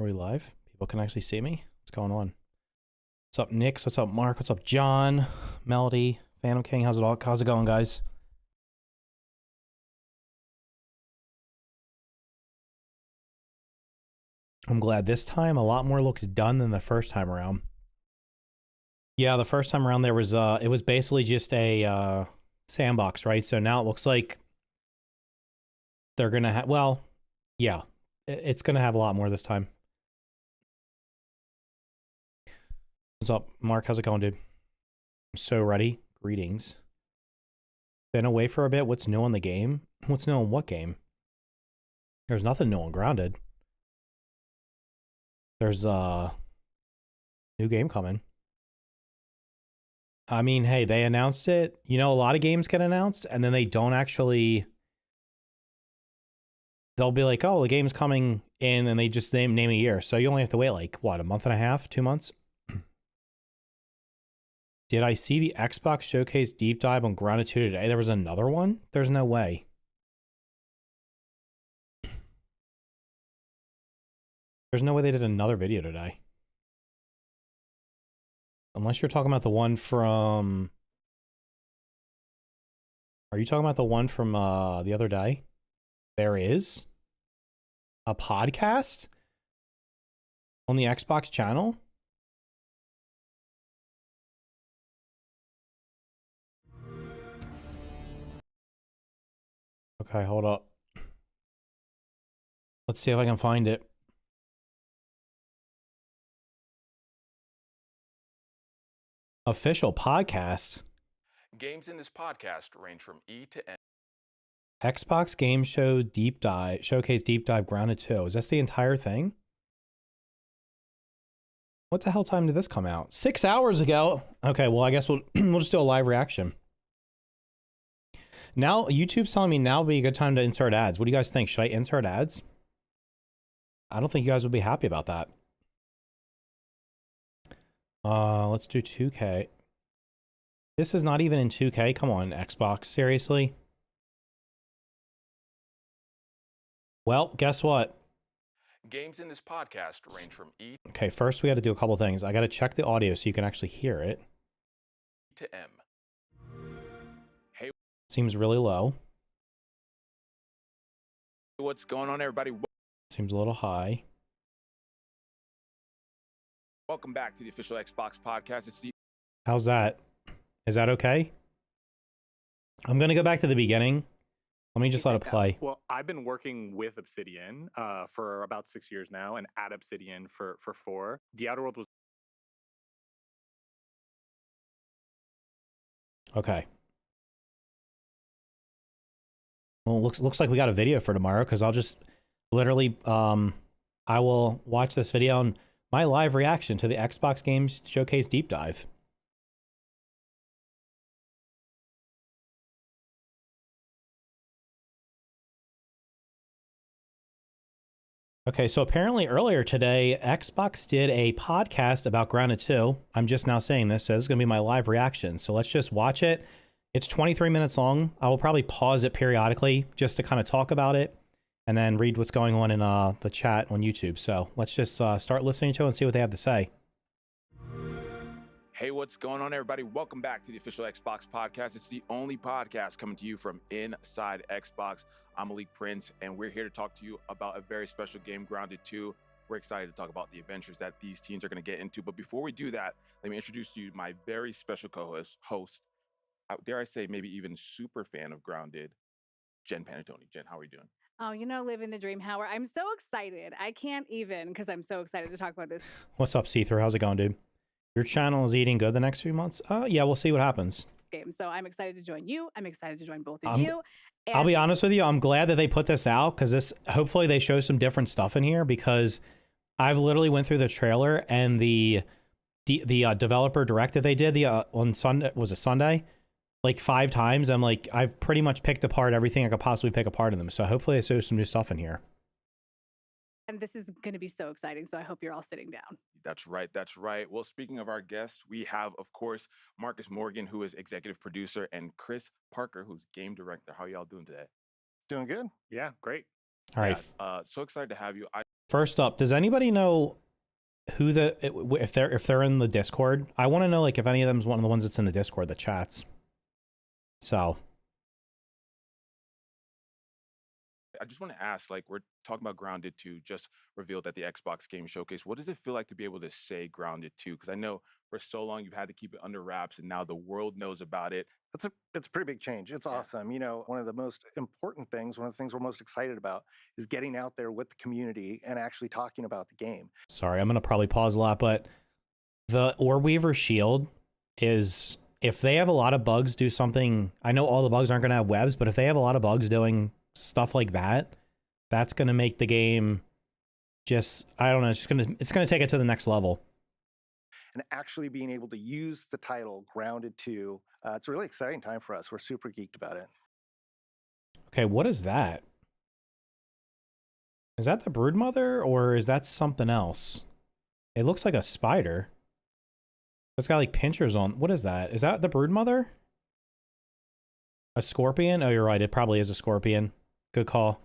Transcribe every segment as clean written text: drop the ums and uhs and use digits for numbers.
Are we live? People can actually see me? What's going on? What's up, Nix? What's up, Mark? What's up, John? Melody? Phantom King? How's it going, guys? I'm glad this time a lot more looks done than the first time around. Yeah, the first time around there was it was basically just a sandbox, right? So now it looks like they're gonna have, well, yeah, it's gonna have a lot more this time. What's up, Mark? How's it going, dude? I'm so ready. Greetings. Been away for a bit. What's new on the game? What's new on what game? There's nothing new on Grounded. There's a new game coming. I mean, hey, they announced it. You know, a lot of games get announced and then they don't actually. They'll be like, oh, the game's coming in, and they just name a year. So you only have to wait like, what, a month and a half, 2 months? Did I see the Xbox Showcase deep dive on Grounded 2 today? There was another one? There's no way. There's no way they did another video today. Unless you're talking about the one from... Are you talking about the one from the other day? There is a podcast on the Xbox channel? Okay, hold up. Let's see if I can find it. Official podcast. Games in this podcast range from E to N. Xbox Game Show Deep Dive, Showcase Deep Dive Grounded 2. Is this the entire thing? What the hell time did this come out? 6 hours ago. Okay, well, I guess we'll just do a live reaction. Now, YouTube's telling me now would be a good time to insert ads. What do you guys think? Should I insert ads? I don't think you guys would be happy about that. Let's do 2K. This is not even in 2K. Come on, Xbox. Seriously? Well, guess what? Games in this podcast range from E Okay, first we got to do a couple things. I got to check the audio so you can actually hear it. to M. Hey, Seems really low. what's going on, everybody? Seems a little high. Welcome back to the official Xbox podcast. It's the How's that? Is that okay? I'm going to go back to the beginning. Let me just let it play. Well, I've been working with Obsidian for about 6 years now, and at Obsidian for 4. The Outer Worlds was Okay. Well, looks like we got a video for tomorrow, because I'll just literally I will watch this video on my live reaction to the Xbox Games Showcase Deep Dive. Okay, so apparently earlier today, Xbox did a podcast about Grounded 2. I'm just now saying this, so this is going to be my live reaction. So let's just watch it. It's 23 minutes long. I will probably pause it periodically just to kind of talk about it and then read what's going on in the chat on YouTube. So let's just start listening to it and see what they have to say. Hey, what's going on, everybody? Welcome back to the official Xbox podcast. It's the only podcast coming to you from inside Xbox. I'm Malik Prince, and we're here to talk to you about a very special game, Grounded 2. We're excited to talk about the adventures that these teens are going to get into. But before we do that, let me introduce to you my very special co-host, dare I say, maybe even super fan of Grounded, Jen Panettone. Jen, how are you doing? Oh, you know, living the dream, Howard. I'm so excited. I can't even, because I'm so excited to talk about this What's up, See-Through? How's it going, dude? Your channel is eating good the next few months? Yeah, we'll see what happens. game. So I'm excited to join you. I'm excited to join both of you. And I'll be honest with you. I'm glad that they put this out, because this, hopefully they show some different stuff in here, because I've literally went through the trailer and the developer direct that they did on Sunday, was it Sunday? Like 5 times. I'm like, I've pretty much picked apart everything I could possibly pick apart in them. So hopefully they show some new stuff in here. And this is going to be so exciting. So I hope you're all sitting down. That's right. That's right. Well, speaking of our guests, we have, of course, Marcus Morgan, who is executive producer, and Chris Parker, who's game director. How y'all doing today? doing good. Yeah, great. All right. Yeah, so excited to have you. First up, does anybody know who if they're in the Discord? I want to know like if any of them is one of the ones that's in the Discord that chats. So I just want to ask, like, we're talking about Grounded 2, just revealed at the Xbox Game Showcase. What does it feel like to be able to say Grounded 2? Because I know for so long you've had to keep it under wraps, and now the world knows about it. It's a pretty big change. It's Yeah. awesome. You know, one of the most important things, one of the things we're most excited about is getting out there with the community and actually talking about the game. sorry, I'm gonna probably pause a lot, but the Oreweaver shield is, if they have a lot of bugs do something, I know all the bugs aren't gonna have webs, but if they have a lot of bugs doing stuff like that, that's gonna make the game just, I don't know, it's gonna take it to the next level. And actually being able to use the title Grounded 2, it's a really exciting time for us. We're super geeked about it. Okay, what is that? Is that the Broodmother or is that something else? It looks like a spider. It's got like pinchers on. What is that? Is that the Broodmother? A scorpion? Oh, you're right. It probably is a scorpion. Good call.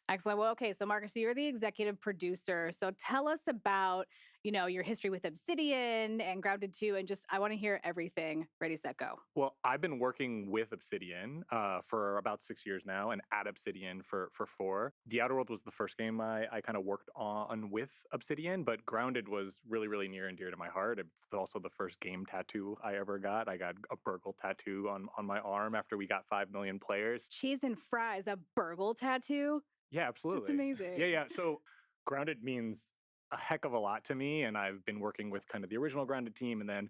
Excellent. Well, okay. So, Marcus, you're the executive producer. So, tell us about, your history with Obsidian and Grounded 2, and just, I want to hear everything. Ready, set, go. Well, I've been working with Obsidian for about 6 years now, and at Obsidian for 4. The Outer Worlds was the first game I kind of worked on with Obsidian, but Grounded was really, really near and dear to my heart. It's also the first game tattoo I ever got. I got a burgle tattoo on my arm after we got 5 million players. Cheese and fries, a burgle tattoo. Yeah, absolutely. That's amazing. Yeah. So Grounded means a heck of a lot to me, and I've been working with kind of the original Grounded team, and then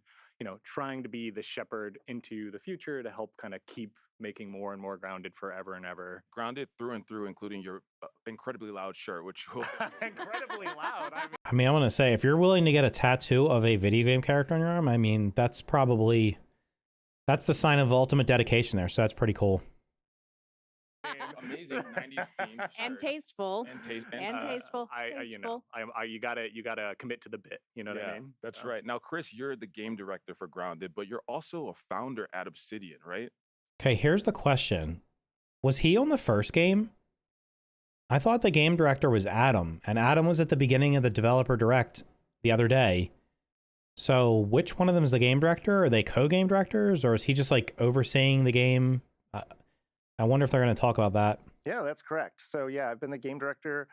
trying to be the shepherd into the future to help kind of keep making more and more Grounded forever and ever. Grounded through and through, including your incredibly loud shirt, which will Incredibly loud. I mean, I want to say, if you're willing to get a tattoo of a video game character on your arm, I mean, that's the sign of ultimate dedication there. So that's pretty cool. amazing 90s theme And shirt. tasteful. And Tasteful. Tasteful. You gotta commit to the bit. You know what I mean? That's So. right. Now, Chris, you're the game director for Grounded, but you're also a founder at Obsidian, right? Okay, here's the question. Was he on the first game? I thought the game director was Adam, and Adam was at the beginning of the developer direct the other day. So which one of them is the game director? Are they co-game directors, or is he just like overseeing the game? I wonder if they're going to talk about that. Yeah, that's correct. So yeah, I've been the game director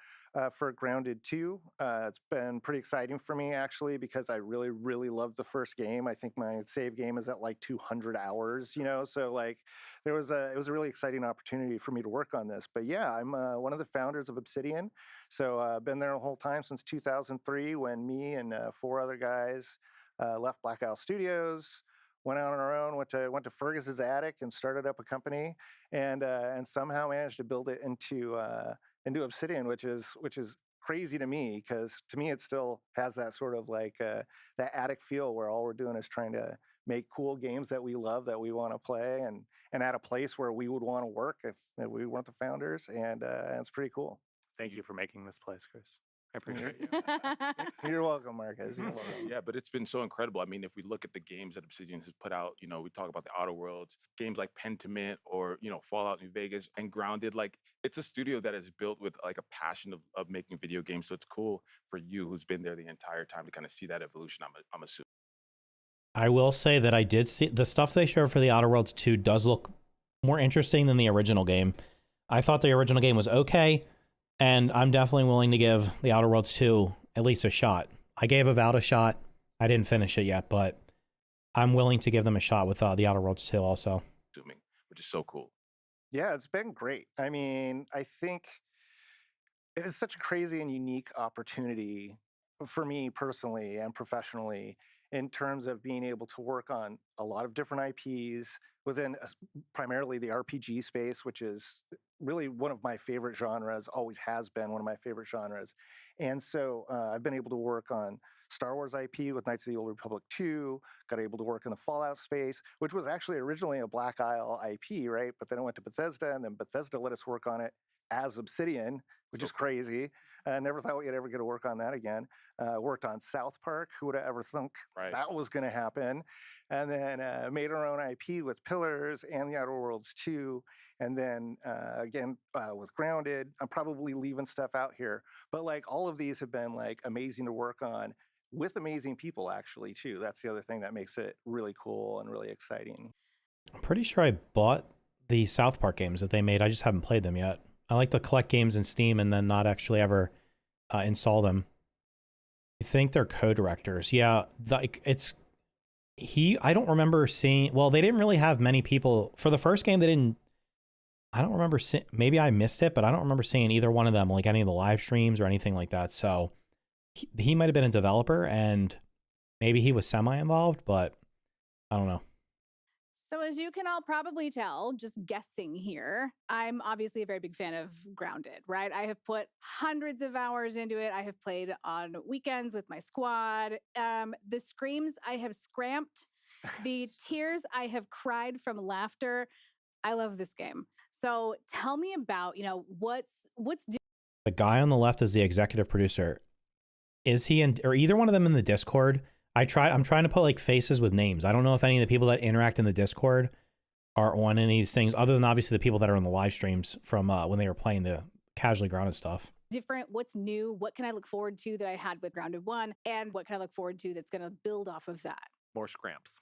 for Grounded 2. It's been pretty exciting for me actually, because I really, really loved the first game. I think my save game is at like 200 hours, so like it was a really exciting opportunity for me to work on this. But yeah, I'm one of the founders of Obsidian. So I've been there the whole time since 2003 when me and 4 other guys left Black Isle Studios, went out on our own, went to Fergus's attic and started up a company, and somehow managed to build it into Obsidian, which is crazy to me, because to me it still has that sort of like that attic feel where all we're doing is trying to make cool games that we love, that we want to play, and at a place where we would want to work if we weren't the founders, and it's pretty cool. Thank you for making this place, Chris. I appreciate you. You're welcome, Marcus. You're welcome. Yeah, but it's been so incredible. I mean, if we look at the games that Obsidian has put out, we talk about the Outer Worlds, games like Pentiment or, Fallout New Vegas and Grounded, like it's a studio that is built with like a passion of making video games. So it's cool for you who's been there the entire time to kind of see that evolution, I'm assuming. I will say that I did see the stuff they showed for the Outer Worlds 2 does look more interesting than the original game. I thought the original game was okay, and I'm definitely willing to give the Outer Worlds 2 at least a shot. I gave Avowed a shot. I didn't finish it yet, but I'm willing to give them a shot with the Outer Worlds 2 also. Assuming, which is so cool. Yeah, it's been great. I mean, I think it is such a crazy and unique opportunity for me personally and professionally, in terms of being able to work on a lot of different IPs within primarily the RPG space, which is really one of my favorite genres, always has been one of my favorite genres. And so I've been able to work on Star Wars IP with Knights of the Old Republic 2, got able to work in the Fallout space, which was actually originally a Black Isle IP, right? But then it went to Bethesda, and then Bethesda let us work on it as Obsidian, which is crazy. Never thought we'd ever get to work on that again. Worked on South Park. Who would have ever thunk that was going to happen? And then made our own IP with Pillars and The Outer Worlds 2. And then again with Grounded. I'm probably leaving stuff out here, but like all of these have been like amazing to work on with amazing people actually too. That's the other thing that makes it really cool and really exciting. I'm pretty sure I bought the South Park games that they made. I just haven't played them yet. I like to collect games in Steam and then not actually ever install them. I think they're co-directors. Yeah, like I don't remember seeing, well, they didn't really have many people. For the first game, they didn't, I don't remember seeing, maybe I missed it, but I don't remember seeing either one of them, like any of the live streams or anything like that. So he might have been a developer and maybe he was semi-involved, but I don't know. So as you can all probably tell, just guessing here, I'm obviously a very big fan of Grounded, right? I have put hundreds of hours into it. I have played on weekends with my squad. The screams I have scramped, the tears I have cried from laughter. I love this game. So tell me about, what's The guy on the left is the executive producer. Is he in, or either one of them in the Discord? I'm trying to put like faces with names. I don't know if any of the people that interact in the Discord are on any of these things, other than obviously the people that are on the live streams from when they were playing the casually grounded stuff. different? What's new? What can I look forward to that I had with Grounded 1? And what can I look forward to that's going to build off of that? More scramps.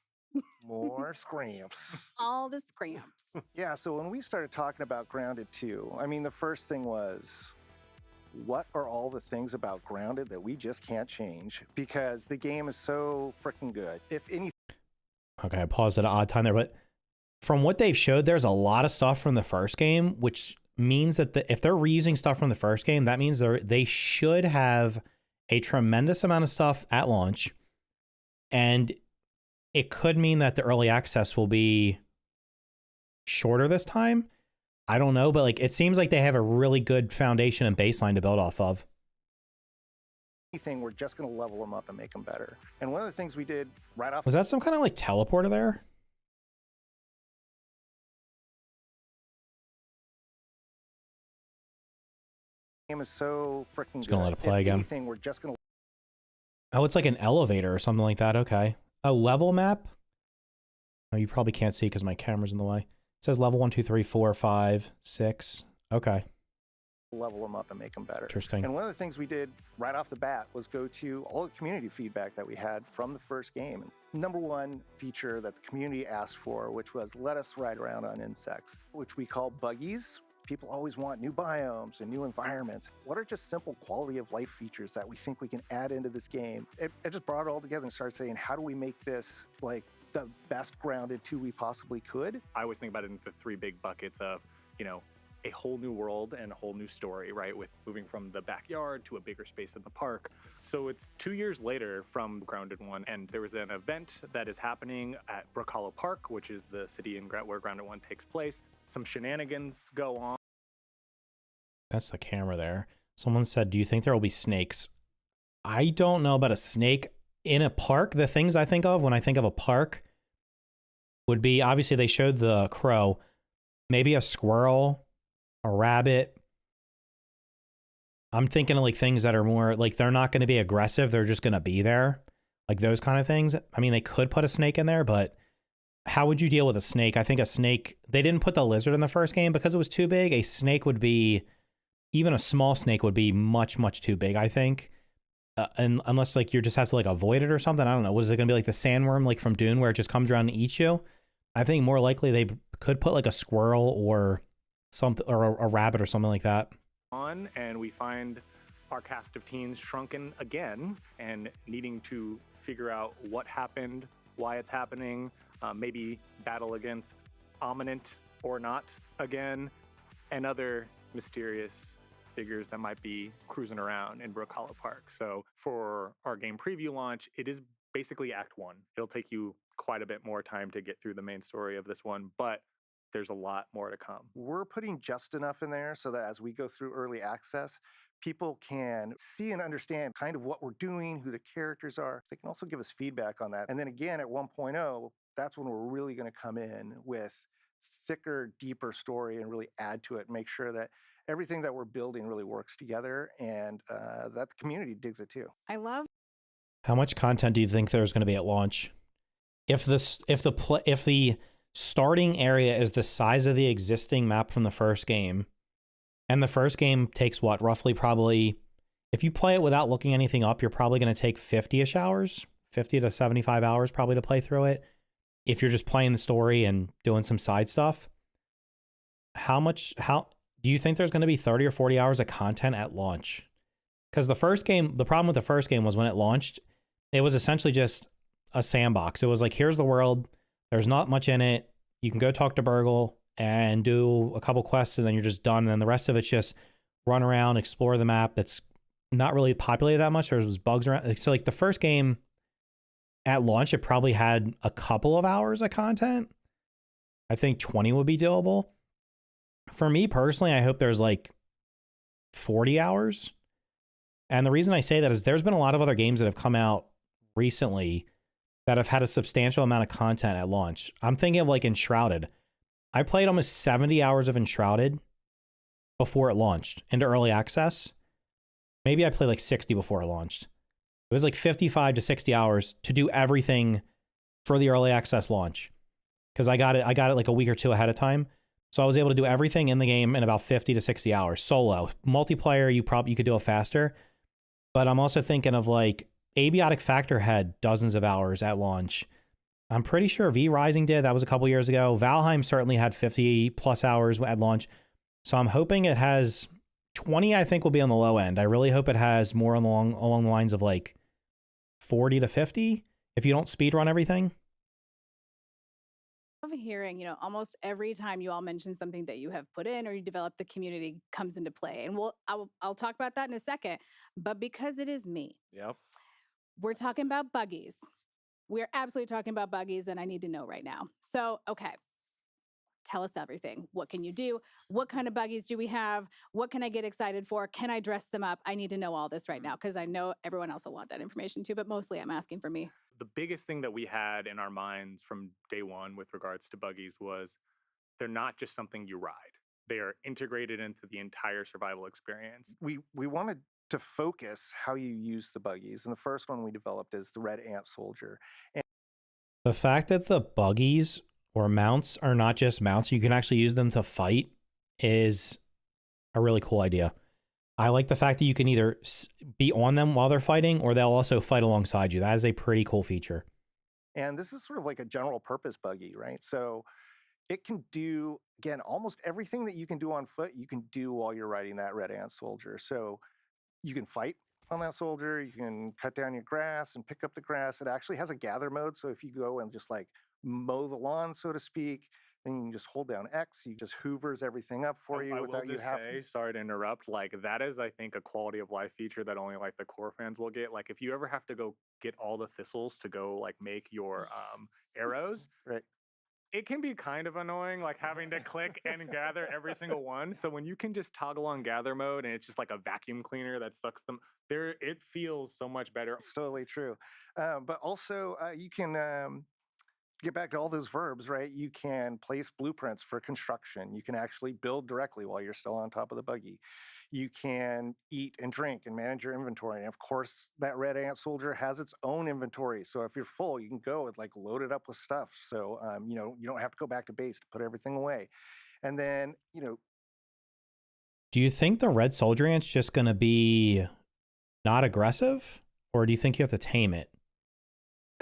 More scramps. All the scramps. Yeah, so when we started talking about Grounded 2, I mean, the first thing was, what are all the things about Grounded that we just can't change? Because the game is so freaking good. If anything. Okay, I paused at an odd time there, but from what they've showed, there's a lot of stuff from the first game, which means that if they're reusing stuff from the first game, that means they should have a tremendous amount of stuff at launch. And it could mean that the early access will be shorter this time. I don't know, but like it seems like they have a really good foundation and baseline to build off of. We're just going to level them up and make them better. And one of the things we did right off. Was that some kind of like teleporter there? Game is so freaking Just good. gonna let it play again. Anything, we're just going to. Oh, it's like an elevator or something like that. Okay. A level map. Oh, you probably can't see because my camera's in the way. It says level 1, 2, 3, 4, 5, 6. Okay. Level them up and make them better. Interesting. And one of the things we did right off the bat was go to all the community feedback that we had from the first game. Number one feature that the community asked for, which was let us ride around on insects, which we call buggies. People always want new biomes and new environments. What are just simple quality of life features that we think we can add into this game? It just brought it all together and started saying, how do we make this like the best Grounded 2 we possibly could? I always think about it in the three big buckets of, a whole new world and a whole new story, right? With moving from the backyard to a bigger space in the park. So it's 2 years later from Grounded 1, and there was an event that is happening at Brook Hollow Park, which is the city where Grounded 1 takes place. Some shenanigans go on. That's the camera there. Someone said, do you think there will be snakes? I don't know about a snake in a park. The things I think of when I think of a park would be, obviously they showed the crow, maybe a squirrel, a rabbit. I'm thinking of like things that are more like they're not going to be aggressive. They're just going to be there. Like those kind of things. I mean, they could put a snake in there, but how would you deal with a snake? I think a snake, they didn't put the lizard in the first game because it was too big. A snake would be, even a small snake would be much, much too big, I think. And unless like you just have to like avoid it or something. I don't know. Was it going to be like the sandworm like from Dune where it just comes around and eats you? I think more likely they could put like a squirrel or something, or a rabbit or something like that. And we find our cast of teens shrunken again and needing to figure out what happened, why it's happening, maybe battle against Ominent or not again, and other mysterious figures that might be cruising around in Brook Hollow Park. So for our game preview launch, it is basically Act 1. It'll take you quite a bit more time to get through the main story of this one, but there's a lot more to come. We're putting just enough in there so that as we go through early access, people can see and understand kind of what we're doing, who the characters are. They can also give us feedback on that. And then again, at 1.0, that's when we're really going to come in with thicker, deeper story and really add to it, make sure that everything that we're building really works together, and that the community digs it too. I love. How much content do you think there's going to be at launch? If the starting area is the size of the existing map from the first game, and the first game takes what, roughly, probably, if you play it without looking anything up, you're probably going to take 50-ish hours, 50 to 75 hours probably to play through it. If you're just playing the story and doing some side stuff, how do you think there's going to be 30 or 40 hours of content at launch? Because the problem with the first game was when it launched, it was essentially just a sandbox. It was like, here's the world. There's not much in it. You can go talk to Burgle and do a couple quests, and then you're just done. And then the rest of it's just run around, explore the map. That's not really populated that much. There was bugs around. So like the first game at launch, it probably had a couple of hours of content. I think 20 would be doable. For me personally, I hope there's like 40 hours. And the reason I say that is there's been a lot of other games that have come out recently that have had a substantial amount of content at launch. I'm thinking of like Enshrouded. I played almost 70 hours of Enshrouded before it launched into early access. Maybe I played like 60 before it launched. It was like 55 to 60 hours to do everything for the early access launch. Because I got it like a week or two ahead of time. So I was able to do everything in the game in about 50 to 60 hours. Solo. Multiplayer, you could do it faster. But I'm also thinking of like Abiotic Factor had dozens of hours at launch. I'm pretty sure V Rising did. That was a couple years ago. Valheim certainly had 50 plus hours at launch. So I'm hoping it has 20, I think will be on the low end. I really hope it has more along the lines of like 40 to 50 if you don't speedrun everything. I love hearing, almost every time you all mention something that you have put in or you develop, the community comes into play. And I'll talk about that in a second. But because it is me, Yep. we're talking about buggies. We're absolutely talking about buggies, and I need to know right now. So, okay, tell us everything. What can you do? What kind of buggies do we have? What can I get excited for? Can I dress them up? I need to know all this right now because I know everyone else will want that information too, but mostly I'm asking for me. The biggest thing that we had in our minds from day one with regards to buggies was they're not just something you ride. They are integrated into the entire survival experience. We wanted to focus how you use the buggies, and the first one we developed is the Red Ant Soldier. And the fact that the buggies or mounts are not just mounts, you can actually use them to fight, is a really cool idea. I like the fact that you can either be on them while they're fighting, or they'll also fight alongside you. That is a pretty cool feature. And this is sort of like a general purpose buggy, right? So it can do, again, almost everything that you can do on foot, you can do while you're riding that Red Ant Soldier. So you can fight on that soldier, you can cut down your grass and pick up the grass. It actually has a gather mode. So if you go and just like mow the lawn, so to speak, then you can just hold down X, you just hoovers everything up for you without you having. Sorry to interrupt, like that is, I think, a quality of life feature that only like the core fans will get. Like if you ever have to go get all the thistles to go like make your arrows, Right. It can be kind of annoying, like having to click and gather every single one. So when you can just toggle on gather mode and it's just like a vacuum cleaner that sucks them there, it feels so much better. It's totally true. But also you can get back to all those verbs, right? You can place blueprints for construction. You can actually build directly while you're still on top of the buggy. You can eat and drink and manage your inventory. And of course, that Red Ant Soldier has its own inventory. So if you're full, you can go and like load it up with stuff. So, you don't have to go back to base to put everything away. And then, Do you think the Red Soldier Ant's just going to be not aggressive? Or do you think you have to tame it?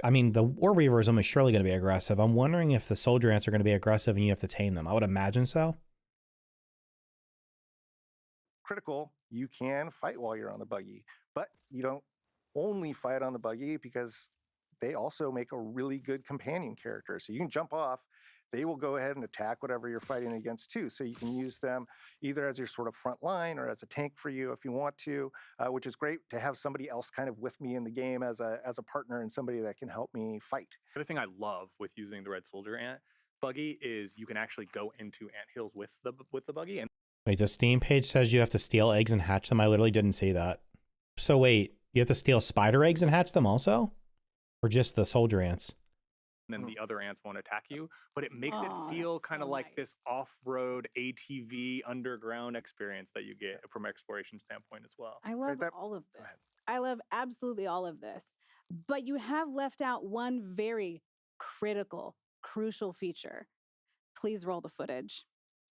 I mean, the War Weaver is almost surely going to be aggressive. I'm wondering if the Soldier Ants are going to be aggressive and you have to tame them. I would imagine so. critical, you can fight while you're on the buggy, but you don't only fight on the buggy because they also make a really good companion character. So you can jump off, they will go ahead and attack whatever you're fighting against too. So you can use them either as your sort of front line or as a tank for you if you want to, which is great to have somebody else kind of with me in the game as a partner and somebody that can help me fight. The other thing I love with using the Red Soldier Ant buggy is you can actually go into anthills with the buggy. And wait, the Steam page says you have to steal eggs and hatch them. I literally didn't see that. So wait, you have to steal spider eggs and hatch them also? Or just the soldier ants? then the other ants won't attack you. But it makes it Oh, feel that's kind of so like this nice. off-road ATV underground experience that you get from an exploration standpoint as well. I love that- all of Go ahead. this. I love absolutely all of this. But you have left out one very critical, crucial feature. Please roll the footage.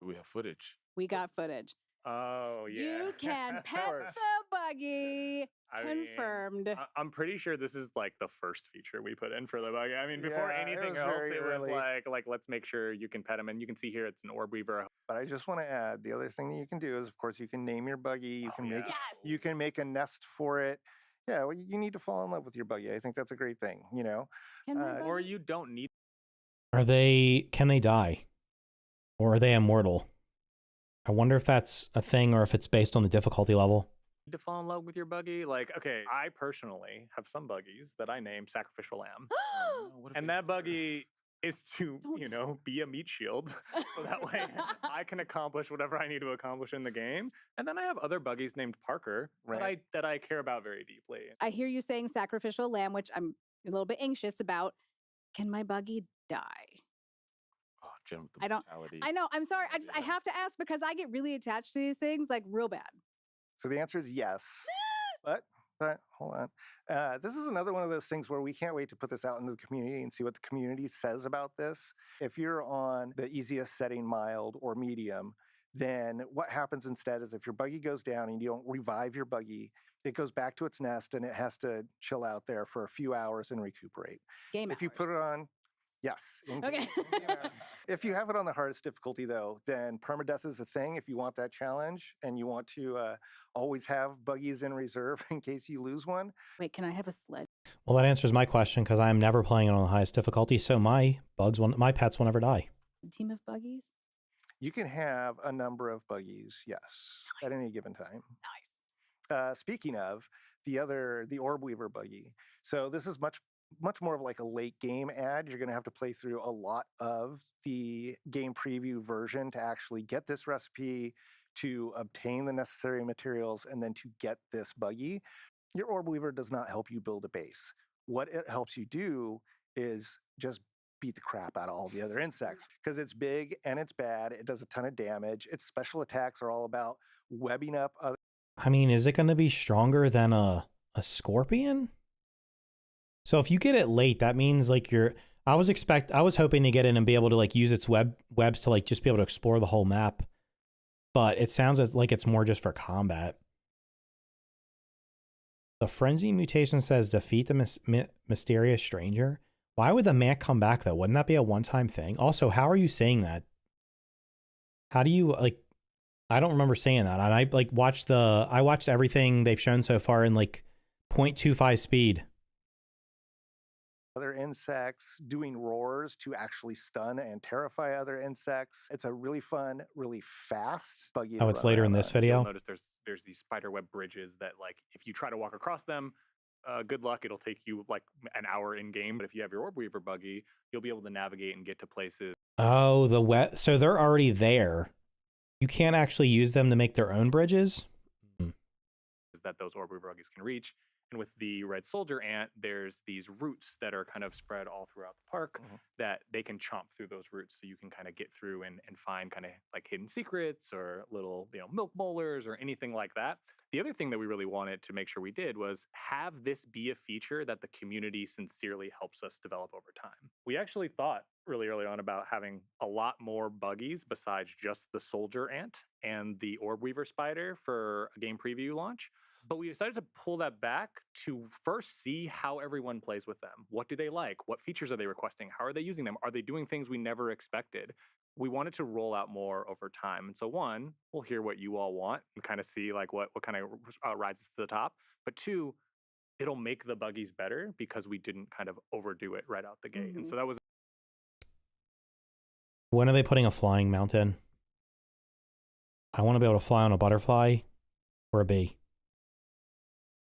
We have footage. We got footage. Oh, yeah. You can pet course. the buggy. I mean, Confirmed. I'm pretty sure this is like the first feature we put in for the buggy. I mean, before Yeah, it anything was else, very it was early. like let's make sure you can pet him, and you can see here it's an orb weaver. But I just want to add the other thing that you can do is, of course, you can name your buggy. You Oh, can make yeah. Yes. you can make a nest for it. Yeah, well, you need to fall in love with your buggy. I think that's a great thing. You know, Can my uh, Or buggy- you don't need Can they die? Or are they immortal? I wonder if that's a thing or if it's based on the difficulty level. to fall in love with your buggy. Like, okay, I personally have some buggies that I name Sacrificial Lamb. What if And it- that buggy is to, Don't you tell know, be a meat shield. So that way I can accomplish whatever I need to accomplish in the game. And then I have other buggies named Parker Right. that I care about very deeply. I hear you saying sacrificial lamb, which I'm a little bit anxious about. Can my buggy die? Oh, Jen with the I don't- brutality. I know. I'm sorry. I Yeah. have to ask because I get really attached to these things, like real bad. so the answer is yes. But hold on. This is another one of those things where we can't wait to put this out into the community and see what the community says about this. If you're on the easiest setting, mild or medium, then what happens instead is if your buggy goes down and you don't revive your buggy, it goes back to its nest and it has to chill out there for a few hours and recuperate. Game If you put it on, yes. Okay. If you have it on the hardest difficulty, though, then permadeath is a thing if you want that challenge and you want to always have buggies in reserve in case you lose one. Wait, can I have a sled? Well, that answers my question because I'm never playing it on the highest difficulty, so my pets will never die. A team of buggies? You can have a number of buggies, yes, at any given time. Nice. Speaking of the Orb Weaver buggy, so this is much more of like a late game ad. You're going to have to play through a lot of the game preview version to actually get this recipe, to obtain the necessary materials, and then to get this buggy. Your Orb Weaver does not help you build a base. What it helps you do is just beat the crap out of all the other insects because it's big and it's bad. It does a ton of damage. Its special attacks are all about webbing up other. I mean, is it going to be stronger than a scorpion? So if you get it late, that means like I was hoping to get in and be able to like use its webs to like just be able to explore the whole map. But it sounds like it's more just for combat. The frenzy mutation says defeat the mysterious stranger. Why would the mech come back though? Wouldn't that be a one-time thing? Also, how are you saying that? How do you like? I don't remember saying that. And I like watched everything they've shown so far in like 0.25 speed. Other insects, doing roars to actually stun and terrify other insects. It's a really fun, really fast buggy. Oh, it's later in this video. You'll notice there's these spiderweb bridges that like if you try to walk across them, good luck. It'll take you like an hour in game. But if you have your Orb Weaver buggy, you'll be able to navigate and get to places. Oh, so they're already there. You can't actually use them to make their own bridges. That those Orb Weaver buggies can reach. And with the red soldier ant, there's these roots that are kind of spread all throughout the park that they can chomp through those roots. So you can kind of get through and find kind of like hidden secrets or little, milk molars or anything like that. The other thing that we really wanted to make sure we did was have this be a feature that the community sincerely helps us develop over time. We actually thought really early on about having a lot more buggies besides just the soldier ant and the Orb Weaver spider for a game preview launch. But we decided to pull that back to first see how everyone plays with them. What do they like? What features are they requesting? How are they using them? Are they doing things we never expected? We wanted to roll out more over time. And so one, we'll hear what you all want and kind of see like what kind of rises to the top. But two, it'll make the buggies better because we didn't kind of overdo it right out the gate. And so that was. When are they putting a flying mount in? I want to be able to fly on a butterfly or a bee.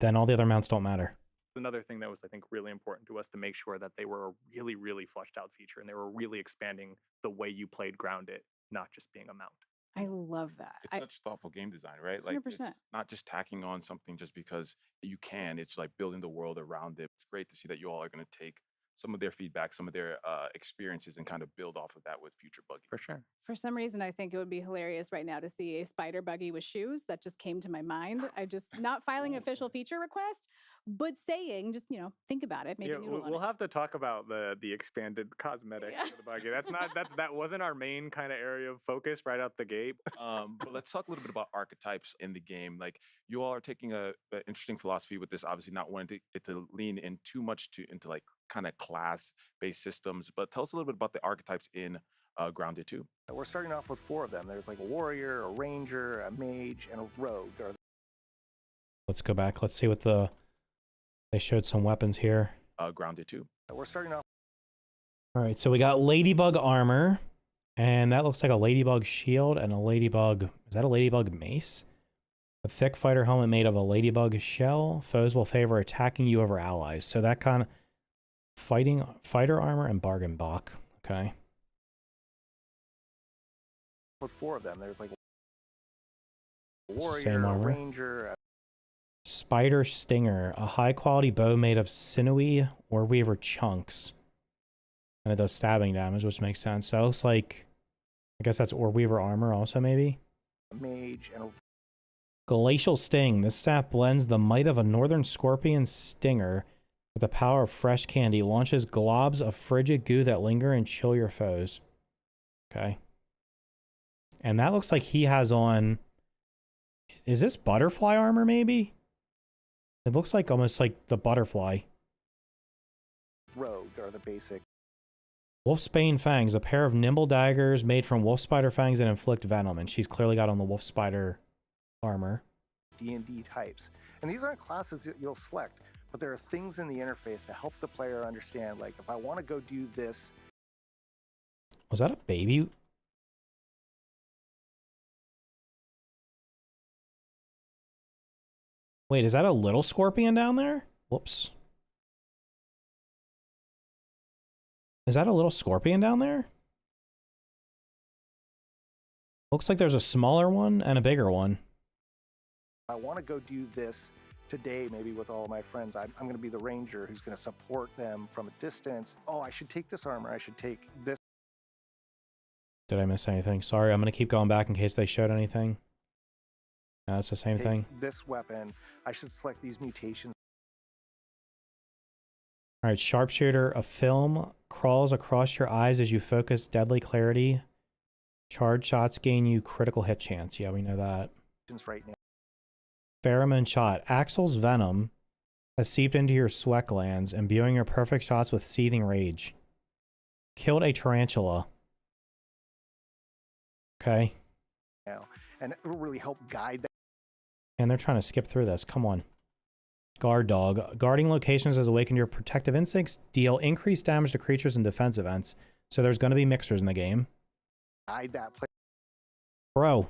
Then all the other mounts don't matter. Another thing that was, I think, really important to us to make sure that they were a really, really fleshed out feature and they were really expanding the way you played Grounded, not just being a mount. I love that. It's such thoughtful game design, right? Like it's 100%. not just tacking on something just because you can. It's like building the world around it. It's great to see that you all are going to take some of their feedback, some of their experiences, and kind of build off of that with future buggy. For sure. For some reason, I think it would be hilarious right now to see a spider buggy with shoes. That just came to my mind. I just not filing official feature request, but saying, just think about it. Maybe Yeah, noodle on we'll it. have to talk about the expanded cosmetics Yeah. for the buggy. That wasn't our main kind of area of focus right out the gate. But let's talk a little bit about archetypes in the game. Like, you all are taking a interesting philosophy with this, obviously not wanting it to lean in too much into like kind of class-based systems. But tell us a little bit about the archetypes in Grounded 2. We're starting off with 4 of them. There's like a warrior, a ranger, a mage, and a rogue. Let's go back. Let's see what they showed some weapons here. Grounded 2. We're starting off. All right, so we got ladybug armor, and that looks like a ladybug shield and a ladybug. Is that a ladybug mace? A thick fighter helmet made of a ladybug shell. Foes will favor attacking you over allies. So that kind of fighter armor and bargain block. Okay. With 4 of them. There's like a It's the warrior, same a armor. ranger, Spider Stinger, a high-quality bow made of sinewy or weaver chunks. And it does stabbing damage, which makes sense. So it looks like, I guess that's or weaver armor also, maybe? a mage, and a Glacial Sting. This staff blends the might of a northern scorpion stinger with the power of fresh candy. Launches globs of frigid goo that linger and chill your foes. Okay. And that looks like he has on... Is this butterfly armor, maybe? It looks like almost like the butterfly. rogue are the basic. Wolfsbane Fangs, a pair of nimble daggers made from wolf spider fangs that inflict venom. And she's clearly got on the wolf spider armor. D&D types. And these aren't classes that you'll select, but there are things in the interface to help the player understand, like, if I want to go do this, Was that a baby? Wait, is that a little scorpion down there? Whoops. Is that a little scorpion down there? Looks like there's a smaller one and a bigger one. I want to go do this today, maybe with all of my friends. I'm going to be the ranger who's going to support them from a distance. Oh, I should take this armor. I should take this. Did I miss anything? Sorry, I'm going to keep going back in case they showed anything. No, it's the same Take thing. this weapon. I should select these mutations. All right, Sharpshooter. A film crawls across your eyes as you focus deadly clarity. Charge shots gain you critical hit chance. Yeah, we know that. Right now. Pheromone Shot. Axel's venom has seeped into your sweat glands, imbuing your perfect shots with seething rage. Killed a tarantula. Okay. Now, and it will really help guide that. And they're trying to skip through this. Come on. Guard Dog. Guarding locations has awakened your protective instincts. Deal increased damage to creatures in defense events. So there's going to be mixers in the game. Guide that player. Bro.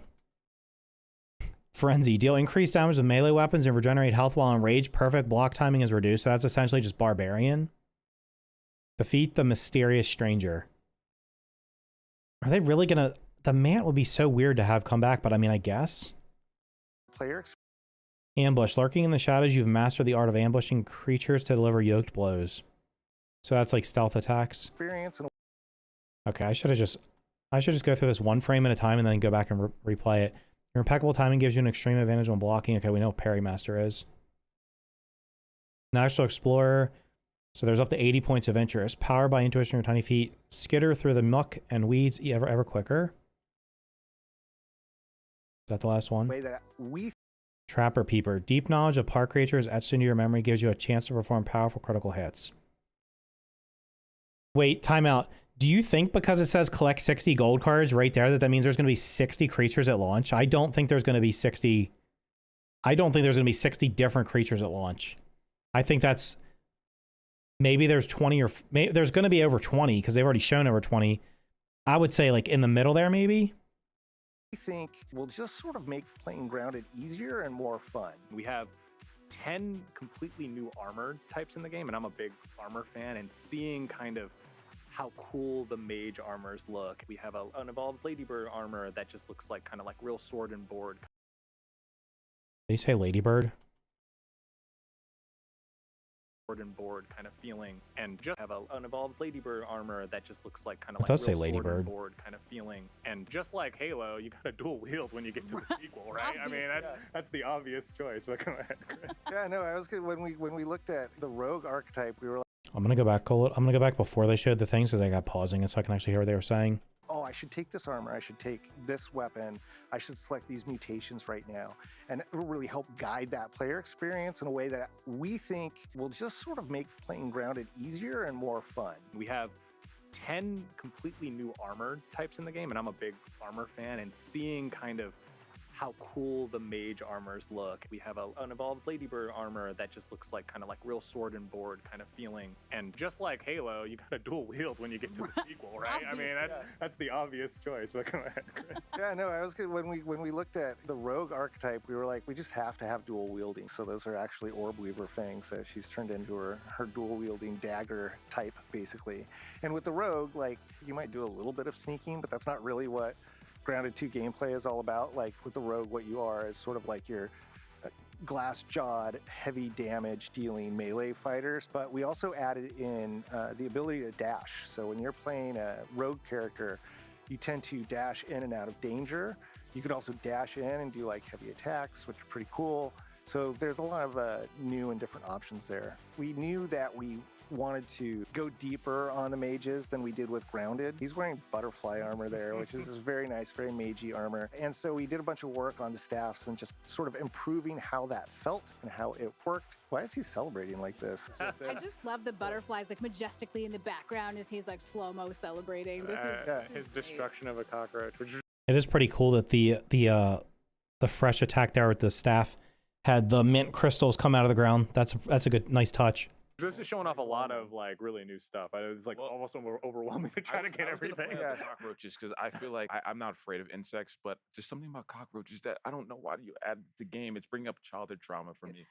Frenzy. Deal increased damage with melee weapons and regenerate health while enraged. Perfect block timing is reduced. So that's essentially just Barbarian. Defeat the Mysterious Stranger. Are they really going to... The Mant would be so weird to have come back, but I mean, I guess. Player Ambush. Lurking in the shadows, you've mastered the art of ambushing creatures to deliver yoked blows. So that's like stealth attacks. experience and Okay, I should just go through this one frame at a time and then go back and replay it. Your impeccable timing gives you an extreme advantage when blocking. Okay, we know what Parry Master is. Natural Explorer. So there's up to 80 points of interest. Powered by intuition, your tiny feet skitter through the muck and weeds ever quicker. Is that the last one? way that we Trapper Peeper. Deep knowledge of park creatures etched into your memory gives you a chance to perform powerful critical hits. Wait, time out. Do you think because it says collect 60 gold cards right there that means there's going to be 60 creatures at launch? I don't think there's going to be 60. I don't think there's going to be 60 different creatures at launch. I think that's... Maybe there's 20 or... Maybe, there's going to be over 20 because they've already shown over 20. I would say like in the middle there maybe. think will just sort of make playing Grounded easier and more fun. We have 10 completely new armor types in the game, and I'm a big armor fan, and seeing kind of how cool the mage armors look. We have an evolved ladybird armor that just looks like kind of like real sword and board. Did you say ladybird? sword and board kind of feeling, and just have an evolved ladybird armor that just looks like kind of It like does say real sword and ladybird. board kind of feeling. And just like Halo, you got a dual wield when you get to the sequel, right? I mean, Obviously. that's the obvious choice. But go ahead, Chris. Yeah, no, I was good when we looked at the rogue archetype. We were like, I'm gonna go back. I'm gonna go back before they showed the things because I got pausing it so I can actually hear what they were saying. oh, I should take this armor, I should take this weapon, I should select these mutations right now. And it will really help guide that player experience in a way that we think will just sort of make playing Grounded easier and more fun. We have 10 completely new armor types in the game, and I'm a big armor fan, and seeing kind of how cool the mage armors look. We have an evolved ladybird armor that just looks like kind of like real sword and board kind of feeling. And just like Halo, you got a dual wield when you get to the sequel, right? I mean, that's the obvious choice. But go ahead, Chris. Yeah, no, I was good when we looked at the rogue archetype. We were like, we just have to have dual wielding. So those are actually orb weaver fangs that she's turned into her dual wielding dagger type, basically. And with the rogue, like, you might do a little bit of sneaking, but that's not really what Grounded 2 gameplay is all about. Like with the rogue, what you are is sort of like your glass-jawed, heavy damage dealing melee fighters. But we also added in the ability to dash. So when you're playing a rogue character, you tend to dash in and out of danger. You could also dash in and do like heavy attacks, which are pretty cool. So there's a lot of new and different options there. We knew that we wanted to go deeper on the mages than we did with Grounded. He's wearing butterfly armor there, which is very nice, very magey armor. And so we did a bunch of work on the staffs and just sort of improving how that felt and how it worked. Why is he celebrating like this? I just love the butterflies like majestically in the background as he's like slow-mo celebrating. This is His great. destruction of a cockroach, which It is pretty cool that the fresh attack there with the staff had the mint crystals come out of the ground. That's a good, nice touch. this is showing off a lot of like really new stuff. It's like almost overwhelming to try to get everything. Yeah, cockroaches, because I feel like I'm not afraid of insects, but there's something about cockroaches that I don't know why do you add the game. It's bringing up childhood trauma for me.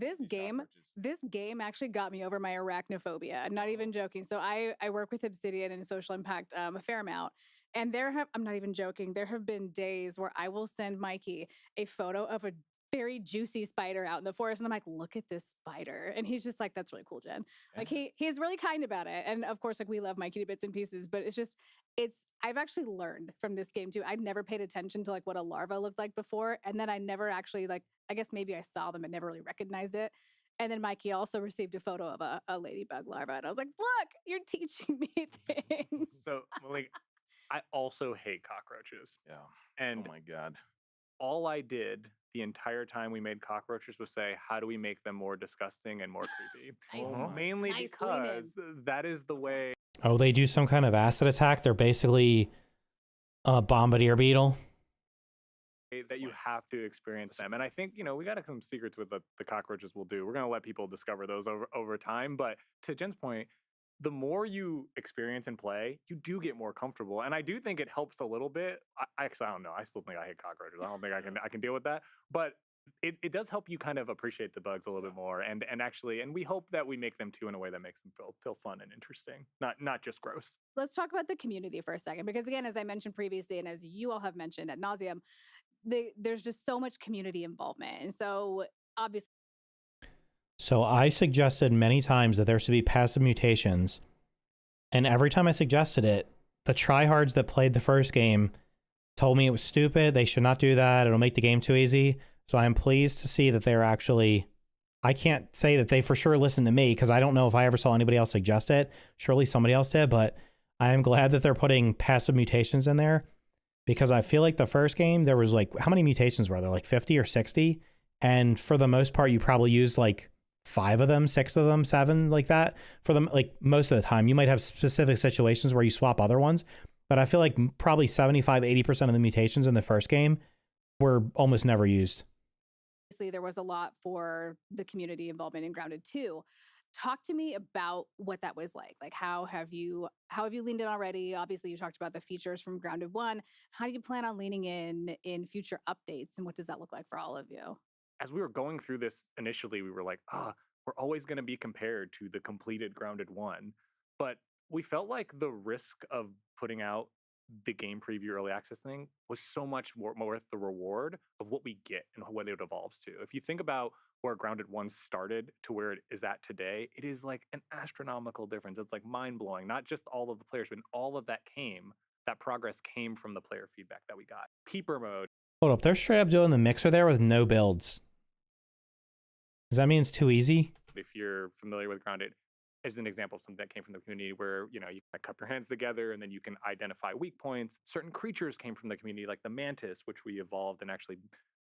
This these game cockroaches. This game actually got me over my arachnophobia. I'm not even joking. So I work with Obsidian and Social Impact a fair amount. And I'm not even joking, there have been days where I will send Mikey a photo of a very juicy spider out in the forest. And I'm like, look at this spider. And he's just like, that's really cool, Jen. Like he's really kind about it. And of course, like we love Mikey to bits and pieces, but I've actually learned from this game too. I'd never paid attention to like what a larva looked like before. And then I never actually I guess maybe I saw them and never really recognized it. And then Mikey also received a photo of a ladybug larva. And I was like, look, you're teaching me things. So Malik, I also hate cockroaches. Yeah. And oh my god. all I did the entire time we made cockroaches was say, how do we make them more disgusting and more creepy? Nice. Mainly Nice lean in. because that is the way Oh, they do some kind of acid attack. They're basically a bombardier beetle. that you have to experience them. And I think, we got some secrets with the cockroaches we'll do. We're going to let people discover those over time. But to Jen's point, the more you experience and play, you do get more comfortable. And I do think it helps a little bit. I don't know. I still think I hate cockroaches. I don't think I can deal with that. But it does help you kind of appreciate the bugs a little bit more. And we hope that we make them too in a way that makes them feel fun and interesting, not just gross. Let's talk about the community for a second, because again, as I mentioned previously, and as you all have mentioned ad nauseum, there's just so much community involvement. And so obviously, So I suggested many times that there should be passive mutations. And every time I suggested it, the tryhards that played the first game told me it was stupid. They should not do that. It'll make the game too easy. So I am pleased to see that they're actually, I can't say that they for sure listened to me because I don't know if I ever saw anybody else suggest it. Surely somebody else did, but I am glad that they're putting passive mutations in there because I feel like the first game, there was like, how many mutations were there? Like 50 or 60? And for the most part, you probably used like 5 of them, 6 of them, 7, like that for them. Like most of the time, you might have specific situations where you swap other ones, but I feel like probably 75, 80% of the mutations in the first game were almost never used. there was a lot for the community involvement in Grounded 2. Talk to me about what that was like. Like, how have you leaned in already? Obviously, you talked about the features from Grounded 1. How do you plan on leaning in future updates, and what does that look like for all of you? As we were going through this initially, we were like, we're always going to be compared to the completed Grounded 1. But we felt like the risk of putting out the game preview early access thing was so much more worth the reward of what we get and what it evolves to. If you think about where Grounded 1 started to where it is at today, it is like an astronomical difference. It's like mind blowing. Not just all of the players, but all of that progress came from the player feedback that we got. Peeper mode. Hold up, they're straight up doing the mixer there with no builds. Does that mean it's too easy? If you're familiar with Grounded, is an example of something that came from the community where, you can cup your hands together and then you can identify weak points. Certain creatures came from the community, like the mantis, which we evolved and actually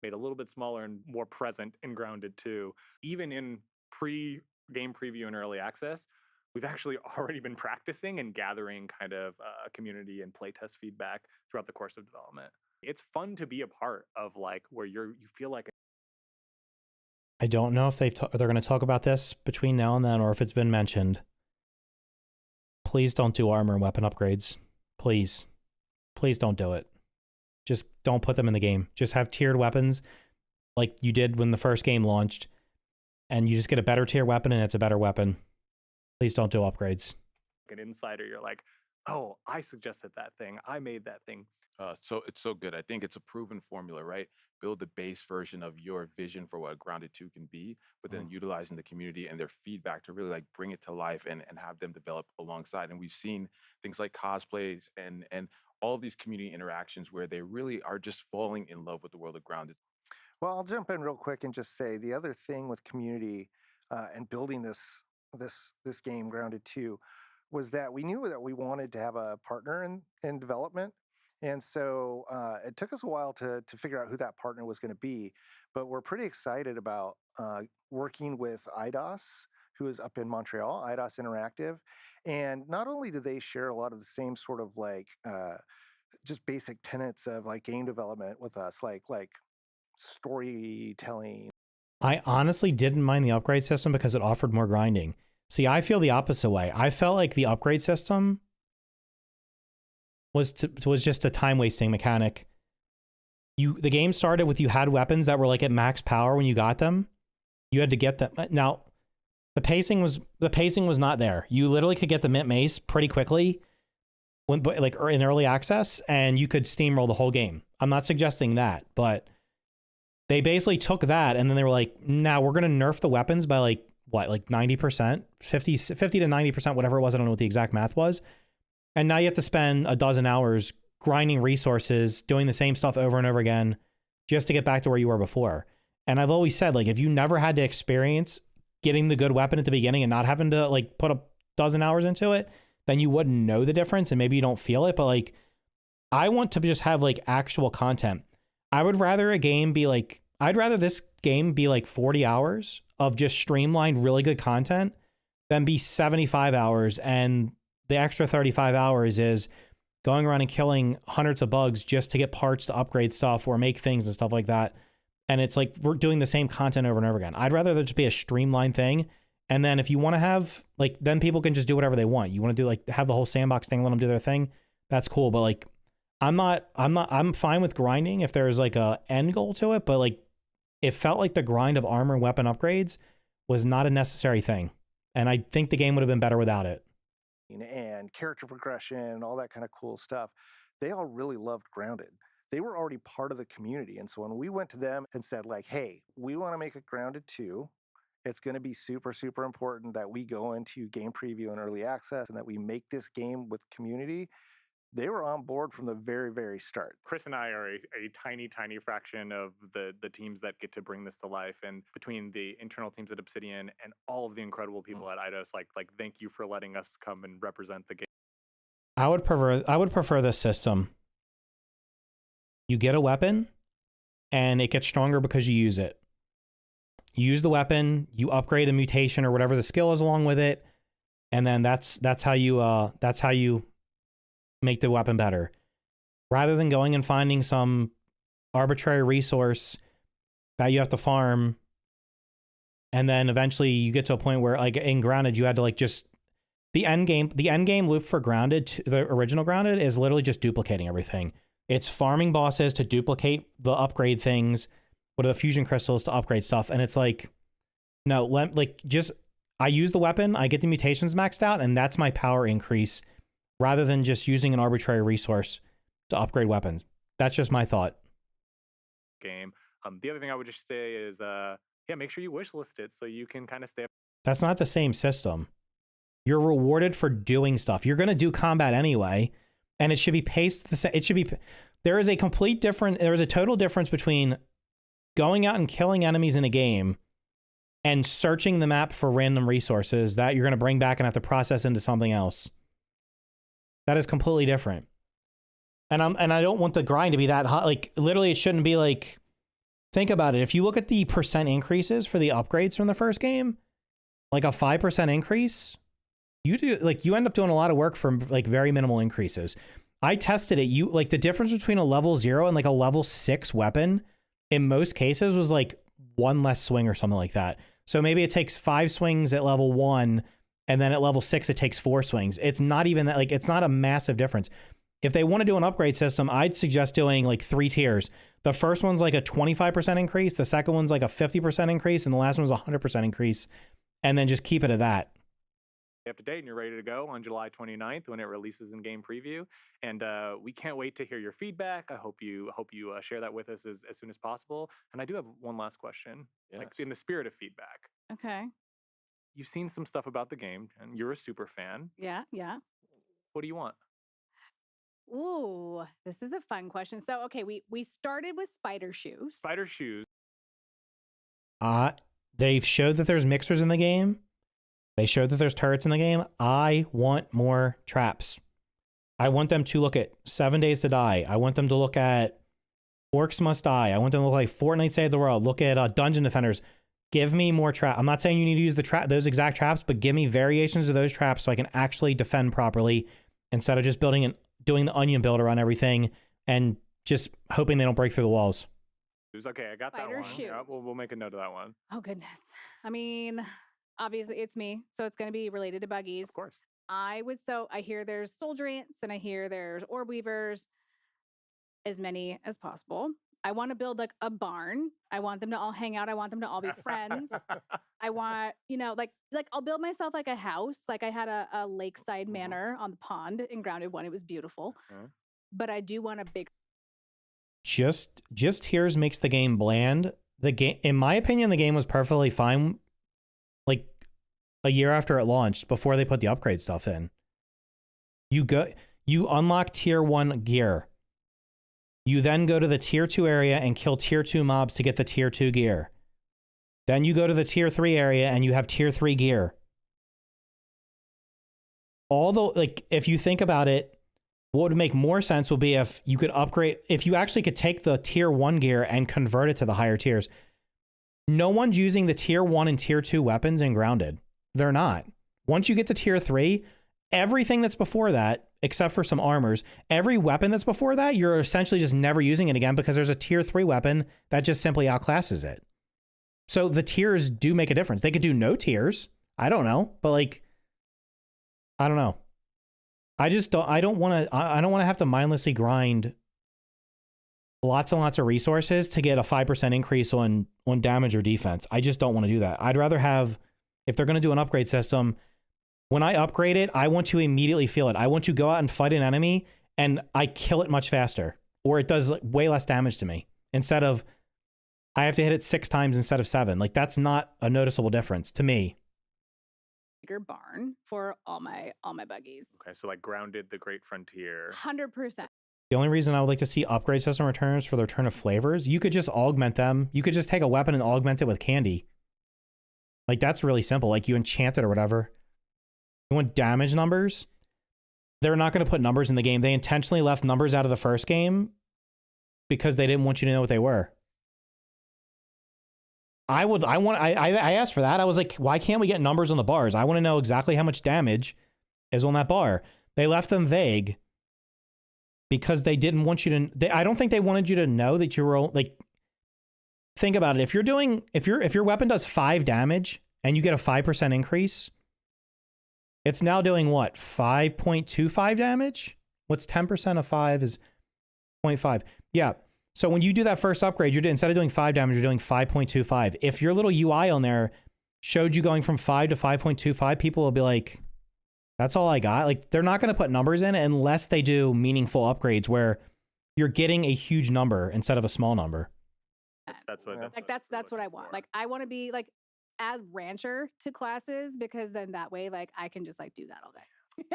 made a little bit smaller and more present in Grounded 2. Even in pre-game preview and early access, we've actually already been practicing and gathering kind of community and playtest feedback throughout the course of development. It's fun to be a part of like where you feel like. I don't know if they're going to talk about this between now and then, or if it's been mentioned. Please don't do armor and weapon upgrades. Please. Please don't do it. Just don't put them in the game. Just have tiered weapons like you did when the first game launched, and you just get a better tier weapon and it's a better weapon. Please don't do upgrades. An insider, you're like, oh, I suggested that thing. I made that thing. So it's so good. I think it's a proven formula, right? Build the base version of your vision for what Grounded 2 can be, but then utilizing the community and their feedback to really like bring it to life and have them develop alongside. And we've seen things like cosplays and all of these community interactions where they really are just falling in love with the world of Grounded. Well, I'll jump in real quick and just say the other thing with community and building this game Grounded 2 was that we knew that we wanted to have a partner in development. And so it took us a while to figure out who that partner was going to be, but we're pretty excited about working with IDOS, who is up in Montreal, IDOS Interactive. And not only do they share a lot of the same sort of like just basic tenets of like game development with us, like storytelling. I honestly didn't mind the upgrade system because it offered more grinding. See, I feel the opposite way. I felt like the upgrade system was just a time wasting mechanic. The game started with you had weapons that were like at max power when you got them. You had to get them. Now, the pacing was not there. You literally could get the mint mace pretty quickly like in early access, and you could steamroll the whole game. I'm not suggesting that, but they basically took that and then they were like, now we're going to nerf the weapons by like what, like 90%, 50 to 90%, whatever it was. I don't know what the exact math was. And now you have to spend a dozen hours grinding resources, doing the same stuff over and over again just to get back to where you were before. And I've always said, like, if you never had to experience getting the good weapon at the beginning and not having to like put a dozen hours into it, then you wouldn't know the difference and maybe you don't feel it. But like, I want to just have like actual content. I would rather a game be like, I'd rather this game be like 40 hours of just streamlined, really good content than be 75 hours and the extra 35 hours is going around and killing hundreds of bugs just to get parts to upgrade stuff or make things and stuff like that. And it's like we're doing the same content over and over again. I'd rather there just be a streamlined thing. And then if you want to have like, then people can just do whatever they want. You want to do like have the whole sandbox thing, let them do their thing. That's cool. But like, I'm fine with grinding if there's like a end goal to it. But like, it felt like the grind of armor and weapon upgrades was not a necessary thing. And I think the game would have been better without it. And character progression and all that kind of cool stuff. They all really loved Grounded. They were already part of the community. And so when we went to them and said like, hey, we want to make a Grounded 2, it's going to be super, super important that we go into game preview and early access and that we make this game with community. They were on board from the very, very start. Chris and I are a tiny, tiny fraction of the teams that get to bring this to life. And between the internal teams at Obsidian and all of the incredible people at IDOS, like thank you for letting us come and represent the game. I would prefer this system. You get a weapon and it gets stronger because you use it. You use the weapon, you upgrade a mutation or whatever the skill is along with it, and then that's how you make the weapon better. Rather than going and finding some arbitrary resource that you have to farm, and then eventually you get to a point where like in Grounded you had to like just the end game loop for Grounded, the original Grounded, is literally just duplicating everything. It's farming bosses to duplicate the upgrade things, what are the fusion crystals to upgrade stuff, and it's like, no, I use the weapon, I get the mutations maxed out, and that's my power increase, rather than just using an arbitrary resource to upgrade weapons. That's just my thought. Game. The other thing I would just say is Yeah, make sure you wish list it so you can kind of stay up. That's not the same system. You're rewarded for doing stuff. You're going to do combat anyway, and it should be paced the same. It should be. There is a total difference between going out and killing enemies in a game and searching the map for random resources that you're going to bring back and have to process into something else. That is completely different. And I don't want the grind to be that hot. Like, literally, it shouldn't be like, think about it. If you look at the percent increases for the upgrades from the first game, like a 5% increase, you end up doing a lot of work for like very minimal increases. I tested it. Like the difference between a level 0 and like a level 6 weapon in most cases was like 1 less swing or something like that. So maybe it takes 5 swings at level 1, and then at level 6 it takes 4 swings. It's not even that, like, it's not a massive difference. If they want to do an upgrade system, I'd suggest doing like 3 tiers. The first one's like a 25% increase, the second one's like a 50% increase, and the last one's a 100% increase, and then just keep it at that. Up to date, and you're ready to go on July 29th when it releases in game preview. And we can't wait to hear your feedback. I hope you share that with us as soon as possible. And I do have one last question, like in the spirit of feedback. Okay. You've seen some stuff about the game, and you're a super fan. Yeah. What do you want? Ooh, this is a fun question. So, okay, we started with spider shoes. Spider shoes. They've showed that there's mixers in the game. They showed that there's turrets in the game. I want more traps. I want them to look at 7 Days to Die. I want them to look at Orcs Must Die. I want them to look like Fortnite Save the World. Look at Dungeon Defenders. Give me more traps. I'm not saying you need to use those exact traps, but give me variations of those traps so I can actually defend properly instead of just doing the onion builder on everything and just hoping they don't break through the walls. Okay, I got Spider that one. shoes. Yeah, we'll make a note of that one. Oh, goodness. I mean, obviously it's me, so it's going to be related to buggies. Of course. I hear there's soldier ants and I hear there's orb weavers, as many as possible. I want to build like a barn. I want them to all hang out. I want them to all be friends. I want, like I'll build myself like a house. Like I had a lakeside manor on the pond in Grounded 1. It was beautiful. But I do want a big. Just tiers makes the game bland. The game, in my opinion, the game was perfectly fine like a year after it launched, before they put the upgrade stuff in. You unlock tier 1 gear. You then go to the tier 2 area and kill tier 2 mobs to get the tier 2 gear. Then you go to the tier 3 area and you have tier 3 gear. Although, like, if you think about it, what would make more sense would be if you could upgrade, if you actually could take the tier 1 gear and convert it to the higher tiers. No one's using the tier 1 and tier 2 weapons in Grounded. They're not. Once you get to tier 3, everything that's before that, except for some armors, every weapon that's before that, you're essentially just never using it again because there's a tier 3 weapon that just simply outclasses it. So the tiers do make a difference. They could do no tiers. I don't know, but like, I don't know. I don't want to have to mindlessly grind lots and lots of resources to get a 5% increase on damage or defense. I just don't want to do that. I'd rather have, if they're going to do an upgrade system, when I upgrade it, I want to immediately feel it. I want to go out and fight an enemy and I kill it much faster, or it does way less damage to me instead of I have to hit it 6 times instead of 7. Like, that's not a noticeable difference to me. Bigger barn for all my buggies. Okay, so like Grounded, The Great Frontier. 100%. The only reason I would like to see upgrade system returns for the return of flavors, you could just augment them. You could just take a weapon and augment it with candy. Like, that's really simple. Like, you enchant it or whatever. You want damage numbers? They're not going to put numbers in the game. They intentionally left numbers out of the first game because they didn't want you to know what they were. I asked for that. I was like, why can't we get numbers on the bars? I want to know exactly how much damage is on that bar. They left them vague because they didn't want you to, I don't think they wanted you to know that you were like, think about it. If your weapon does 5 damage and you get a 5% increase, it's now doing what? 5.25 damage? What's 10% of 5 is 0.5. Yeah. So when you do that first upgrade, instead of doing 5 damage, you're doing 5.25. If your little UI on there showed you going from 5 to 5.25, people will be like, that's all I got. Like, they're not going to put numbers in unless they do meaningful upgrades where you're getting a huge number instead of a small number. That's what Like that's what I want. Like I want to be like add rancher to classes because then that way like I can just like do that all day.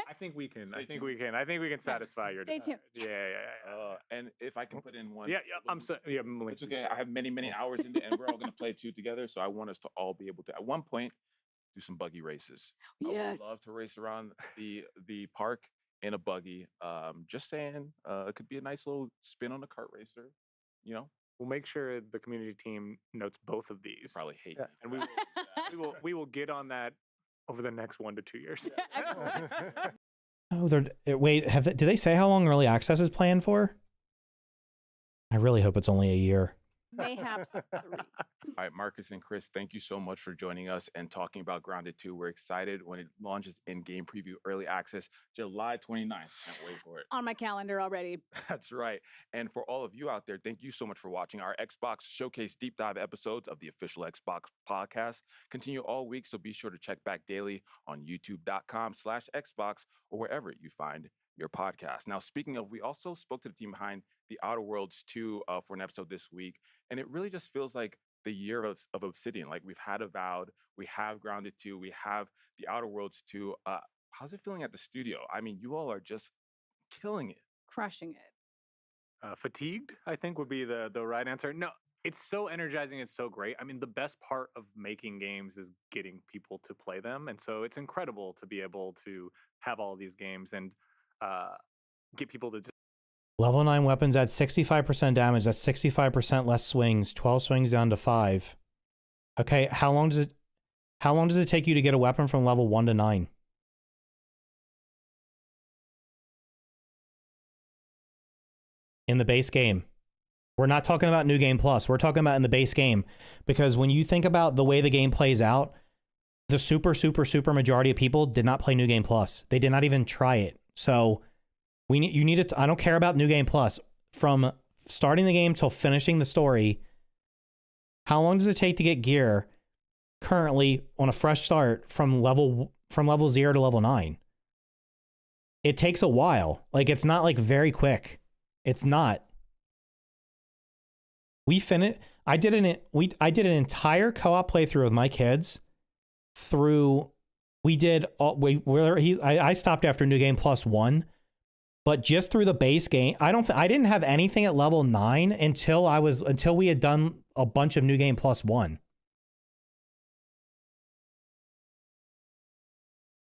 I think we can. Stay I think tuned. we can. I think we can satisfy your. Stay tuned. Yeah, yeah. And if I can put in one, Yeah, yeah. I'm so. Yeah, it's okay. I have many hours in it, and we're all gonna play 2 together. So I want us to all be able to, at one point, do some buggy races. I would love to race around the park in a buggy. Just saying, it could be a nice little spin on a kart racer. You know, We'll make sure the community team notes both of these. probably hate Yeah. me. And we will get on that over the next 1 to 2 years. Excellent. Oh, wait. Do they say how long early access is planned for? I really hope it's only a year. Mayhaps 3. All right, Marcus and Chris, thank you so much for joining us and talking about Grounded 2. We're excited when it launches in game preview early access July 29th. Can't wait for it. On my calendar already. That's right. And for all of you out there, thank you so much for watching our Xbox Showcase deep dive episodes of the official Xbox podcast. Continue all week, so be sure to check back daily on youtube.com/Xbox or wherever you find your podcast. Now, speaking of, we also spoke to the team behind The Outer Worlds 2 for an episode this week, and it really just feels like the year of Obsidian. Like we've had Avowed, we have Grounded 2, we have The Outer Worlds 2. How's it feeling at the studio? I mean, you all are just killing it. Crushing it. Fatigued, I think, would be the right answer. No, it's so energizing. It's so great. I mean, the best part of making games is getting people to play them, and so it's incredible to be able to have all of these games and get people to just. Level 9 weapons add 65% damage. That's 65% less swings. 12 swings down to 5. Okay, how long does it take you to get a weapon from level 1 to 9? In the base game. We're not talking about New Game Plus. We're talking about in the base game. Because when you think about the way the game plays out, the super majority of people did not play New Game Plus. They did not even try it. So you need it. I don't care about New Game Plus. From starting the game till finishing the story, how long does it take to get gear currently on a fresh start from level 0 to level 9? It takes a while. Like it's not like very quick. It's not. I did an entire co-op playthrough with my kids through. I stopped after New Game Plus 1. But just through the base game, I didn't have anything at level 9 until we had done a bunch of New Game Plus 1.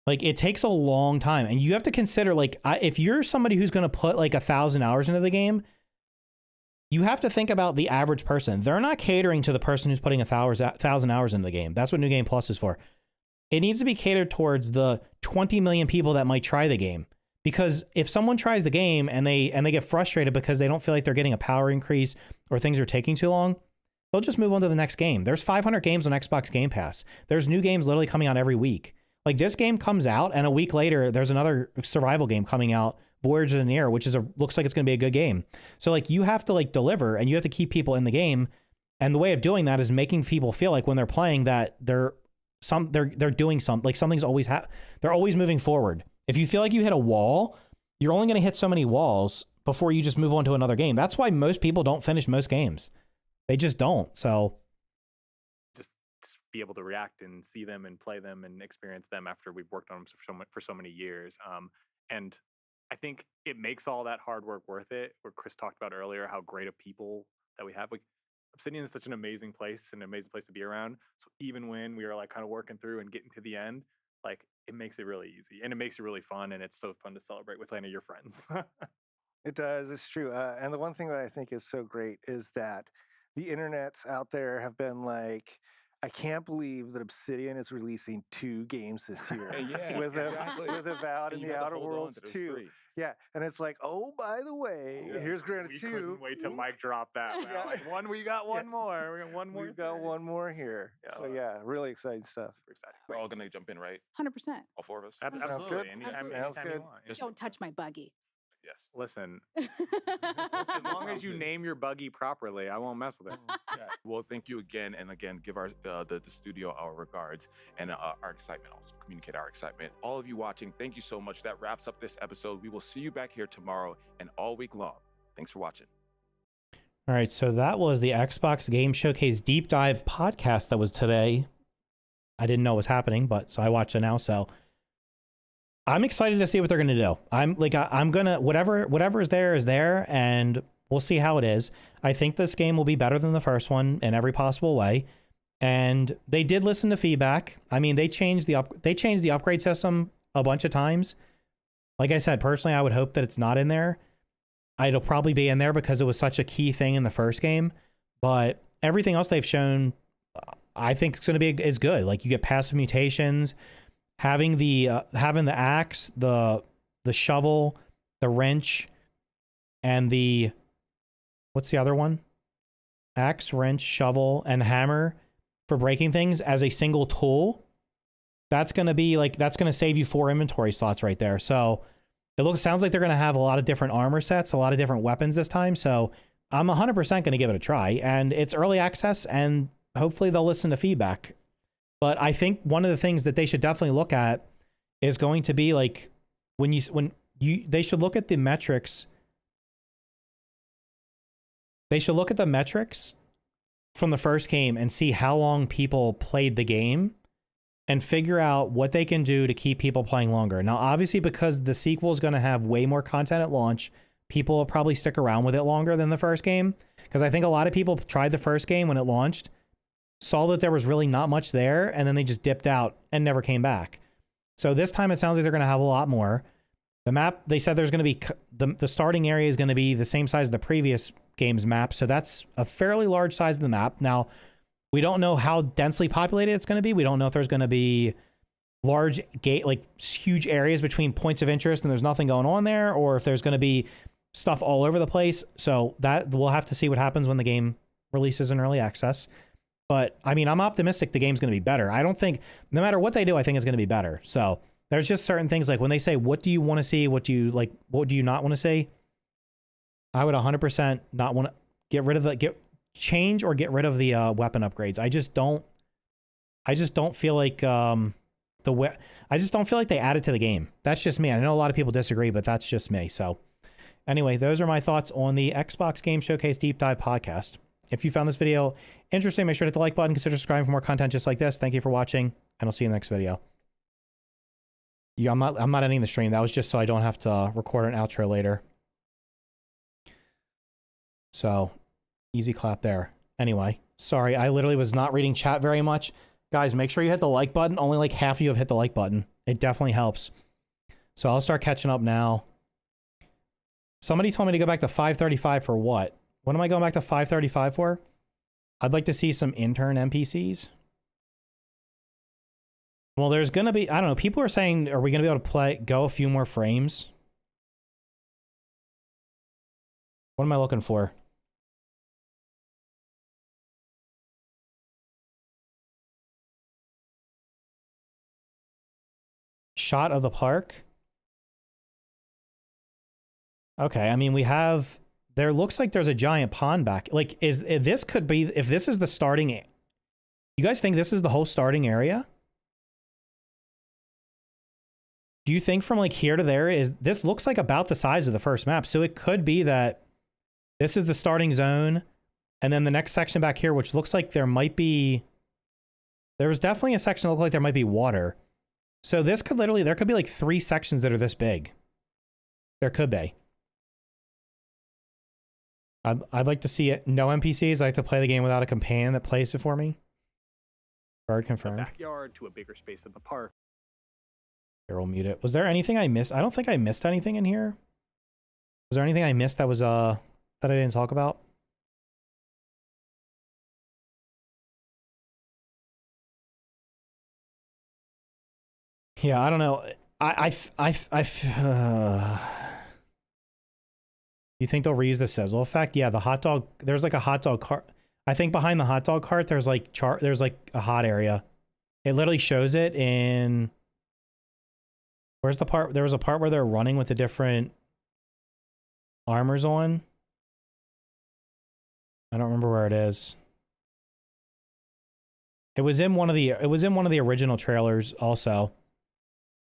Like it takes a long time, and you have to consider like if you're somebody who's going to put like 1,000 hours into the game, you have to think about the average person. They're not catering to the person who's putting 1,000 hours into the game. That's what New Game Plus is for. It needs to be catered towards the 20 million people that might try the game. Because if someone tries the game and they get frustrated because they don't feel like they're getting a power increase or things are taking too long, they'll just move on to the next game. There's 500 games on Xbox Game Pass. There's new games literally coming out every week. Like this game comes out and a week later, there's another survival game coming out, Voyage of the Near, which looks like it's going to be a good game. So like you have to like deliver and you have to keep people in the game. And the way of doing that is making people feel like when they're playing that they're doing something, like something's always they're always moving forward. If you feel like you hit a wall, you're only going to hit so many walls before you just move on to another game. That's why most people don't finish most games. They just don't. So Just be able to react and see them and play them and experience them after we've worked on them for so many years. And I think it makes all that hard work worth it. Where Chris talked about earlier, how great of people that we have. Like Obsidian is such an amazing place to be around. So even when we are like kind of working through and getting to the end, like it makes it really easy and it makes it really fun, and it's so fun to celebrate with any of your friends. It does. It's true. And the one thing that I think is so great is that the internets out there have been like, I can't believe that Obsidian is releasing 2 games this year with Avowed and The Outer Worlds 2. Yeah, and it's like, oh, by the way, here's Grounded 2. Couldn't wait till Mike dropped that. Yeah. Like we got one more. We got one more. We've got one more here. Yeah, So yeah, really exciting stuff. Super exciting. We're all gonna jump in, right? 100%. All 4 of us. Sounds Absolutely. good. Anytime, Absolutely. Sounds anytime you good. want. Just- Don't touch my buggy. Yes. Listen, as long as you name your buggy properly, I won't mess with it. Yeah. Well, thank you again, and again, give our the studio our regards and our excitement. Also, communicate our excitement. All of you watching, thank you so much. That wraps up this episode. We will see you back here tomorrow and all week long. Thanks for watching. All right, so that was the Xbox Game Showcase Deep Dive podcast that was today. I didn't know it was happening, but so I watched it now. So I'm excited to see what they're gonna do. I'm gonna whatever is there, and we'll see how it is. I think this game will be better than the first one in every possible way. And they did listen to feedback. I mean, they changed the upgrade system a bunch of times. Like I said, personally, I would hope that it's not in there. It'll probably be in there because it was such a key thing in the first game. But everything else they've shown, I think it's going to be is good. Like you get passive mutations, having the axe, the shovel, the wrench, and the what's the other one? Axe, wrench, shovel, and hammer for breaking things as a single tool. That's going to save you 4 inventory slots right there. So it sounds like they're going to have a lot of different armor sets, a lot of different weapons this time. So I'm 100% going to give it a try, and it's early access, and hopefully they'll listen to feedback. But I think one of the things that they should definitely look at is going to be like they should look at the metrics. They should look at the metrics from the first game and see how long people played the game and figure out what they can do to keep people playing longer. Now, obviously, because the sequel is going to have way more content at launch, people will probably stick around with it longer than the first game. Because I think a lot of people tried the first game when it launched, saw that there was really not much there, and then they just dipped out and never came back. So this time it sounds like they're going to have a lot more. The map, they said there's going to be, the starting area is going to be the same size as the previous game's map. So that's a fairly large size of the map. Now, we don't know how densely populated it's going to be. We don't know if there's going to be large huge areas between points of interest and there's nothing going on there, or if there's going to be stuff all over the place. So that we'll have to see what happens when the game releases in early access. But I mean, I'm optimistic the game's going to be better. I don't think, no matter what they do, I think it's going to be better. So there's just certain things like when they say, what do you want to see? What do you not want to see? I would 100% not want to get rid of change or get rid of the weapon upgrades. I just don't feel like I just don't feel like they added to the game. That's just me. I know a lot of people disagree, but that's just me. So anyway, those are my thoughts on the Xbox Game Showcase Deep Dive podcast. If you found this video interesting, make sure to hit the like button, consider subscribing for more content just like this. Thank you for watching, and I'll see you in the next video. Yeah, I'm not ending the stream. That was just so I don't have to record an outro later. So easy clap there. Anyway, sorry, I literally was not reading chat very much. Guys, make sure you hit the like button. Only like half of you have hit the like button. It definitely helps. So I'll start catching up now. Somebody told me to go back to 535 for what? What am I going back to 535 for? I'd like to see some intern NPCs. Well, there's going to be, I don't know, people are saying, are we going to be able to go a few more frames? What am I looking for? Shot of the park. Okay, I mean, we have, there looks like there's a giant pond back. Like, this could be, if this is the starting, you guys think this is the whole starting area? Do you think from like here to there this looks like about the size of the first map. So it could be that this is the starting zone. And then the next section back here, which looks like there might be, there was definitely a section that looked like there might be water. So this could literally, there could be like 3 sections that are this big. There could be. I'd like to see it. No NPCs. I like to play the game without a companion that plays it for me. Bird confirmed. A backyard to a bigger space in the park. Here, we'll mute it. Was there anything I missed? I don't think I missed anything in here. Was there anything I missed that was that I didn't talk about? Yeah, I don't know. You think they'll reuse the sizzle effect? Yeah, the hot dog. There's like a hot dog cart. I think behind the hot dog cart, there's like there's like a hot area. It literally shows it in. Where's the part? There was a part where they're running with the different armors on. I don't remember where it is. It was in one of the. It was in one of the original trailers also.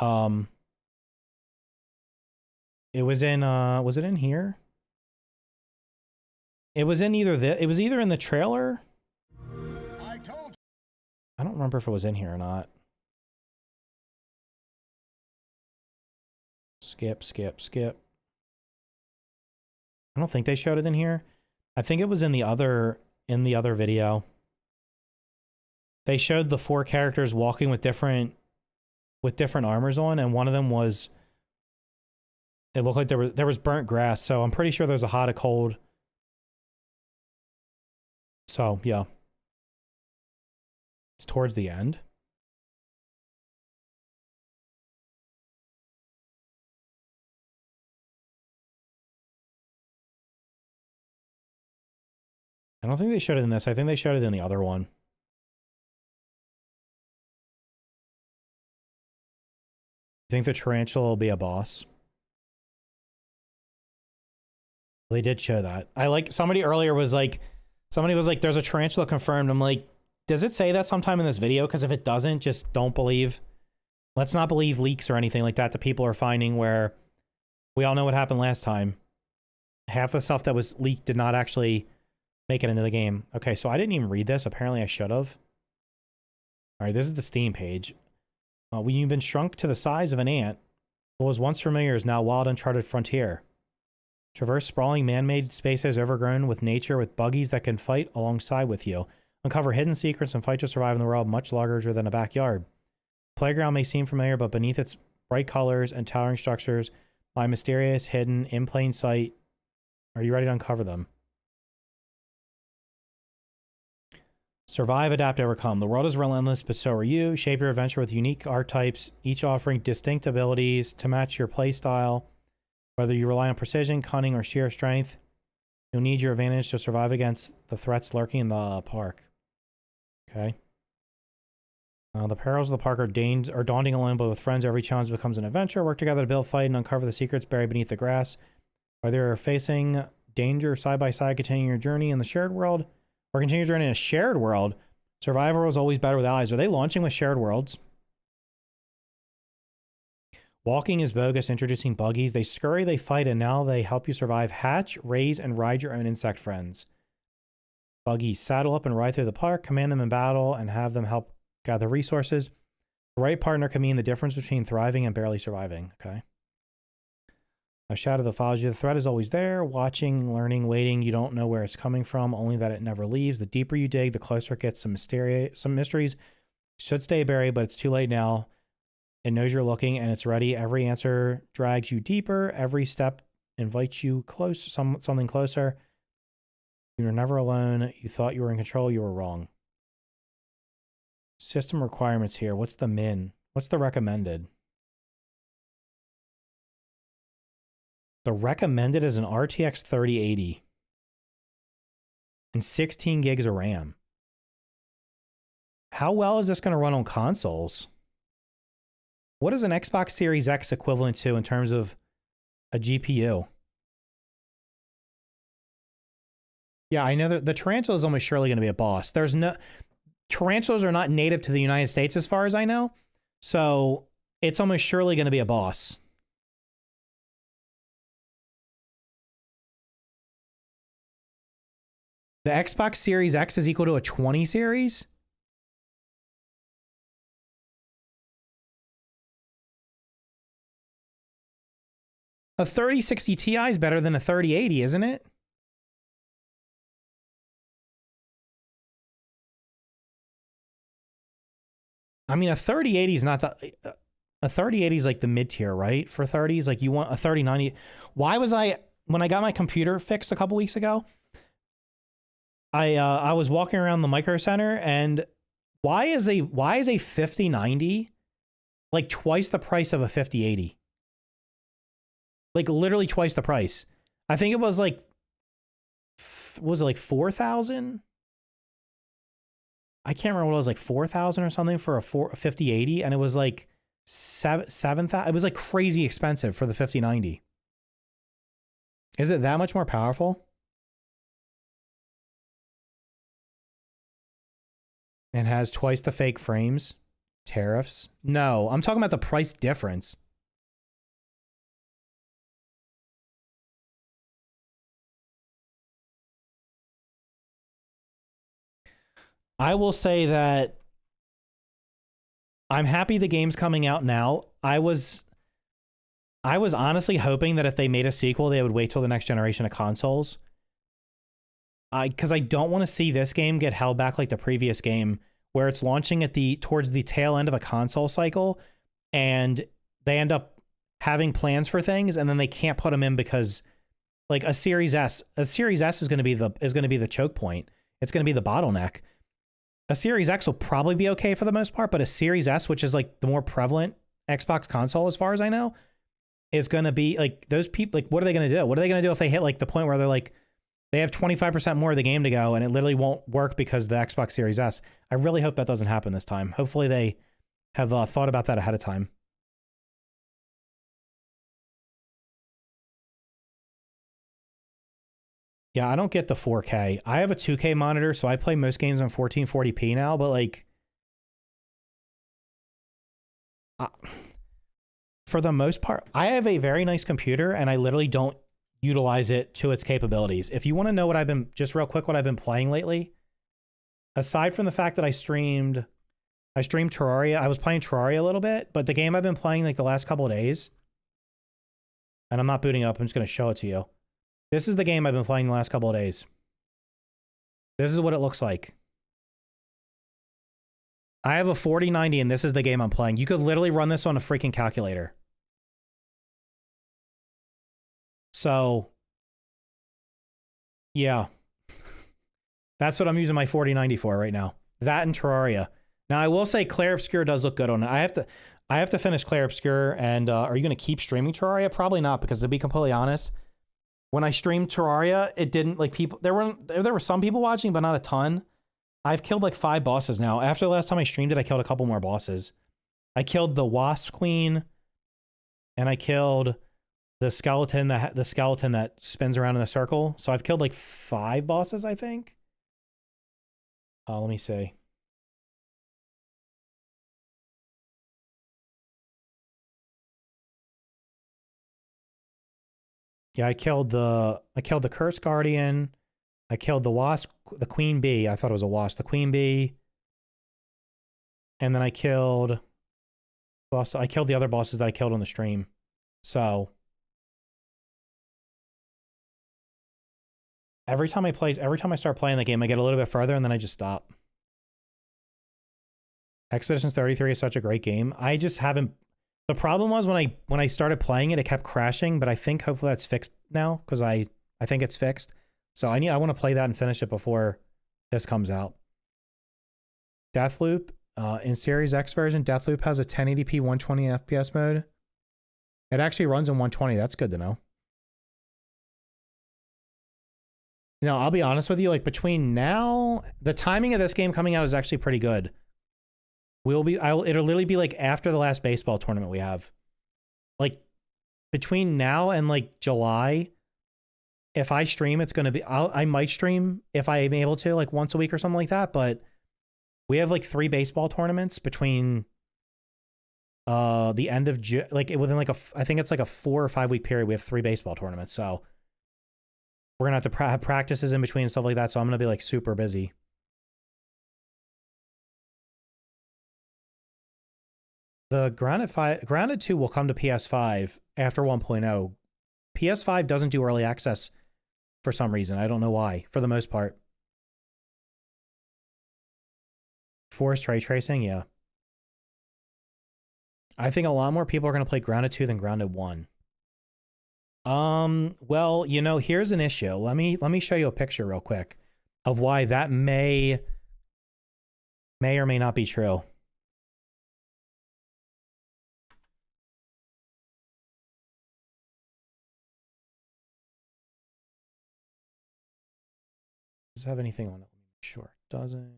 It was in. Was it in here? It was in it was either in the trailer. I don't remember if it was in here or not. Skip, skip, skip. I don't think they showed it in here. I think it was in the other video. They showed the 4 characters walking with different armors on, and one of them was, it looked like there was burnt grass, so I'm pretty sure there's a hot, a cold. So, yeah. It's towards the end. I don't think they showed it in this. I think they showed it in the other one. I think the tarantula will be a boss. They did show that. Somebody earlier was like, there's a tarantula confirmed. I'm like, does it say that sometime in this video? Because if it doesn't, just don't believe. Let's not believe leaks or anything like that people are finding, where we all know what happened last time. Half the stuff that was leaked did not actually make it into the game. Okay, so I didn't even read this. Apparently I should have. All right, this is the Steam page. When you've been shrunk to the size of an ant, what was once familiar is now wild, uncharted frontier. Traverse sprawling man-made spaces overgrown with nature, with buggies that can fight alongside with you. Uncover hidden secrets and fight to survive in the world much larger than a backyard. Playground may seem familiar, but beneath its bright colors and towering structures lie mysterious, hidden, in plain sight. Are you ready to uncover them? Survive, adapt, overcome. The world is relentless, but so are you. Shape your adventure with unique archetypes, each offering distinct abilities to match your playstyle. Whether you rely on precision, cunning, or sheer strength, you'll need your advantage to survive against the threats lurking in the park. Okay. The perils of the park are daunting alone, but with friends, every challenge becomes an adventure. Work together to build, fight, and uncover the secrets buried beneath the grass. Whether you're facing danger side by side, continuing your journey in the shared world, or continue your journey in a shared world, survival is always better with allies. Are they launching with shared worlds? Walking is bogus, introducing buggies. They scurry, they fight, and now they help you survive. Hatch, raise, and ride your own insect friends. Buggies, saddle up and ride through the park, command them in battle, and have them help gather resources. The right partner can mean the difference between thriving and barely surviving. Okay. A shadow that follows you. The threat is always there. Watching, learning, waiting. You don't know where it's coming from, only that it never leaves. The deeper you dig, the closer it gets. Some mysteries should stay buried, but it's too late now. It knows you're looking and it's ready. Every answer drags you deeper. Every step invites you close, something closer. You're never alone. You thought you were in control. You were wrong. System requirements here. What's the min? What's the recommended? The recommended is an RTX 3080 and 16 gigs of RAM. How well is this going to run on consoles? What is an Xbox Series X equivalent to in terms of a GPU? Yeah, I know that the tarantula is almost surely going to be a boss. Tarantulas are not native to the United States as far as I know. So it's almost surely going to be a boss. The Xbox Series X is equal to a 20 series? A 3060 Ti is better than a 3080, isn't it? I mean, a 3080 is not the... A 3080 is like the mid-tier, right? For 30s, like you want a 3090. Why was when I got my computer fixed a couple weeks ago, I was walking around the Micro Center, and why is a 5090 like twice the price of a 5080? Like literally twice the price. I think it was like, was it like 4,000? I can't remember what it was, like 4,000 or something for a 5080, and it was like 7,000. It was like crazy expensive for the 5090. Is it that much more powerful? And has twice the fake frames? Tariffs? No, I'm talking about the price difference. I will say that I'm happy the game's coming out now. I was honestly hoping that if they made a sequel, they would wait till the next generation of consoles. Because I don't want to see this game get held back like the previous game, where it's launching at towards the tail end of a console cycle, and they end up having plans for things, and then they can't put them in because, like, a Series S is going to be the choke point. It's going to be the bottleneck. A Series X will probably be okay for the most part, but a Series S, which is like the more prevalent Xbox console as far as I know, is going to be like, those people, like, what are they going to do? What are they going to do if they hit like the point where they're like, they have 25% more of the game to go and it literally won't work because of the Xbox Series S? I really hope that doesn't happen this time. Hopefully they have thought about that ahead of time. Yeah, I don't get the 4K. I have a 2K monitor, so I play most games on 1440p now, but like, for the most part, I have a very nice computer and I literally don't utilize it to its capabilities. If you want to know what I've been, just real quick, what I've been playing lately, aside from the fact that I streamed Terraria, I was playing Terraria a little bit, but the game I've been playing like the last couple of days, and I'm not booting up, I'm just going to show it to you. This is the game I've been playing the last couple of days. This is what it looks like. I have a 4090 and this is the game I'm playing. You could literally run this on a freaking calculator. So, yeah. That's what I'm using my 4090 for right now. That and Terraria. Now, I will say Clair Obscur does look good on it. I have to finish Clair Obscur, and are you going to keep streaming Terraria? Probably not, because to be completely honest, when I streamed Terraria, it didn't, like, people, there were some people watching, but not a ton. I've killed like 5 bosses now. After the last time I streamed it, I killed a couple more bosses. I killed the Wasp Queen, and I killed the skeleton that spins around in a circle. So I've killed like 5 bosses, I think. Let me see. Yeah, I killed the Curse Guardian. I killed the Wasp, the Queen Bee. I thought it was a wasp. The Queen Bee. And then I killed the other bosses that I killed on the stream. So every time I start playing the game, I get a little bit further and then I just stop. Expeditions 33 is such a great game. I just haven't. The problem was when I started playing it, it kept crashing, but I think hopefully that's fixed now, because I think it's fixed. So I want to play that and finish it before this comes out. Deathloop, in Series X version, Deathloop has a 1080p 120 FPS mode. It actually runs in 120. That's good to know. You know, I'll be honest with you, like, between now, the timing of this game coming out is actually pretty good. It'll literally be like after the last baseball tournament we have. Like, between now and like July, if I stream, it's going to be, I might stream if I am able to, like once a week or something like that. But we have like 3 baseball tournaments between the end of like within like I think it's like a 4 or 5 week period. We have 3 baseball tournaments. So we're going to have to have practices in between and stuff like that. So I'm going to be like super busy. The Grounded 2 will come to PS5 after 1.0. PS5 doesn't do early access for some reason. I don't know why, for the most part. Forced ray tracing, yeah. I think a lot more people are going to play Grounded 2 than Grounded 1. Well, you know, here's an issue. Let me show you a picture real quick of why that may or may not be true. Does it have anything on it? Let me make sure it doesn't.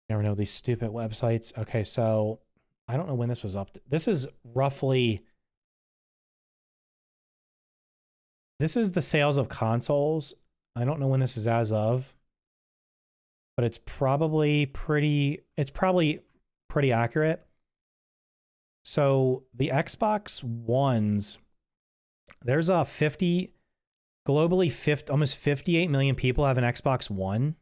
Never know these stupid websites. Okay, so I don't know when this was up. This is roughly. This is the sales of consoles. I don't know when this is as of, but it's probably pretty. It's probably pretty accurate. So the Xbox Ones, there's a 50. Globally, almost 58 million people have an Xbox One.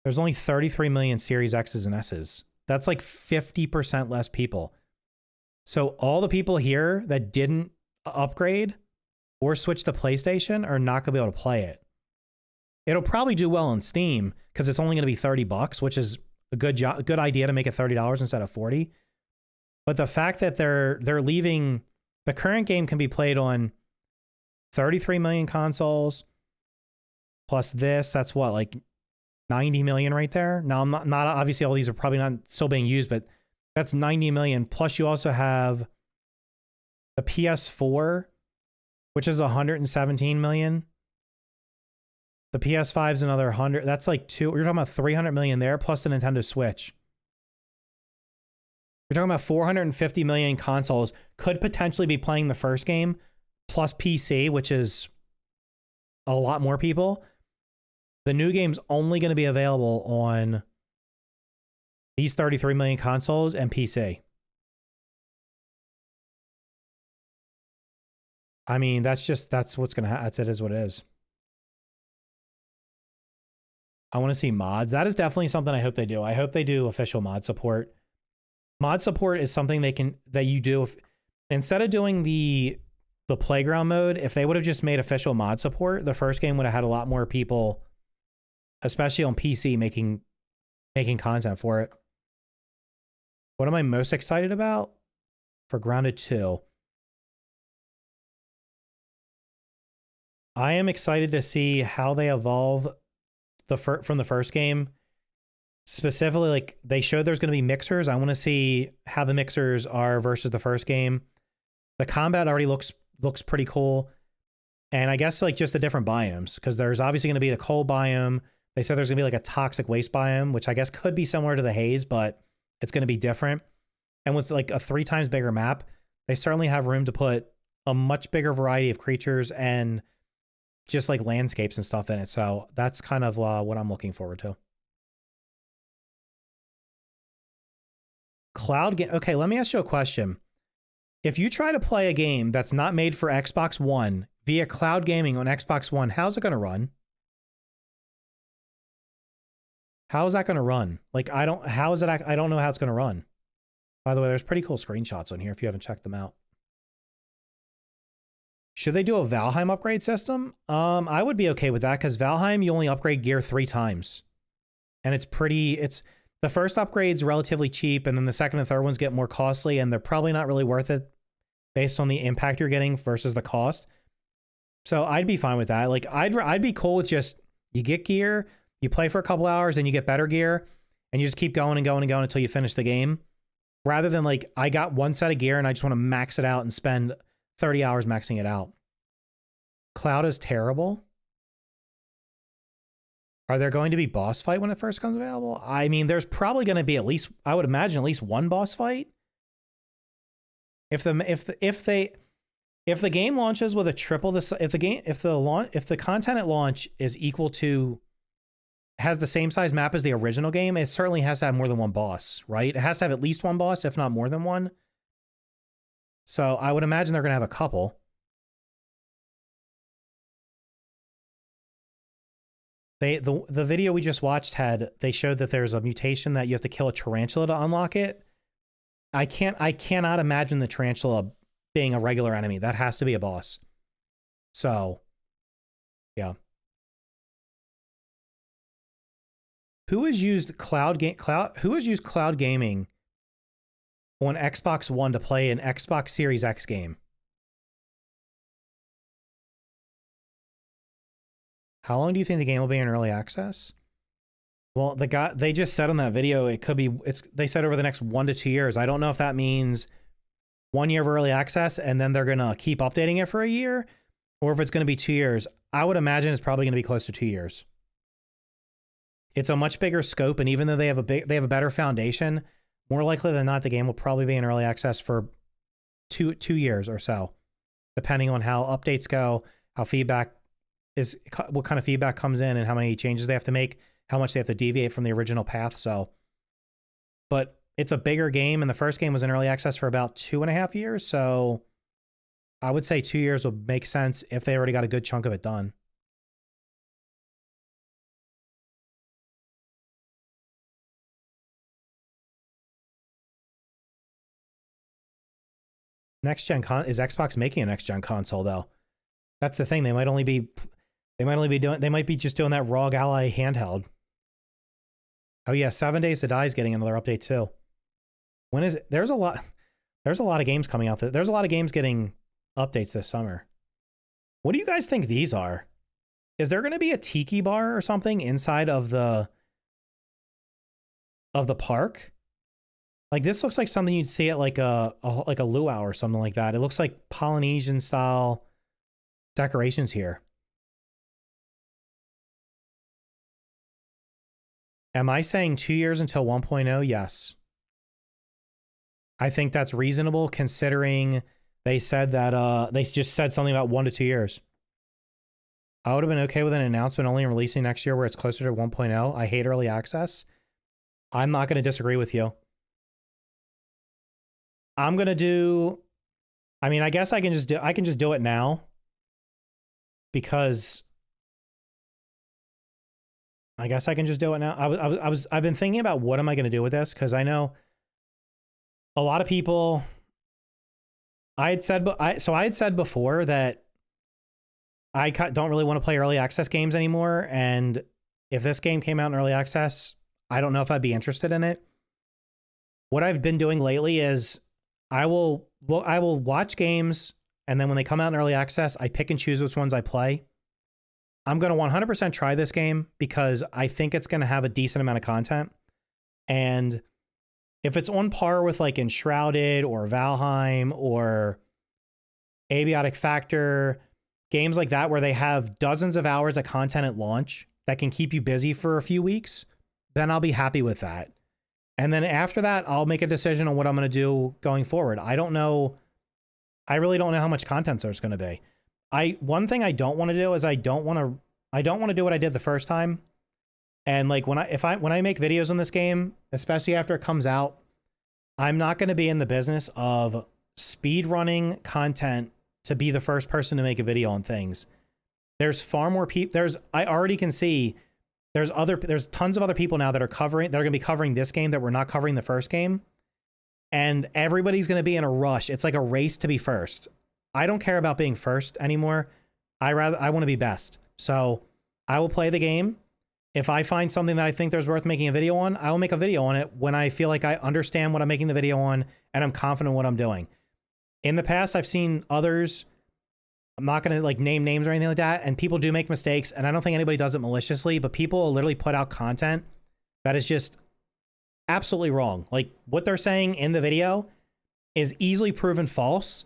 There's only 33 million Series X's and S's. That's like 50% less people. So all the people here that didn't upgrade or switch to PlayStation are not going to be able to play it. It'll probably do well on Steam because it's only going to be $30, which is a good idea to make it $30 instead of $40. But the fact that they're leaving the current game can be played on 33 million consoles plus this, that's what, like 90 million right there. Now I'm not obviously all these are probably not still being used, but that's 90 million. Plus you also have the PS4, which is 117 million. The PS5 is another 100. That's like you're talking about 300 million there, plus the Nintendo Switch. You're talking about 450 million consoles could potentially be playing the first game, plus PC, which is a lot more people. The new game's only going to be available on these 33 million consoles and PC. I mean, that's what's going to happen. It is what it is. I want to see mods. That is definitely something I hope they do. I hope they do official mod support. Mod support is something that you do instead of doing the playground mode. If they would have just made official mod support, the first game would have had a lot more people, especially on PC, making content for it. What am I most excited about for Grounded 2? I am excited to see how they evolve from the first game. Specifically, like they showed there's going to be mixers. I want to see how the mixers are versus the first game. The combat already looks pretty cool. And I guess like just the different biomes, because there's obviously going to be the cold biome. They said there's going to be like a toxic waste biome, which I guess could be similar to the haze, but it's going to be different. And with like a 3 times bigger map, they certainly have room to put a much bigger variety of creatures and just like landscapes and stuff in it. So that's kind of what I'm looking forward to. Cloud game. Okay, let me ask you a question. If you try to play a game that's not made for Xbox One via cloud gaming on Xbox One, how's it going to run? How is that going to run? Like, I don't know how it's going to run. By the way, there's pretty cool screenshots on here if you haven't checked them out. Should they do a Valheim upgrade system? I would be okay with that because Valheim, you only upgrade gear 3 times. And the first upgrade's relatively cheap, and then the second and third ones get more costly, and they're probably not really worth it based on the impact you're getting versus the cost. So I'd be fine with that. Like I'd be cool with just you get gear, you play for a couple hours, and you get better gear, and you just keep going and going and going until you finish the game. Rather than like I got one set of gear and I just want to max it out and spend 30 hours maxing it out. Cloud is terrible. Are there going to be boss fight when it first comes available? I mean, there's probably going to be I would imagine at least one boss fight. If the game launches with a triple if the content at launch is equal to has the same size map as the original game, it certainly has to have more than one boss, right? It has to have at least one boss, if not more than one. So I would imagine they're going to have a couple. The video we just watched they showed that there's a mutation that you have to kill a tarantula to unlock it. I cannot imagine the tarantula being a regular enemy. That has to be a boss. So, yeah. Who has used cloud gaming on Xbox One to play an Xbox Series X game? How long do you think the game will be in early access? Well, they just said on that video they said over the next 1 to 2 years. I don't know if that means 1 year of early access and then they're gonna keep updating it for a year, or if it's gonna be 2 years. I would imagine it's probably gonna be close to 2 years. It's a much bigger scope, and even though they have a better foundation, more likely than not, the game will probably be in early access for two years or so, depending on how updates go, what kind of feedback comes in, and how many changes they have to make, how much they have to deviate from the original path. So, but it's a bigger game, and the first game was in early access for about 2.5 years. So I would say 2 years would make sense if they already got a good chunk of it done. Next gen is Xbox making a next gen console though? That's the thing. They might be just doing that ROG Ally handheld. Oh yeah, 7 Days to Die is getting another update too. When is it? There's a lot of games coming out. There's a lot of games getting updates this summer. What do you guys think these are? Is there going to be a tiki bar or something inside of the park? Like this looks like something you'd see at like a luau or something like that. It looks like Polynesian style decorations here. Am I saying 2 years until 1.0? Yes. I think that's reasonable considering they said that they just said something about 1 to 2 years. I would have been okay with an announcement only releasing next year where it's closer to 1.0. I hate early access. I'm not going to disagree with you. I'm going to do, I mean, I guess I can just do it now because I guess I can just do it now. I've been thinking about what am I going to do with this? Cause I know a lot of people, I had said before that I don't really want to play early access games anymore. And if this game came out in early access, I don't know if I'd be interested in it. What I've been doing lately is I will watch games, and then when they come out in early access, I pick and choose which ones I play. I'm going to 100% try this game because I think it's going to have a decent amount of content. And if it's on par with like Enshrouded or Valheim or Abiotic Factor, games like that where they have dozens of hours of content at launch that can keep you busy for a few weeks, then I'll be happy with that. And then after that, I'll make a decision on what I'm going to do going forward. I don't know. I really don't know how much content there's going to be. One thing I don't want to do is I don't want to do what I did the first time. And like when I make videos on this game, especially after it comes out, I'm not going to be in the business of speed running content to be the first person to make a video on things. There's far more people. I already can see there's tons of other people now that are going to be covering this game that we're not covering the first game. And everybody's going to be in a rush. It's like a race to be first. I don't care about being first anymore. I want to be best. So I will play the game. If I find something that I think there's worth making a video on, I will make a video on it when I feel like I understand what I'm making the video on and I'm confident in what I'm doing. In the past, I've seen others, I'm not going to like name names or anything like that, and people do make mistakes, and I don't think anybody does it maliciously, but people will literally put out content that is just absolutely wrong. Like what they're saying in the video is easily proven false,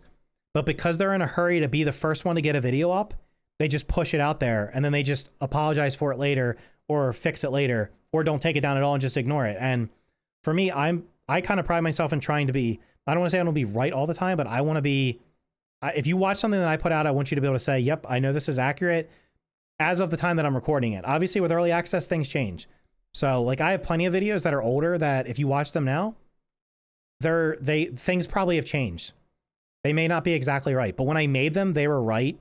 but because they're in a hurry to be the first one to get a video up, they just push it out there and then they just apologize for it later or fix it later or don't take it down at all and just ignore it. And for me, I kind of pride myself in trying to be, I don't want to say I don't be right all the time, but I want to be, if you watch something that I put out, I want you to be able to say, yep, I know this is accurate as of the time that I'm recording it. Obviously with early access, things change. So like I have plenty of videos that are older that if you watch them now, things probably have changed. They may not be exactly right, but when I made them, they were right.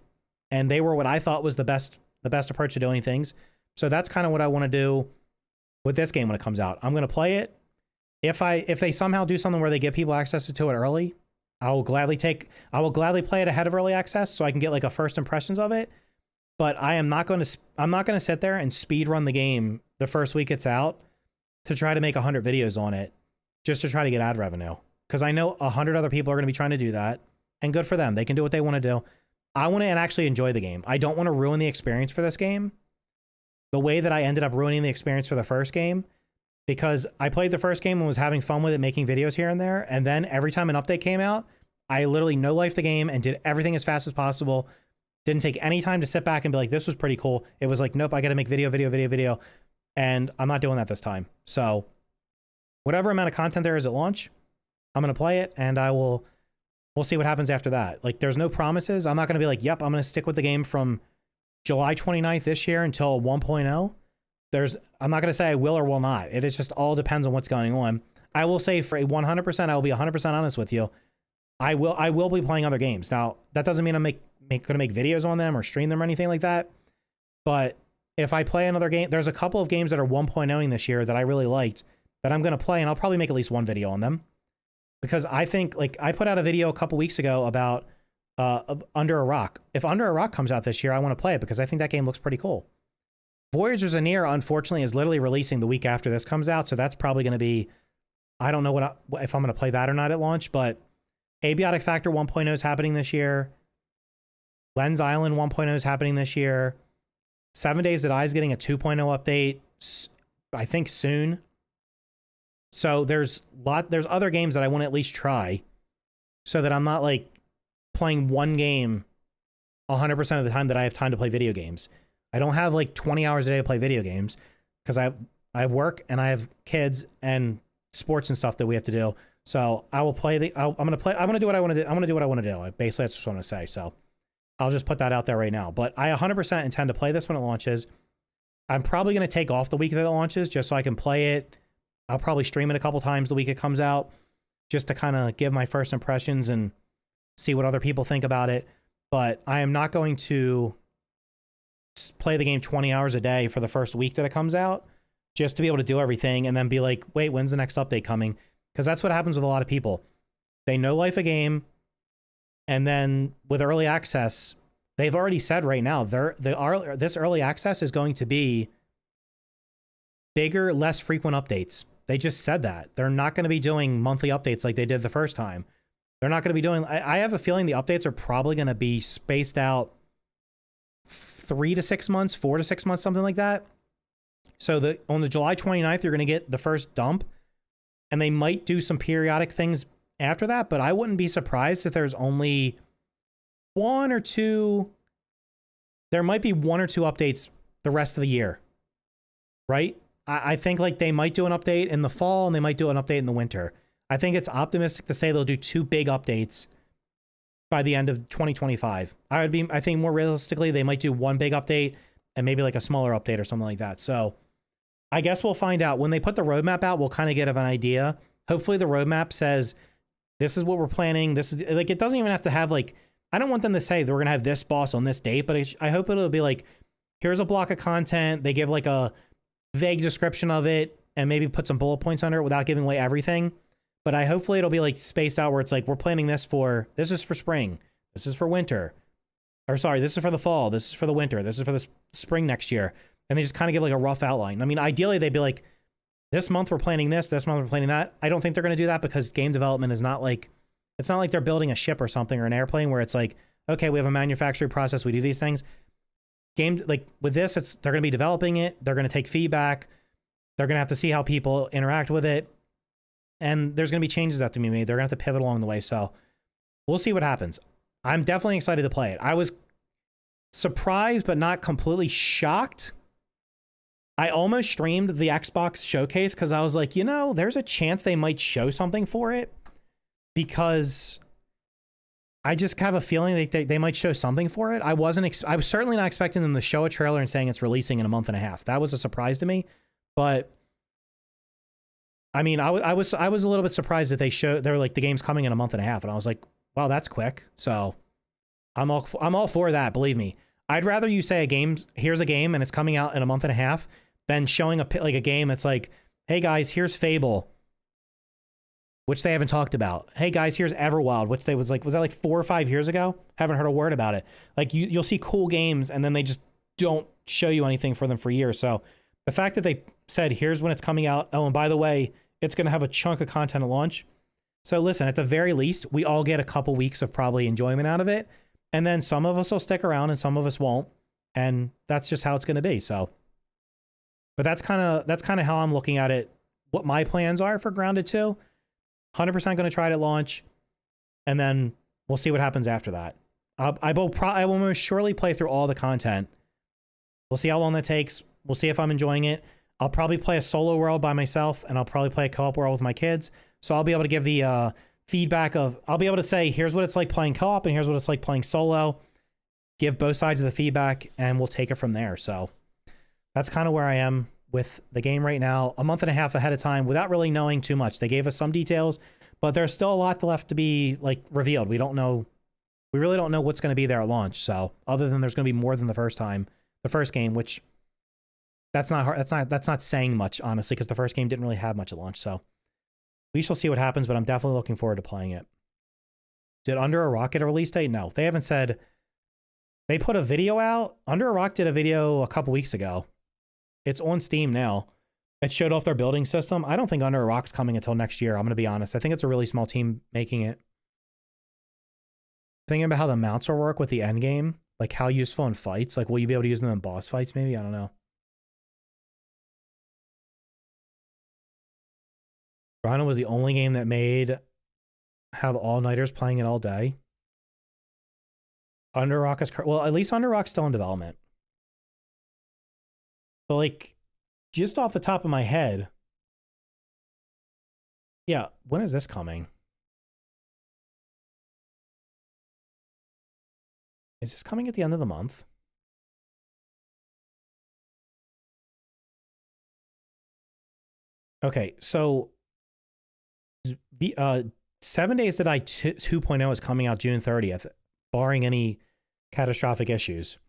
And they were what I thought was the best approach to doing things. So that's kind of what I want to do with this game when it comes out. I'm going to play it. If they somehow do something where they give people access to it early, I will gladly play it ahead of early access so I can get like a first impressions of it. But I'm not going to sit there and speed run the game the first week it's out to try to make 100 videos on it just to try to get ad revenue. Because I know 100 other people are going to be trying to do that, and good for them. They can do what they want to do. I want to actually enjoy the game. I don't want to ruin the experience for this game the way that I ended up ruining the experience for the first game, because I played the first game and was having fun with it, making videos here and there. And then every time an update came out, I literally no-lifed the game and did everything as fast as possible. Didn't take any time to sit back and be like, this was pretty cool. It was like, nope, I got to make video. And I'm not doing that this time. So whatever amount of content there is at launch, I'm going to play it and we'll see what happens after that. Like there's no promises. I'm not going to be like, yep, I'm going to stick with the game from July 29th this year until 1.0. I'm not going to say I will or will not. It just all depends on what's going on. I will say for a 100%, I will be 100% honest with you. I will be playing other games. Now, that doesn't mean I'm gonna make videos on them or stream them or anything like that. But if I play another game, there's a couple of games that are 1.0ing this year that I really liked that I'm gonna play, and I'll probably make at least one video on them. Because I think, like, I put out a video a couple weeks ago about Under a Rock. If Under a Rock comes out this year, I want to play it because I think that game looks pretty cool. Voyagers of Near, unfortunately, is literally releasing the week after this comes out, so that's probably going to be, I don't know if I'm going to play that or not at launch, but Abiotic Factor 1.0 is happening this year. Lens Island 1.0 is happening this year. 7 Days to Die is getting a 2.0 update, I think, soon. So there's other games that I want to at least try so that I'm not, like, playing one game 100% of the time that I have time to play video games. I don't have, like, 20 hours a day to play video games because I have work and I have kids and sports and stuff that we have to do. So I will play I'm going to play. I want to do what I want to do. I'm going to do what I want to do. Basically, that's what I want to say. So I'll just put that out there right now. But I 100% intend to play this when it launches. I'm probably going to take off the week that it launches just so I can play it. I'll probably stream it a couple times the week it comes out just to kind of give my first impressions and see what other people think about it. But I am not going to play the game 20 hours a day for the first week that it comes out just to be able to do everything and then be like, wait, when's the next update coming? Because that's what happens with a lot of people. They know life a game, and then with early access, they've already said right now, this early access is going to be bigger, less frequent updates. They just said that. They're not going to be doing monthly updates like they did the first time. They're not going to be doing... I have a feeling the updates are probably going to be spaced out 3 to 6 months, 4 to 6 months, something like that. So on the July 29th, you're going to get the first dump, and they might do some periodic things after that, but I wouldn't be surprised if there's only 1 or 2... There might be 1 or 2 updates the rest of the year, right? I think, like, they might do an update in the fall and they might do an update in the winter. I think it's optimistic to say they'll do 2 big updates by the end of 2025. I think more realistically, they might do 1 big update and maybe like a smaller update or something like that. So I guess we'll find out. When they put the roadmap out, we'll kind of get an idea. Hopefully the roadmap says, this is what we're planning. This is, like, it doesn't even have to have, like, I don't want them to say that we're going to have this boss on this date, but I hope it'll be like, here's a block of content. They give like a vague description of it and maybe put some bullet points under it without giving away everything. But hopefully it'll be like spaced out where it's like, we're planning this is for spring. This is for winter. Or sorry, this is for the fall. This is for the winter. This is for the spring next year. And they just kind of give like a rough outline. I mean, ideally they'd be like, this month we're planning this month we're planning that. I don't think they're going to do that because game development is not like, it's not like they're building a ship or something or an airplane where it's like, okay, we have a manufacturing process. We do these things. Like with this, they're going to be developing it. They're going to take feedback. They're going to have to see how people interact with it. And there's going to be changes that have to be made. They're going to have to pivot along the way. So we'll see what happens. I'm definitely excited to play it. I was surprised, but not completely shocked. I almost streamed the Xbox showcase because I was like, there's a chance they might show something for it because I just have a feeling they might show something for it. I was certainly not expecting them to show a trailer and saying it's releasing in a month and a half. That was a surprise to me. But I mean, I was a little bit surprised that they were like, the game's coming in a month and a half, and I was like, wow, that's quick. So I'm all for that. Believe me, I'd rather you say here's a game and it's coming out in a month and a half than showing a game. It's like, hey guys, here's Fable, which they haven't talked about. Hey guys, here's Everwild, which was that like 4 or 5 years ago? Haven't heard a word about it. Like you'll see cool games and then they just don't show you anything for them for years. So the fact that they said, here's when it's coming out. Oh, and by the way, it's going to have a chunk of content at launch. So listen, at the very least, we all get a couple weeks of probably enjoyment out of it. And then some of us will stick around and some of us won't. And that's just how it's going to be. So, but that's kind of how I'm looking at it. What my plans are for Grounded 2. 100% going to try it at launch. And then we'll see what happens after that. I will most surely play through all the content. We'll see how long that takes. We'll see if I'm enjoying it. I'll probably play a solo world by myself, and I'll probably play a co-op world with my kids. So I'll be able to give the feedback I'll be able to say, here's what it's like playing co-op, and here's what it's like playing solo. Give both sides of the feedback, and we'll take it from there. So that's kind of where I am with the game right now, a month and a half ahead of time without really knowing too much. They gave us some details, but there's still a lot left to be like revealed. We don't know. We really don't know what's going to be there at launch. So other than there's going to be more than the first game, which that's not hard. That's not saying much, honestly, because the first game didn't really have much at launch. So we shall see what happens, but I'm definitely looking forward to playing it. Did Under a Rock get a release date? No, they haven't said. They put a video out. Under a Rock did a video a couple weeks ago. It's on Steam now. It showed off their building system. I don't think Under a Rock's coming until next year. I'm going to be honest. I think it's a really small team making it. Thinking about how the mounts will work with the end game, like how useful in fights. Like, will you be able to use them in boss fights? Maybe, I don't know. Rhino was the only game that made have all-nighters playing it all day. Under Rock is well, at least Under Rock's still in development. But like, just off the top of my head, yeah. When is this coming? Is this coming at the end of the month? Okay, so the 7 Days to Die 2.0 is coming out June 30th, barring any catastrophic issues.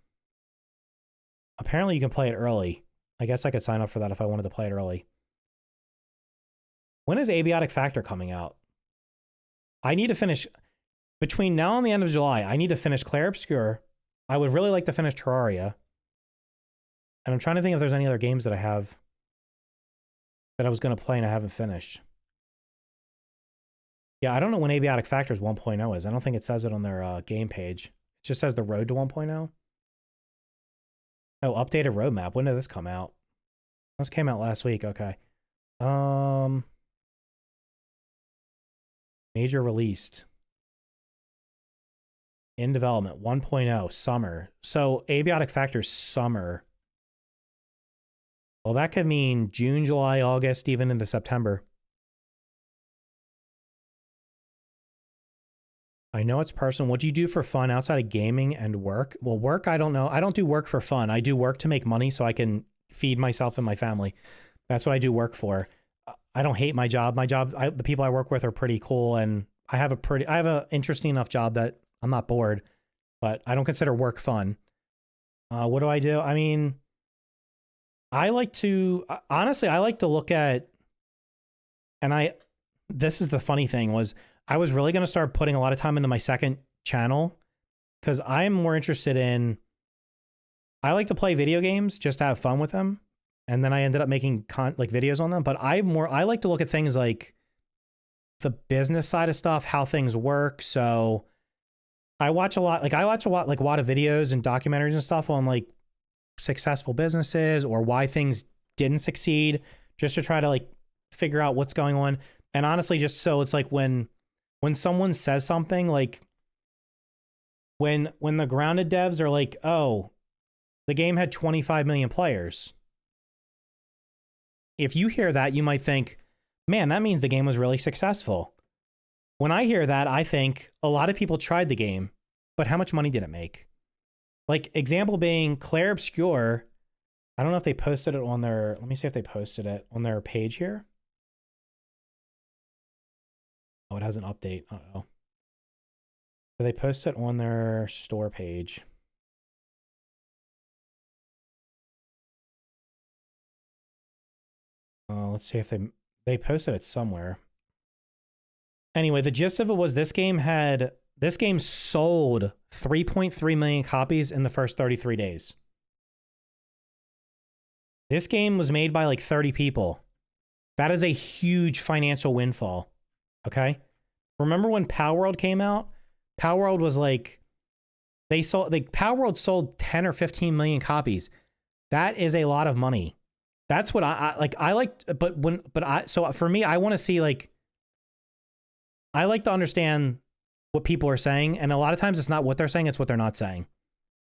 Apparently you can play it early. I guess I could sign up for that if I wanted to play it early. When is Abiotic Factor coming out? I need to finish... Between now and the end of July, I need to finish Clair Obscur. I would really like to finish Terraria. And I'm trying to think if there's any other games that I have that I was going to play and I haven't finished. Yeah, I don't know when Abiotic Factors 1.0 is. I don't think it says it on their game page. It just says the road to 1.0. Oh, updated roadmap. When did this come out? This came out last week. Okay. Major released. In development, 1.0, summer. So, Abiotic Factors summer. Well, that could mean June, July, August, even into September. I know it's personal. What do you do for fun outside of gaming and work? Well, work, I don't know. I don't do work for fun. I do work to make money so I can feed myself and my family. That's what I do work for. I don't hate my job. The people I work with are pretty cool, and I have an interesting enough job that I'm not bored, but I don't consider work fun. What do I do? I mean, honestly, I like to look at, and this is the funny thing was, I was really going to start putting a lot of time into my second channel because I'm more interested in, I like to play video games just to have fun with them. And then I ended up making like videos on them, but I like to look at things like the business side of stuff, how things work. So I watch a lot of videos and documentaries and stuff on like successful businesses or why things didn't succeed, just to try to like figure out what's going on. And honestly, just so it's like when someone says something like when the Grounded devs are like, oh, the game had 25 million players. If you hear that, you might think, man, that means the game was really successful. When I hear that, I think a lot of people tried the game, but how much money did it make? Like, example being Clair Obscur. I don't know if they posted it on their, let me see if they posted it on their page here. Oh, it has an update. Uh-oh. So they post it on their store page. Let's see if they posted it somewhere. Anyway, the gist of it was this game sold 3.3 million copies in the first 33 days. This game was made by like 30 people. That is a huge financial windfall. Okay? Remember when Power World came out? Power World was like, Power World sold 10 or 15 million copies. That is a lot of money. That's what so for me, I want to see like, I like to understand what people are saying. And a lot of times it's not what they're saying, it's what they're not saying.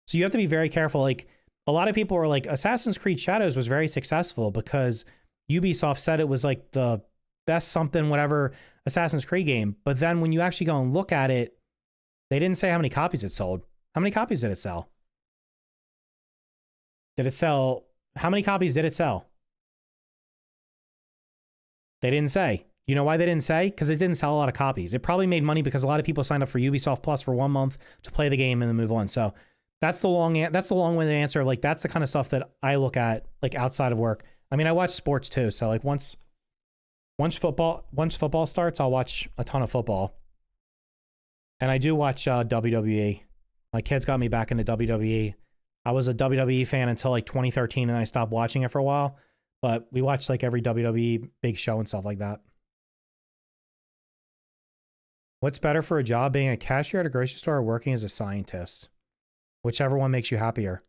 So you have to be very careful. Like a lot of people are like, Assassin's Creed Shadows was very successful because Ubisoft said it was like the best something, whatever Assassin's Creed game. But then when you actually go and look at it, they didn't say how many copies it sold. How many copies did it sell? How many copies did it sell? They didn't say. You know why they didn't say? Because it didn't sell a lot of copies. It probably made money because a lot of people signed up for Ubisoft Plus for 1 month to play the game and then move on. So that's the long-winded answer. Like, that's the kind of stuff that I look at, like, outside of work. I mean, I watch sports too. So like once football starts, I'll watch a ton of football. And I do watch WWE. My kids got me back into WWE. I was a WWE fan until like 2013, and I stopped watching it for a while. But we watched like every WWE big show and stuff like that. What's better for a job, being a cashier at a grocery store or working as a scientist? Whichever one makes you happier.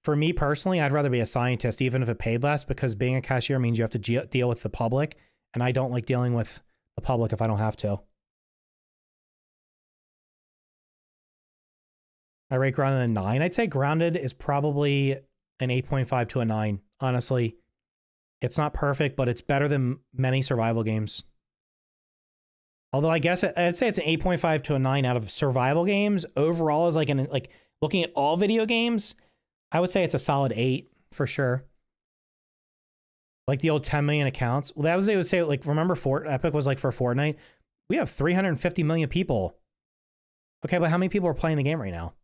For me personally, I'd rather be a scientist, even if it paid less, because being a cashier means you have to deal with the public, and I don't like dealing with the public if I don't have to. I rate Grounded a 9. I'd say Grounded is probably an 8.5 to a 9. Honestly, it's not perfect, but it's better than many survival games. Although I guess I'd say it's an 8.5 to a 9 out of survival games. Overall, is like looking at all video games, I would say it's a solid 8 for sure. Like the old 10 million accounts. Well, that was, they would say, like, remember Epic was like for Fortnite? We have 350 million people. Okay, but how many people are playing the game right now?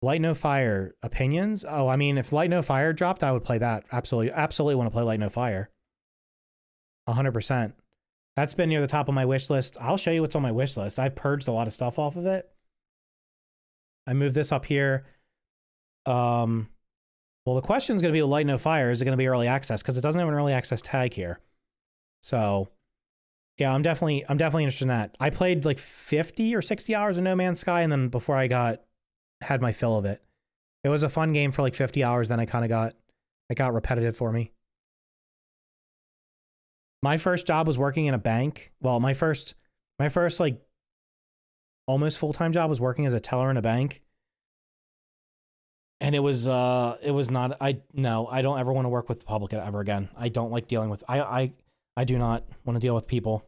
Light No Fire opinions? Oh, I mean, if Light No Fire dropped, I would play that. Absolutely want to play Light No Fire. 100%. That's been near the top of my wish list. I'll show you what's on my wish list. I've purged a lot of stuff off of it. I moved this up here. Well, the question is going to be, Light No Fire, is it going to be early access? Because it doesn't have an early access tag here. So, yeah, I'm definitely interested in that. I played like 50 or 60 hours of No Man's Sky, and then before I had my fill of it. It was a fun game for like 50 hours, then it got repetitive for me. My first job was working in a bank. Well, my first like almost full-time job was working as a teller in a bank. And it was not, I don't ever want to work with the public ever again. I don't like dealing with, I do not want to deal with people.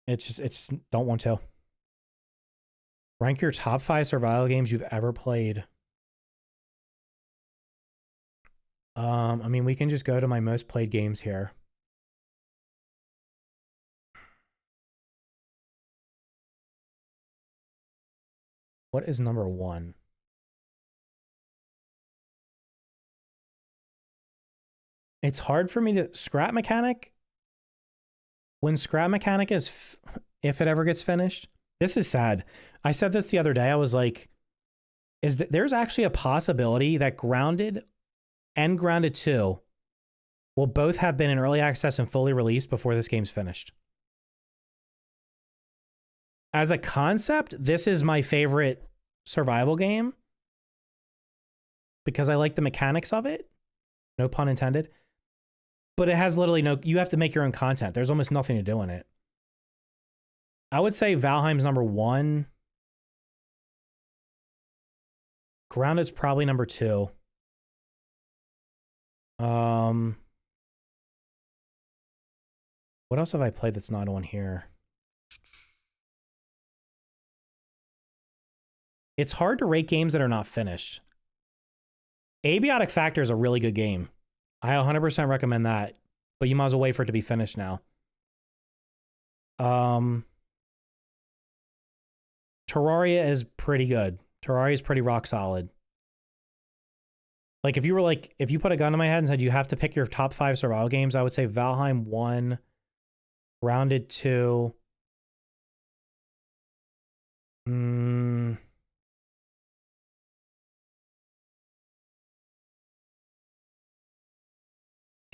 Don't want to. Rank your top 5 survival games you've ever played. I mean, we can just go to my most played games here. What is number 1? It's hard for me to... Scrap Mechanic? When Scrap Mechanic is... if it ever gets finished... This is sad. I said this the other day. I was like, there's actually a possibility that Grounded and Grounded 2 will both have been in early access and fully released before this game's finished. As a concept, this is my favorite survival game because I like the mechanics of it. No pun intended. But it has literally no... You have to make your own content. There's almost nothing to do in it. I would say Valheim's number 1. Grounded's probably number 2. What else have I played that's not on here? It's hard to rate games that are not finished. Abiotic Factor is a really good game. I 100% recommend that, but you might as well wait for it to be finished now. Terraria is pretty good. Terraria is pretty rock solid. Like, if you put a gun to my head and said you have to pick your top 5 survival games, I would say Valheim 1, Grounded 2.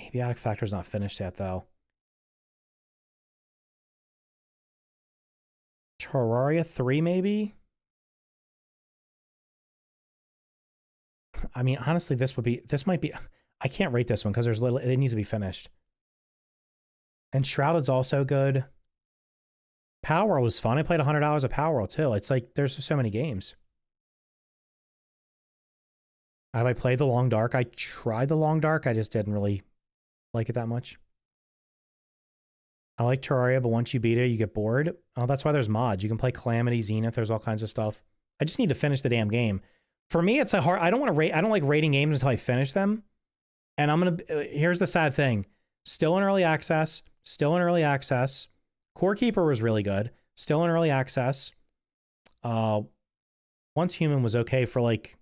Abiotic Factor's not finished yet, though. Terraria 3, maybe? I mean, honestly, this might be... I can't rate this one because it needs to be finished. And Shrouded's also good. Power World was fun. I played 100 hours of Power World, too. It's like, there's so many games. Have I played The Long Dark? I tried The Long Dark. I just didn't really like it that much. I like Terraria, but once you beat it, you get bored. Oh, that's why there's mods. You can play Calamity, Zenith. There's all kinds of stuff. I just need to finish the damn game. For me, it's a hard... I don't like rating games until I finish them. And here's the sad thing. Still in early access. Core Keeper was really good. Still in early access. Once Human was okay for like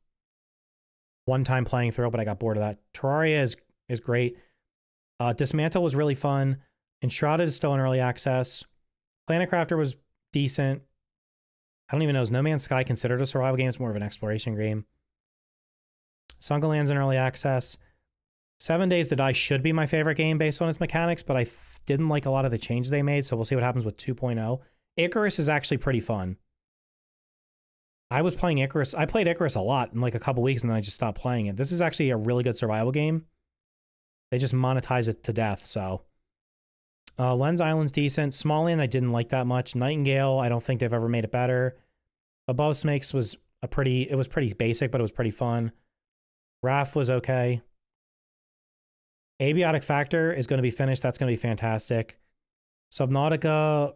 one time playing through, but I got bored of that. Terraria is great. Dismantle was really fun. Enshrouded is still in early access. Planet Crafter was decent. I don't even know. Is No Man's Sky considered a survival game? It's more of an exploration game. Sungaland's in early access. 7 Days to Die should be my favorite game based on its mechanics, but I didn't like a lot of the changes they made, so we'll see what happens with 2.0. Icarus is actually pretty fun. I was playing Icarus. I played Icarus a lot in like a couple weeks, and then I just stopped playing it. This is actually a really good survival game. They just monetize it to death, so. Lens Island's decent. Smallland I didn't like that much. Nightingale, I don't think they've ever made it better. Above Snakes was pretty basic, but it was pretty fun. Raft was okay. Abiotic Factor is going to be finished. That's going to be fantastic. Subnautica,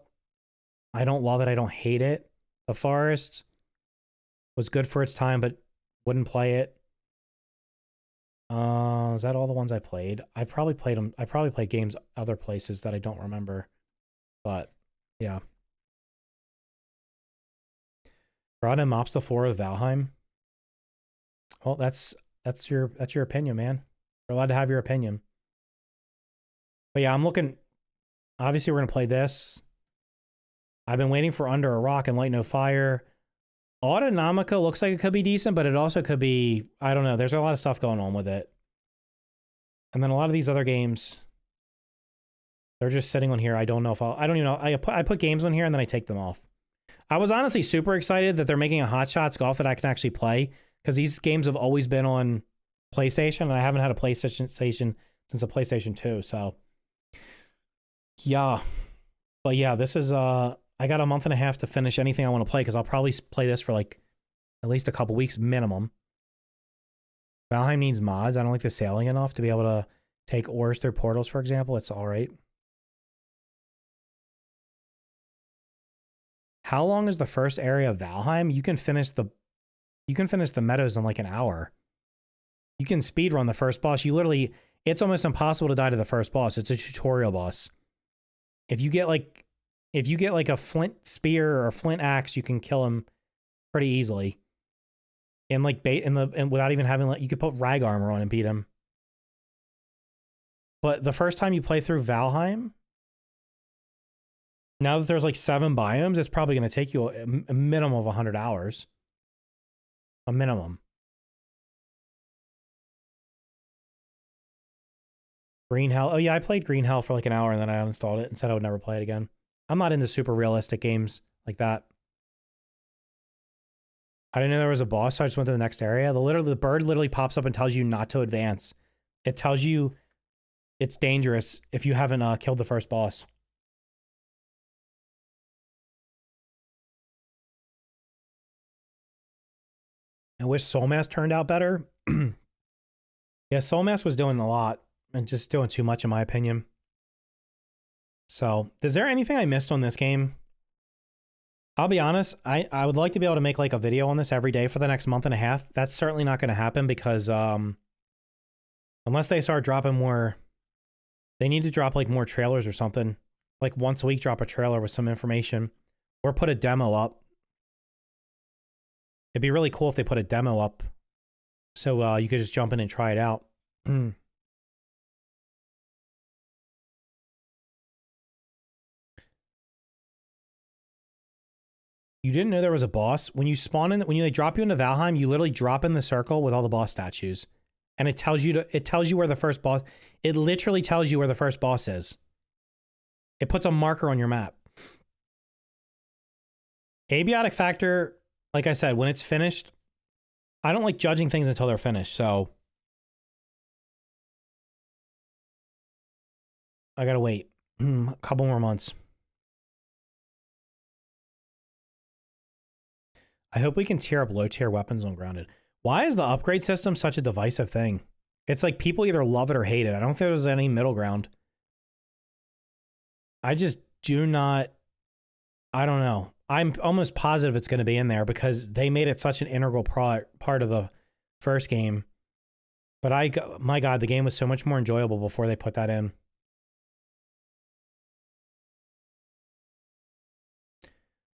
I don't love it. I don't hate it. The Forest was good for its time, but wouldn't play it. Is that all the ones I played? I probably played them. I probably played games other places that I don't remember. But yeah. Brought in Mops the 4 of Valheim. Well, that's your opinion, man. You're allowed to have your opinion. But yeah, I'm looking. Obviously, we're gonna play this. I've been waiting for Under a Rock and Light No Fire. Autonomica looks like it could be decent, but it also could be, I don't know. There's a lot of stuff going on with it. And then a lot of these other games, they're just sitting on here. I don't know if I don't even know. I put games on here and then I take them off. I was honestly super excited that they're making a Hot Shots Golf that I can actually play, because these games have always been on PlayStation, and I haven't had a PlayStation since a PlayStation 2. So yeah. But yeah, this is I got a month and a half to finish anything I want to play, because I'll probably play this for like at least a couple weeks minimum. Valheim needs mods. I don't like the sailing enough to be able to take oars through portals, for example. It's all right. How long is the first area of Valheim? You can finish the meadows in like an hour. You can speed run the first boss. It's almost impossible to die to the first boss. It's a tutorial boss. If you get like a flint spear or a flint axe, you can kill him pretty easily. And like and without even having, like, you could put rag armor on and beat him. But the first time you play through Valheim, now that there's like 7 biomes, it's probably going to take you a minimum of 100 hours. A minimum. Green Hell. Oh yeah, I played Green Hell for like an hour and then I uninstalled it and said I would never play it again. I'm not into super realistic games like that. I didn't know there was a boss, so I just went to the next area. The bird literally pops up and tells you not to advance. It tells you it's dangerous if you haven't killed the first boss. I wish Soulmass turned out better. Yeah, Soulmass was doing a lot and just doing too much in my opinion. So, is there anything I missed on this game? I'll be honest, I would like to be able to make like a video on this every day for the next month and a half. That's certainly not going to happen because unless they start dropping more, they need to drop like more trailers or something. Like once a week, drop a trailer with some information or put a demo up. It'd be really cool if they put a demo up so you could just jump in and try it out. You didn't know there was a boss? When you spawn in, when they drop you into Valheim, you literally drop in the circle with all the boss statues. And it tells you where the first boss, it literally tells you where the first boss is. It puts a marker on your map. Abiotic Factor, like I said, when it's finished, I don't like judging things until they're finished, so I gotta wait a couple more months. I hope we can tier up low-tier weapons on Grounded. Why is the upgrade system such a divisive thing? It's like people either love it or hate it. I don't think there's any middle ground. I just do not... I don't know. I'm almost positive it's going to be in there because they made it such an integral part of the first game. But my God, the game was so much more enjoyable before they put that in.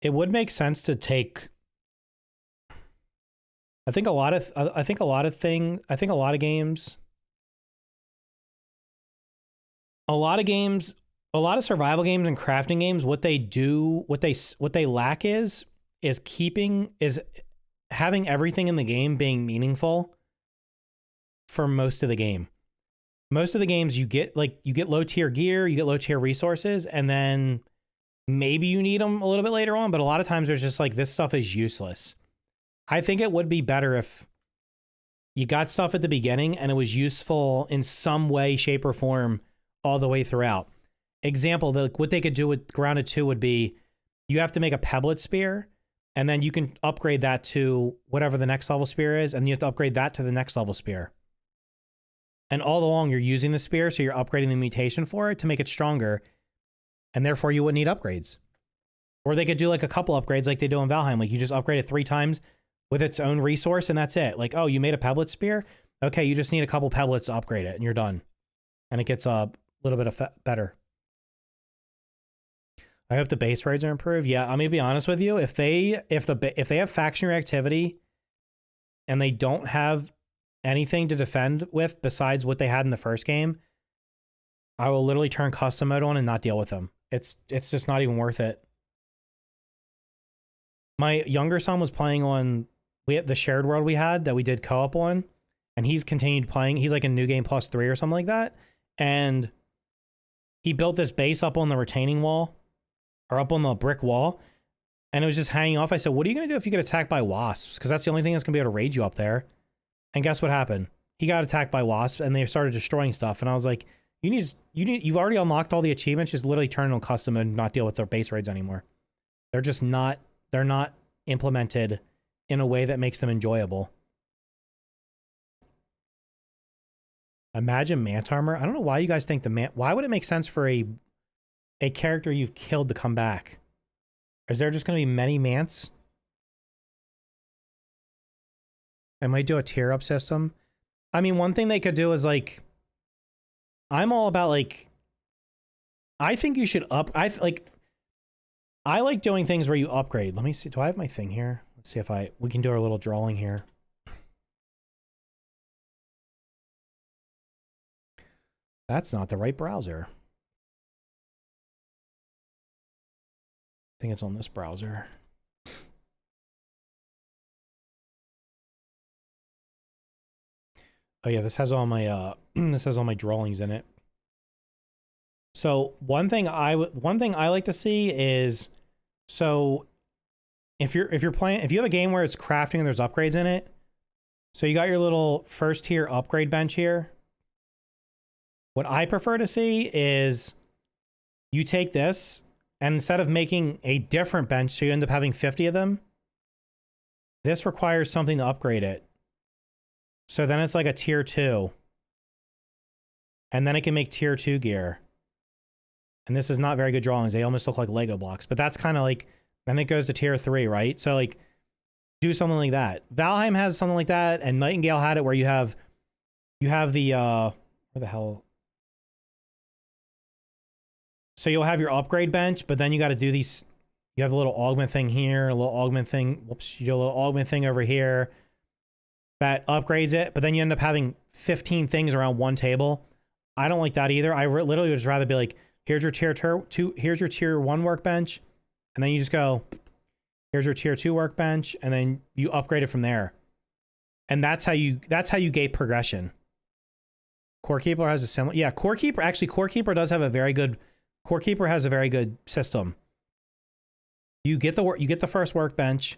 It would make sense to take. I think a lot of games, a lot of survival games and crafting games, what they lack is having everything in the game being meaningful for most of the game. Most of the games you get low tier gear, you get low tier resources, and then maybe you need them a little bit later on, but a lot of times there's just like, this stuff is useless. I think it would be better if you got stuff at the beginning and it was useful in some way, shape, or form all the way throughout. Example, what they could do with Grounded 2 would be, you have to make a pebblet spear, and then you can upgrade that to whatever the next level spear is, and you have to upgrade that to the next level spear. And all along you're using the spear, so you're upgrading the mutation for it to make it stronger, and therefore you wouldn't need upgrades. Or they could do like a couple upgrades like they do in Valheim. Like you just upgrade it 3 times with its own resource, and that's it. Like, oh, you made a pebblet spear? Okay, you just need a couple pebblets to upgrade it, and you're done. And it gets a little bit of better. I hope the base raids are improved. Yeah, I'm gonna be honest with you. If they have faction reactivity and they don't have anything to defend with besides what they had in the first game, I will literally turn custom mode on and not deal with them. It's just not even worth it. My younger son was playing on the shared world we had that we did co-op on, and he's continued playing. He's like in New Game Plus 3 or something like that, and he built this base up on the retaining wall, or up on the brick wall, and it was just hanging off. I said, what are you going to do if you get attacked by wasps? Because that's the only thing that's going to be able to raid you up there. And guess what happened? He got attacked by wasps, and they started destroying stuff. And I was like, you've already unlocked all the achievements. Just literally turn it on custom and not deal with their base raids anymore. They're not implemented in a way that makes them enjoyable. Imagine Mant Armor. I don't know why you guys think why would it make sense for a character you've killed to come back? Is there just going to be many Mants? I might do a tier up system. I mean, one thing they could do is like, I'm all about like, I think you should I like doing things where you upgrade. Let me see. Do I have my thing here? Let's see if we can do our little drawing here. That's not the right browser. I think it's on this browser. Oh yeah, this has all my this has all my drawings in it. So one thing I like to see is, so if you have a game where it's crafting and there's upgrades in it, so you got your little first tier upgrade bench here. What I prefer to see is you take this, and instead of making a different bench, so you end up having 50 of them, this requires something to upgrade it. So then it's like a tier 2. And then it can make tier 2 gear. And this is not very good drawings. They almost look like Lego blocks. But that's kind of like, then it goes to tier 3, right? So like, do something like that. Valheim has something like that, and Nightingale had it where you have the, where the hell? So you'll have your upgrade bench, but then you got to do these, you have a little augment thing here, a little augment thing, whoops, you do a little augment thing over here that upgrades it, but then you end up having 15 things around one table. I don't like that either. I literally would just rather be like, here's your tier 2, here's your tier 1 workbench, and then you just go, here's your tier 2 workbench, and then you upgrade it from there. And that's how you gate progression. Core Keeper has a similar, yeah, Core Keeper does have a very good, Core Keeper has a very good system. You get the first workbench,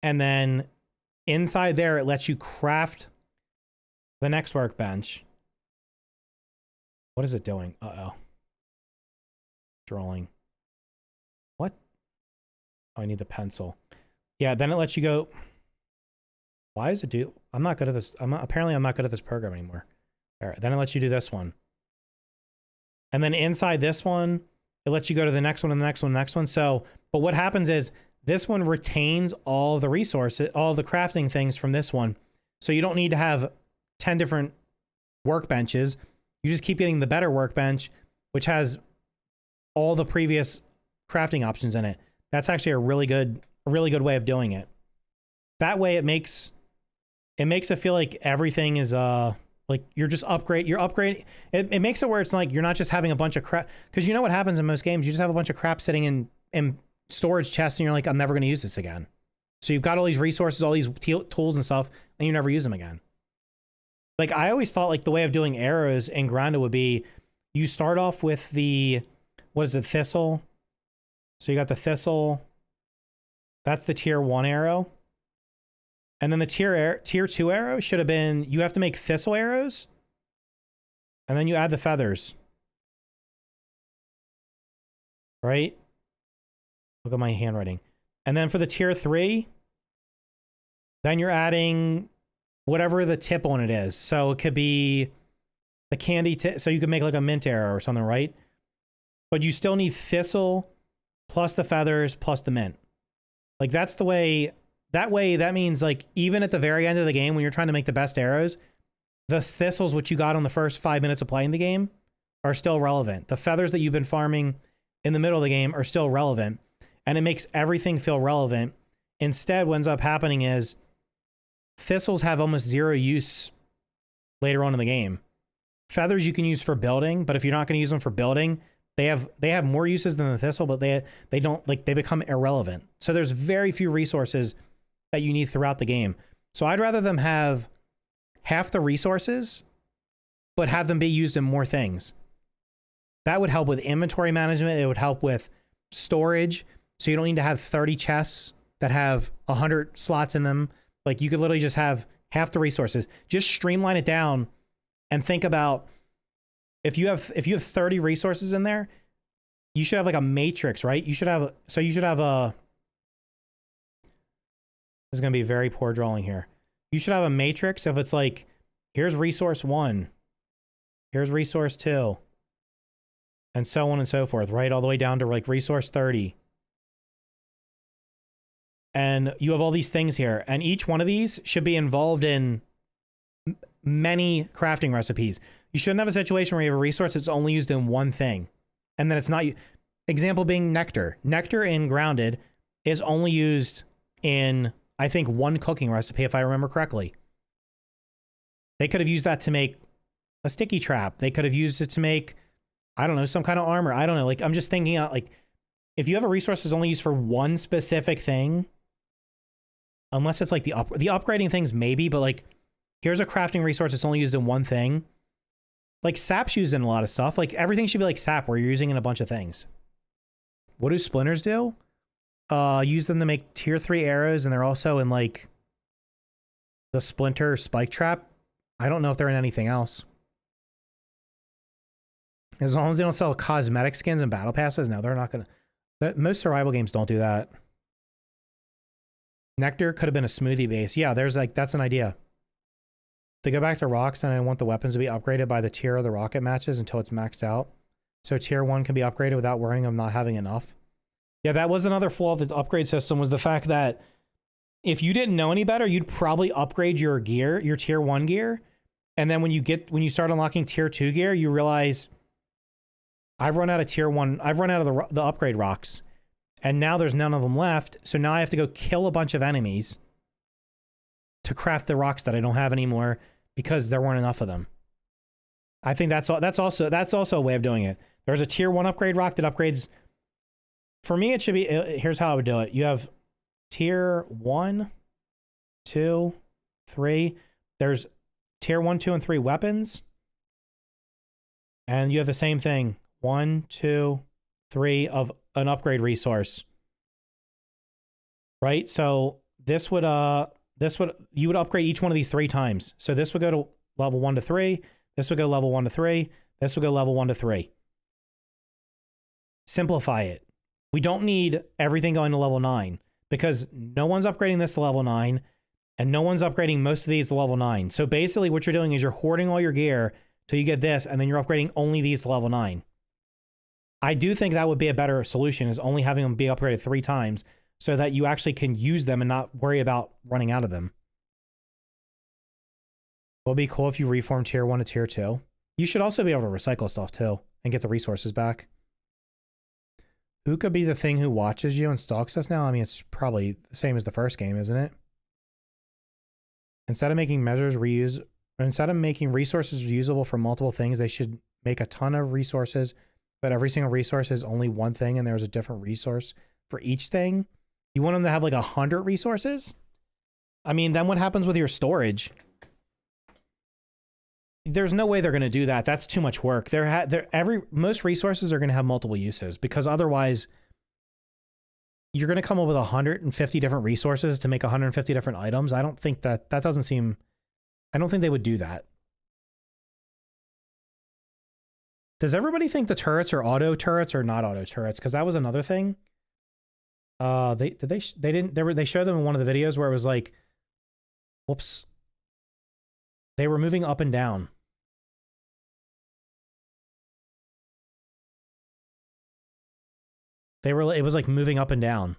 and then inside there it lets you craft the next workbench. What is it doing? Uh-oh. Drawing. What? Oh, I need the pencil. Yeah, then it lets you go. Why does it do? I'm not good at this. Apparently I'm not good at this program anymore. All right, then it lets you do this one. And then inside this one, it lets you go to the next one and the next one and the next one. So, but what happens is this one retains all the resources, all the crafting things from this one. So you don't need to have 10 different workbenches. You just keep getting the better workbench, which has all the previous crafting options in it. That's actually a really good way of doing it. That way it makes it feel like everything is like you're upgrading. It makes it where it's like you're not just having a bunch of crap, because you know what happens in most games, you just have a bunch of crap sitting in storage chests and you're like, I'm never going to use this again. So you've got all these resources, all these tools and stuff, and you never use them again. Like I always thought like the way of doing arrows in Grounded would be you start off with the, what is it, thistle? So you got the thistle. That's the tier 1 arrow. And then the tier 2 arrow should have been, you have to make thistle arrows. And then you add the feathers. Right? Look at my handwriting. And then for the tier 3, then you're adding whatever the tip on it is. So it could be the candy tip. So you could make like a mint arrow or something, right? But you still need thistle plus the feathers plus the mint. Like that's the way, that means like even at the very end of the game when you're trying to make the best arrows, the thistles which you got on the first 5 minutes of playing the game are still relevant. The feathers that you've been farming in the middle of the game are still relevant, and it makes everything feel relevant. Instead, what ends up happening is thistles have almost zero use later on in the game. Feathers you can use for building, but if you're not going to use them for building, they have more uses than the thistle, but they don't, like, they become irrelevant. So there's very few resources that you need throughout the game. So I'd rather them have half the resources, but have them be used in more things. That would help with inventory management. It would help with storage. So you don't need to have 30 chests that have 100 slots in them. Like you could literally just have half the resources. Just streamline it down and think about if you have 30 resources in there, you should have like a matrix, right? You should have a, this is going to be very poor drawing here. You should have a matrix if it's like, here's resource 1, here's resource 2, and so on and so forth, right? All the way down to like resource 30. And you have all these things here, and each one of these should be involved in many crafting recipes. You shouldn't have a situation where you have a resource that's only used in one thing, and then it's not. Example being nectar. Nectar in Grounded is only used in, I think, one cooking recipe, if I remember correctly. They could have used that to make a sticky trap. They could have used it to make, I don't know, some kind of armor. I don't know. Like, I'm just thinking out, like, if you have a resource that's only used for one specific thing, unless it's like the upgrading things, maybe, but like, here's a crafting resource that's only used in one thing. Like, sap's used in a lot of stuff. Like, everything should be like sap, where you're using in a bunch of things. What do splinters do? Use them to make tier 3 arrows, and they're also in, like, the splinter spike trap. I don't know if they're in anything else. As long as they don't sell cosmetic skins and battle passes, no, they're not gonna. Most survival games don't do that. Nectar could have been a smoothie base. Yeah, there's like, that's an idea. To go back to rocks, and I want the weapons to be upgraded by the tier of the rocket matches until it's maxed out. So tier 1 can be upgraded without worrying of not having enough. Yeah, that was another flaw of the upgrade system, was the fact that if you didn't know any better, you'd probably upgrade your gear, your tier 1 gear. And then when you start unlocking tier 2 gear, you realize I've run out of tier 1. I've run out of the upgrade rocks. And now there's none of them left. So now I have to go kill a bunch of enemies to craft the rocks that I don't have anymore because there weren't enough of them. I think that's also a way of doing it. There's a tier 1 upgrade rock that upgrades. For me, it should be, here's how I would do it. You have tier 1, 2, 3. There's tier 1, 2, and 3 weapons. And you have the same thing. 1, 2, 3 of an upgrade resource. Right? So this would you would upgrade each one of these 3 times. So this would go to level 1 to 3. This would go level 1 to 3. This would go level 1 to 3. Simplify it. We don't need everything going to level 9 because no one's upgrading this to level 9 and no one's upgrading most of these to level 9. So basically what you're doing is you're hoarding all your gear till you get this, and then you're upgrading only these to level 9. I do think that would be a better solution, is only having them be upgraded 3 times so that you actually can use them and not worry about running out of them. Will be cool if you reform tier 1 to tier 2. You should also be able to recycle stuff too and get the resources back. Who could be the thing who watches you and stalks us now? I mean, it's probably the same as the first game, isn't it? Instead of making resources reusable for multiple things, they should make a ton of resources, but every single resource is only one thing and there's a different resource for each thing. You want them to have like 100 resources? I mean, then what happens with your storage? There's no way they're going to do that. That's too much work. Most resources are going to have multiple uses, because otherwise you're going to come up with 150 different resources to make 150 different items. I don't think that doesn't seem, I don't think they would do that. Does everybody think the turrets are auto turrets or not auto turrets? Because that was another thing. They showed them in one of the videos where it was like, whoops. They were moving up and down. It was like moving up and down.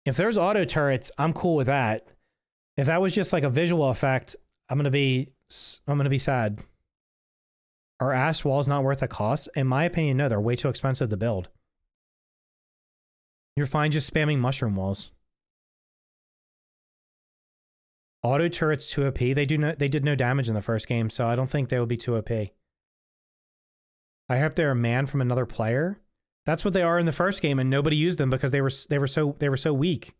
If there's auto turrets, I'm cool with that. If that was just like a visual effect, I'm gonna be sad. Are ash walls not worth the cost? In my opinion, no, they're way too expensive to build. You're fine just spamming mushroom walls. Auto turrets too OP. They did no damage in the first game, so I don't think they would be too OP. I hope they're a man from another player. That's what they are in the first game, and nobody used them because they were so weak.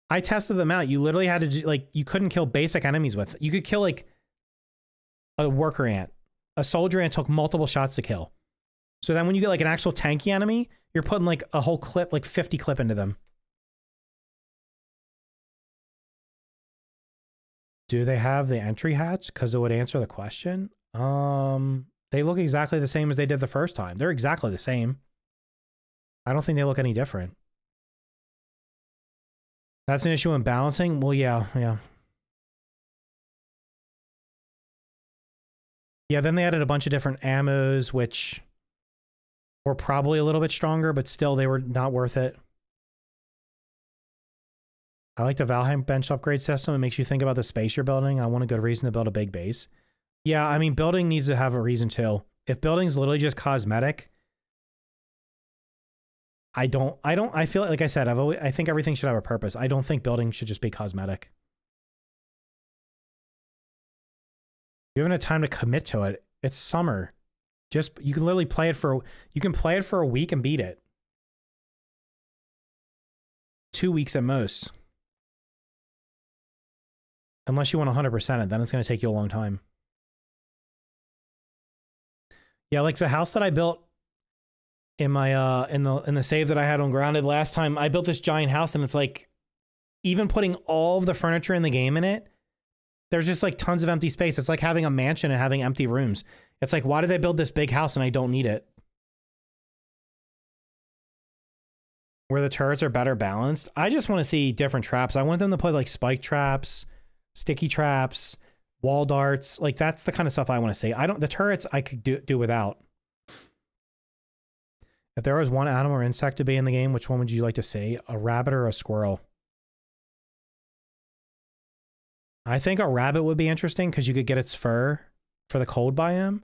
I tested them out. You literally had to like, you couldn't kill basic enemies with. You could kill like a worker ant. A soldier ant took multiple shots to kill. So then when you get like an actual tanky enemy, you're putting like a whole clip, like 50 clip into them. Do they have the entry hatch? Because it would answer the question. They look exactly the same as they did the first time. They're exactly the same. I don't think they look any different. That's an issue in balancing? Well, yeah. Yeah, then they added a bunch of different ammos, which were probably a little bit stronger, but still they were not worth it. I like the Valheim bench upgrade system. It makes you think about the space you're building. I want a good reason to build a big base. Yeah, I mean, building needs to have a reason too. If building's literally just cosmetic, I feel like I said, I think everything should have a purpose. I don't think building should just be cosmetic. You haven't had time to commit to it. It's summer. You can literally play it for a week and beat it. 2 weeks at most. Unless you want 100% it, then it's going to take you a long time. Yeah, like the house that I built in my in the save that I had on Grounded last time, I built this giant house, and it's like, even putting all of the furniture in the game in it, there's just like tons of empty space. It's like having a mansion and having empty rooms. It's like, why did I build this big house and I don't need it? Where the turrets are better balanced. I just want to see different traps. I want them to put like spike traps, sticky traps, wall darts. Like, that's the kind of stuff I want to see. The turrets I could do without. If there was one animal or insect to be in the game, which one would you like to see? A rabbit or a squirrel? I think a rabbit would be interesting because you could get its fur for the cold biome.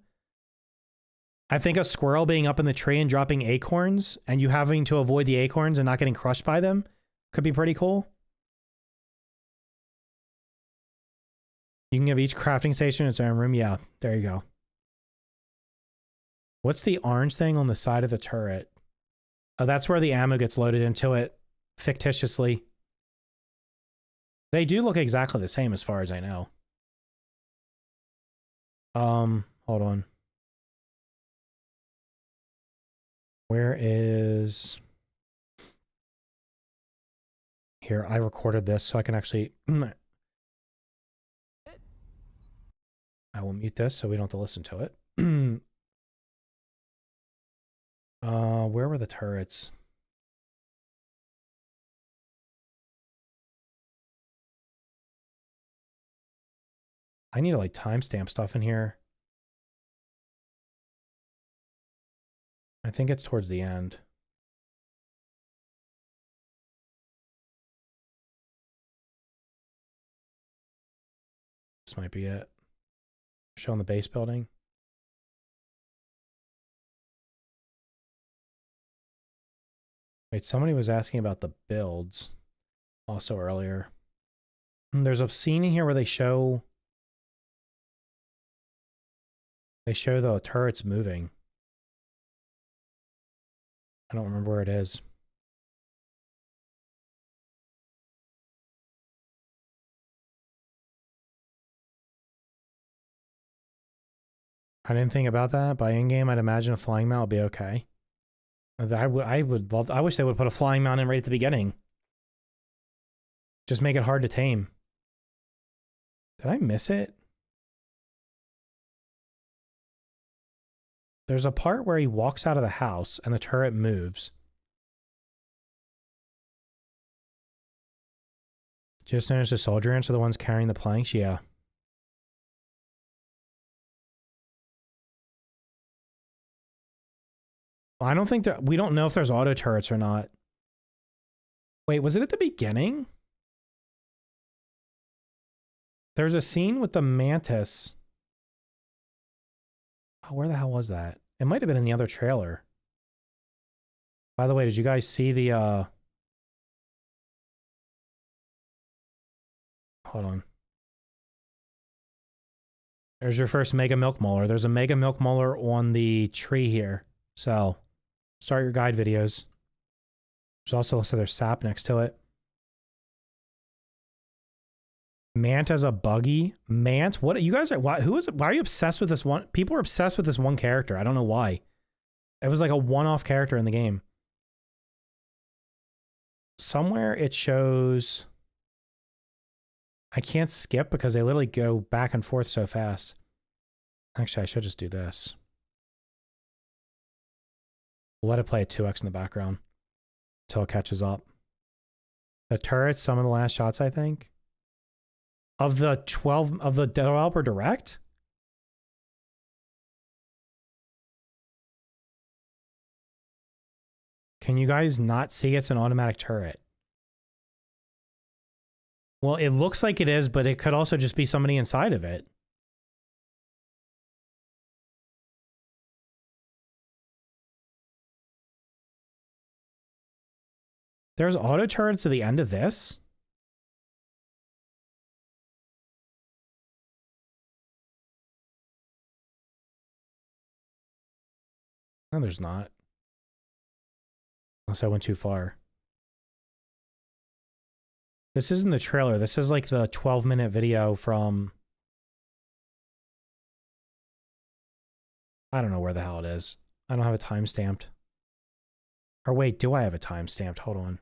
I think a squirrel being up in the tree and dropping acorns and you having to avoid the acorns and not getting crushed by them could be pretty cool. You can give each crafting station its own room. Yeah, there you go. What's the orange thing on the side of the turret? Oh, that's where the ammo gets loaded into it fictitiously. They do look exactly the same as far as I know. Hold on. Where is... Here, I recorded this so I can actually... I will mute this so we don't have to listen to it. Where were the turrets? I need to like timestamp stuff in here. I think it's towards the end. This might be it. Showing the base building. Wait, somebody was asking about the builds also earlier. There's a scene in here where they show the turrets moving. I don't remember where it is. I didn't think about that. By in-game, I'd imagine a flying mount would be okay. I wish they would put a flying mount in right at the beginning. Just make it hard to tame. Did I miss it? There's a part where he walks out of the house and the turret moves. Just noticed the soldier ants are the ones carrying the planks? Yeah. I don't think that... We don't know if there's auto turrets or not. Wait, was it at the beginning? There's a scene with the mantis. Oh, where the hell was that? It might have been in the other trailer. By the way, did you guys see the... Hold on. There's your first Mega Milk Molar. There's a Mega Milk Molar on the tree here. So, start your guide videos. There's also looks like there's sap next to it. Mant as a buggy. Mant? What? You guys are... Why are you obsessed with this one? People are obsessed with this one character. I don't know why. It was like a one-off character in the game. Somewhere it shows... I can't skip because they literally go back and forth so fast. Actually, I should just do this. We'll let it play at 2x in the background until it catches up. The turrets, some of the last shots, I think. Of the 12 of the developer direct? Can you guys not see it's an automatic turret? Well, it looks like it is, but it could also just be somebody inside of it. There's auto turrets at the end of this? No, there's not. Unless I went too far. This isn't the trailer. This is like the 12-minute video from... I don't know where the hell it is. I don't have it timestamped. Or wait, do I have it timestamped? Hold on.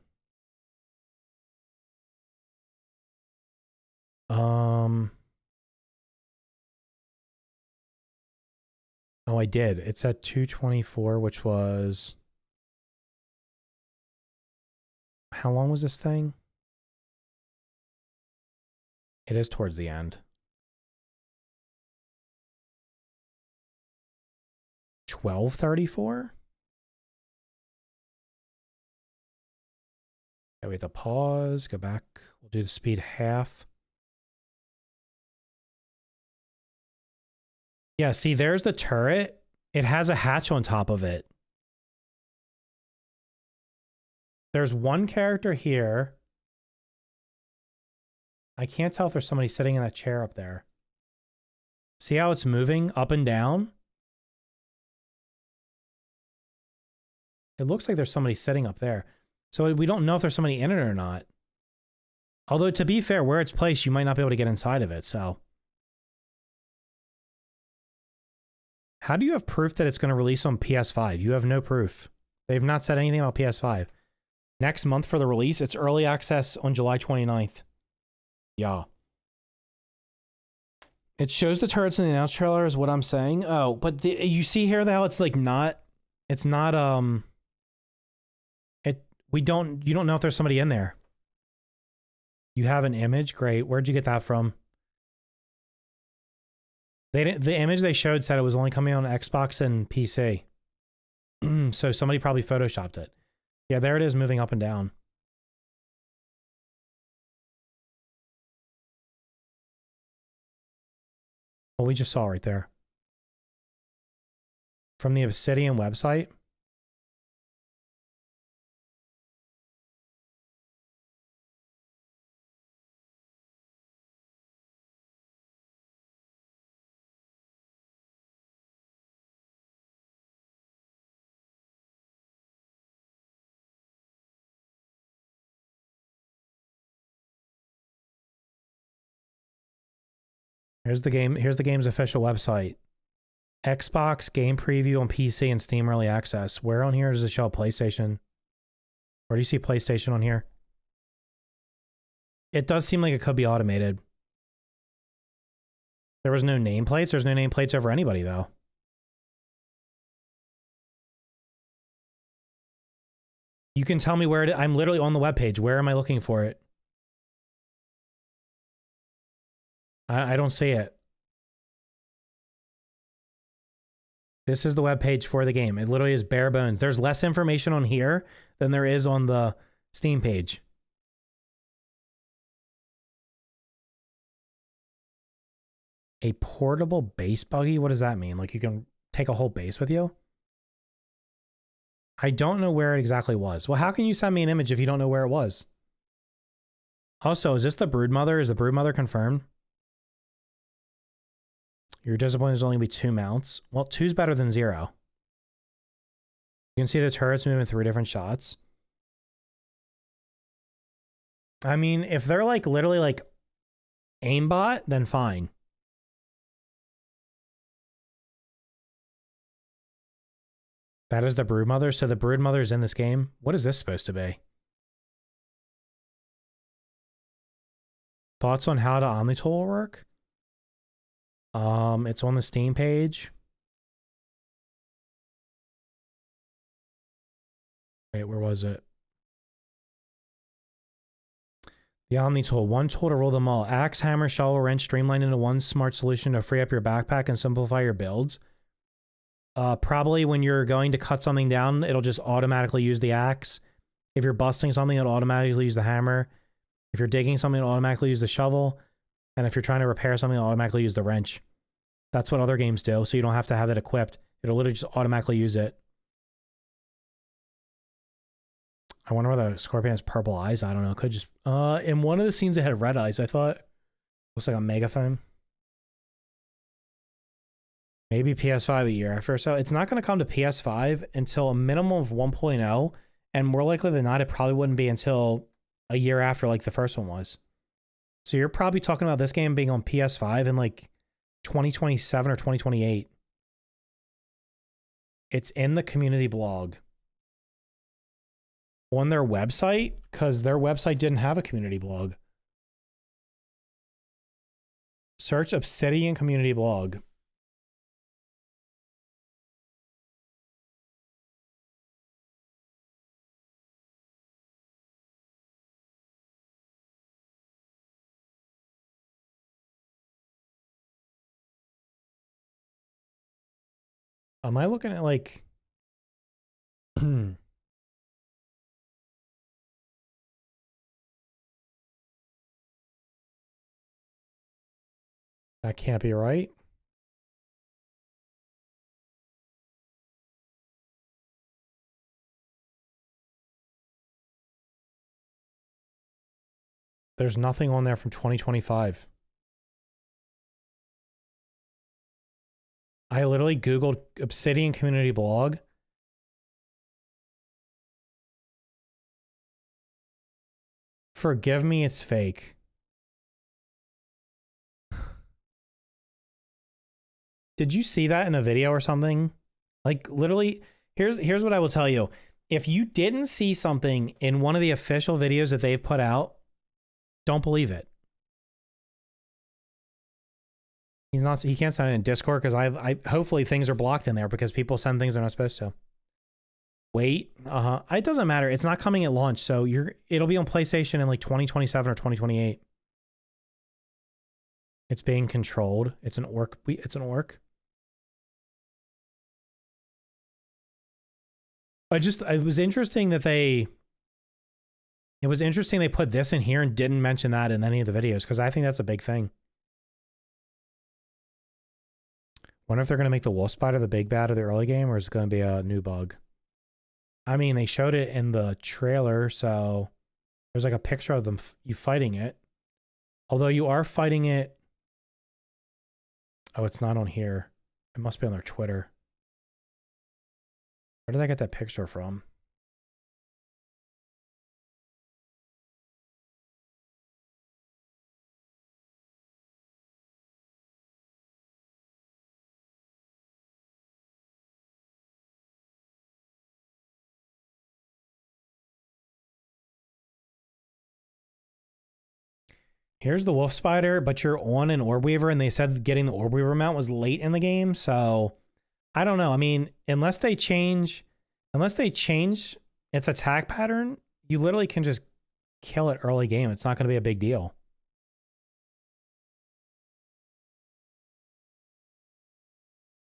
Oh, I did. It's at 2:24, which was... How long was this thing? It is towards the end. 12:34? Okay, we have to pause, go back. We'll do the speed half. Yeah, see, there's the turret. It has a hatch on top of it. There's one character here. I can't tell if there's somebody sitting in that chair up there. See how it's moving up and down? It looks like there's somebody sitting up there. So we don't know if there's somebody in it or not. Although, to be fair, where it's placed, you might not be able to get inside of it, so... How do you have proof that it's going to release on PS5? You have no proof. They've not said anything about PS5. Next month for the release, it's early access on July 29th. Yeah. It shows the turrets in the announce trailer is what I'm saying. Oh, but you see here how it's like not... It's not, you don't know if there's somebody in there. You have an image? Great. Where'd you get that from? The image they showed said it was only coming on Xbox and PC. So somebody probably photoshopped it. Yeah, there it is moving up and down. What we just saw right there. From the Obsidian website. Here's the game. Here's the game's official website. Xbox game preview on PC and Steam early access. Where on here does it show PlayStation? Where do you see PlayStation on here? It does seem like it could be automated. There was no nameplates. There's no nameplates over anybody though. You can tell me where it is. I'm literally on the webpage. Where am I looking for it? I don't see it. This is the webpage for the game. It literally is bare bones. There's less information on here than there is on the Steam page. A portable base buggy? What does that mean? Like you can take a whole base with you? I don't know where it exactly was. Well, how can you send me an image if you don't know where it was? Also, is this the Broodmother? Is the Broodmother confirmed? You're disappointed there's only going to be 2 mounts. Well, 2's better than 0. You can see the turrets move in 3 different shots. I mean, if they're like literally like aimbot, then fine. That is the Broodmother. So the Broodmother is in this game. What is this supposed to be? Thoughts on how the Omnitool will work? It's on the Steam page. Wait, where was it? The Omnitool. One tool to rule them all. Axe, hammer, shovel, wrench, streamlined into one smart solution to free up your backpack and simplify your builds. Probably when you're going to cut something down, it'll just automatically use the axe. If you're busting something, it'll automatically use the hammer. If you're digging something, it'll automatically use the shovel. And if you're trying to repair something, it'll automatically use the wrench. That's what other games do, so you don't have to have it equipped. It'll literally just automatically use it. I wonder why the Scorpion has purple eyes. I don't know. It could just... in one of the scenes it had red eyes, I thought. Looks like a megaphone. Maybe PS5 a year after. So it's not going to come to PS5 until a minimum of 1.0. And more likely than not, it probably wouldn't be until a year after like the first one was. So you're probably talking about this game being on PS5 in like 2027 or 2028. It's in the community blog. On their website, because their website didn't have a community blog. Search Obsidian community blog. Am I looking at like... That can't be right. There's nothing on there from 2025. I literally Googled Obsidian community blog. Forgive me, it's fake. Did you see that in a video or something? Like literally, here's what I will tell you. If you didn't see something in one of the official videos that they've put out, don't believe it. He can't send it in Discord because I hopefully things are blocked in there because people send things they're not supposed to. Wait, it doesn't matter. It's not coming at launch, so it'll be on PlayStation in like 2027 or 2028. It's being controlled. It's an orc. It's an orc. It was interesting that they put this in here and didn't mention that in any of the videos because I think that's a big thing. Wonder if they're going to make the wolf spider the big bad of the early game, or is it going to be a new bug? I mean, they showed it in the trailer, so there's like a picture of them you fighting it. Although you are fighting it. Oh, it's not on here. It must be on their Twitter. Where did I get that picture from? Here's the wolf spider, but you're on an orb weaver, and they said getting the orb weaver mount was late in the game, so I don't know. I mean, unless they change its attack pattern, you literally can just kill it early game. It's not going to be a big deal.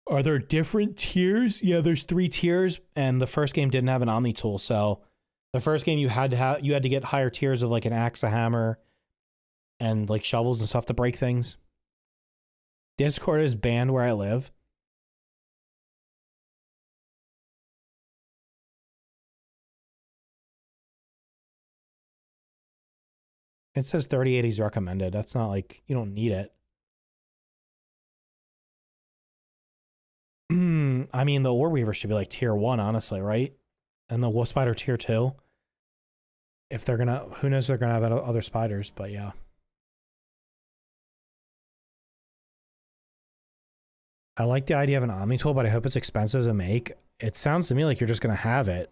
Are there different tiers? Yeah, there's 3 tiers, and the first game didn't have an Omni tool, so the first game you had to get higher tiers of like an axe, a hammer, and like shovels and stuff to break things. Discord is banned where I live. It says 3080 is recommended. That's not like, you don't need it. I mean, the Ore Weaver should be like tier 1, honestly, right? And the Wolf Spider tier 2. If they're gonna, who knows if they're gonna have other spiders, but yeah. I like the idea of an Omni tool, but I hope it's expensive to make. It sounds to me like you're just gonna have it.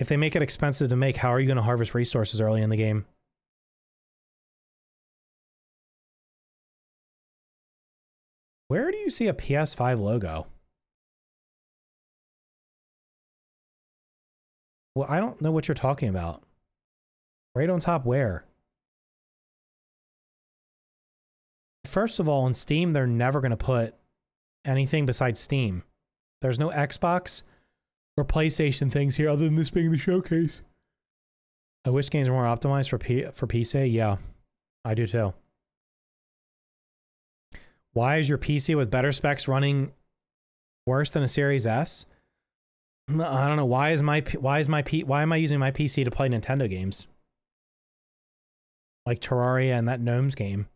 If they make it expensive to make, how are you gonna harvest resources early in the game? Where do you see a PS5 logo? Well, I don't know what you're talking about. Right on top where? First of all, on Steam, they're never going to put anything besides Steam. There's no Xbox or PlayStation things here other than this being the showcase. I wish games were more optimized for PC. Yeah, I do too. Why is your PC with better specs running worse than a Series S? I don't know. Why am I using my PC to play Nintendo games? Like Terraria and that Gnomes game.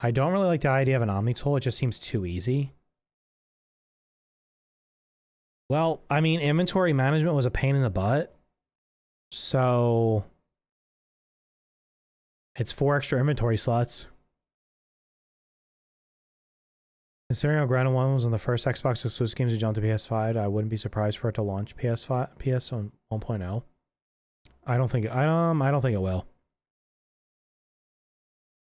I don't really like the idea of an Omni tool. It just seems too easy. Well, I mean, inventory management was a pain in the butt. So it's 4 extra inventory slots. Considering how Grounded 1 was on the first Xbox exclusive games to jump to PS5, I wouldn't be surprised for it to launch PS on 1.0. I don't think it will.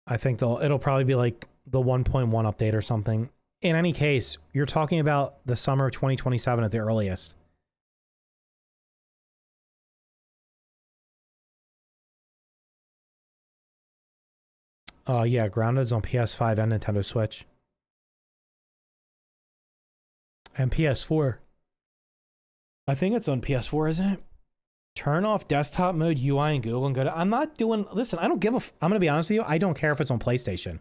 I think it'll probably be like the 1.1 update or something. In any case, you're talking about the summer of 2027 at the earliest. Yeah, Grounded's on PS5 and Nintendo Switch. And PS4. I think it's on PS4, isn't it? Turn off desktop mode UI in Google and go to... I'm not doing... Listen, I don't give a... I'm going to be honest with you. I don't care if it's on PlayStation.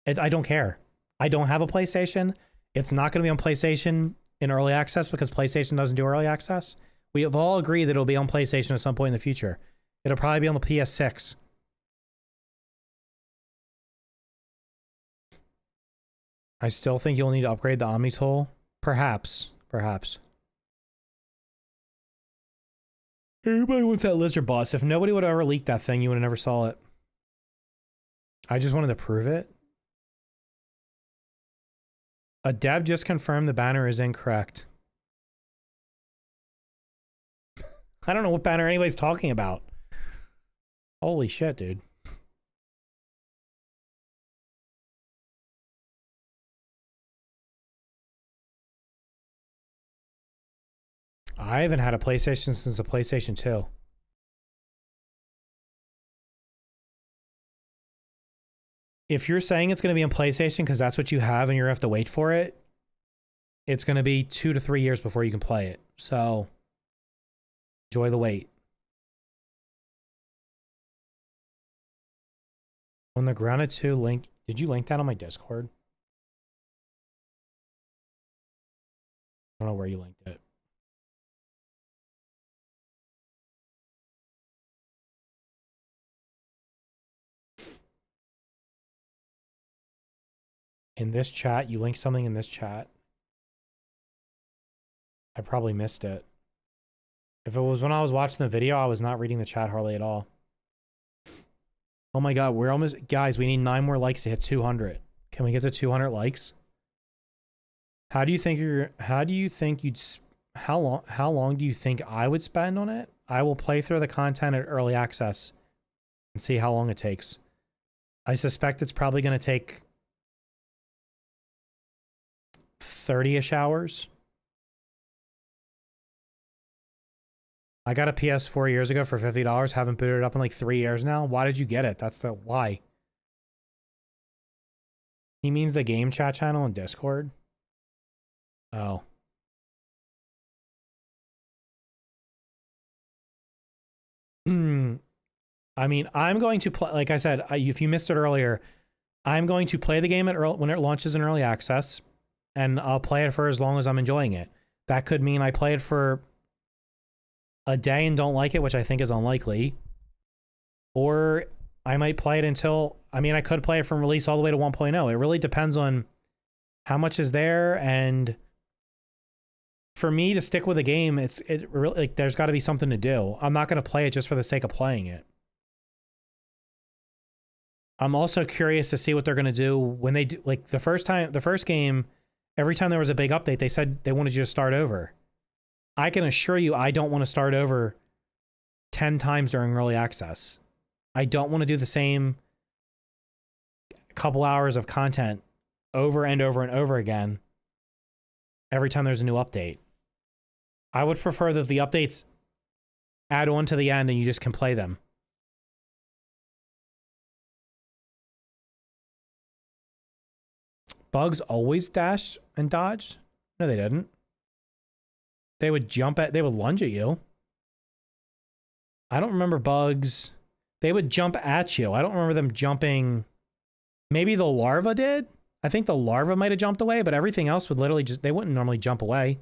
I don't care. I don't have a PlayStation. It's not going to be on PlayStation in early access because PlayStation doesn't do early access. We have all agreed that it'll be on PlayStation at some point in the future. It'll probably be on the PS6. I still think you'll need to upgrade the Omni tool. Perhaps. Everybody wants that lizard boss. If nobody would ever leak that thing, you would have never saw it. I just wanted to prove it. A dev just confirmed the banner is incorrect. I don't know what banner anybody's talking about. Holy shit, dude. I haven't had a PlayStation since the PlayStation 2. If you're saying it's going to be on PlayStation because that's what you have and you're going to have to wait for it, it's going to be 2 to 3 years before you can play it. So, enjoy the wait. When the Grounded 2 link Did you link that on my Discord? I don't know where you linked it. In this chat, you linked something in this chat. I probably missed it. If it was when I was watching the video, I was not reading the chat hardly at all. Oh my god, we're almost... Guys, we need 9 more likes to hit 200. Can we get to 200 likes? How do you think you're... How do you think you'd... How long do you think I would spend on it? I will play through the content at early access and see how long it takes. I suspect it's probably going to take 30-ish hours. I got a PS 4 years ago for $50. Haven't booted it up in like 3 years now. Why did you get it? That's the why. He means the game chat channel in Discord. Oh. I mean, I'm going to play, like I said, if you missed it earlier, I'm going to play the game when it launches in early access, and I'll play it for as long as I'm enjoying it. That could mean I play it for a day and don't like it, which I think is unlikely. Or I might play it until, I mean, I could play it from release all the way to 1.0. It really depends on how much is there, and for me to stick with a game, it really, like, there's got to be something to do. I'm not going to play it just for the sake of playing it. I'm also curious to see what they're going to do when they do, like, the first game, every time there was a big update, they said they wanted you to start over. I can assure you I don't want to start over 10 times during early access. I don't want to do the same couple hours of content over and over and over again every time there's a new update. I would prefer that the updates add on to the end and you just can play them. Bugs always dashed and dodged? No, they didn't. They would they would lunge at you. I don't remember bugs. They would jump at you. I don't remember them jumping. Maybe the larva did? I think the larva might have jumped away, but everything else would literally just, they wouldn't normally jump away.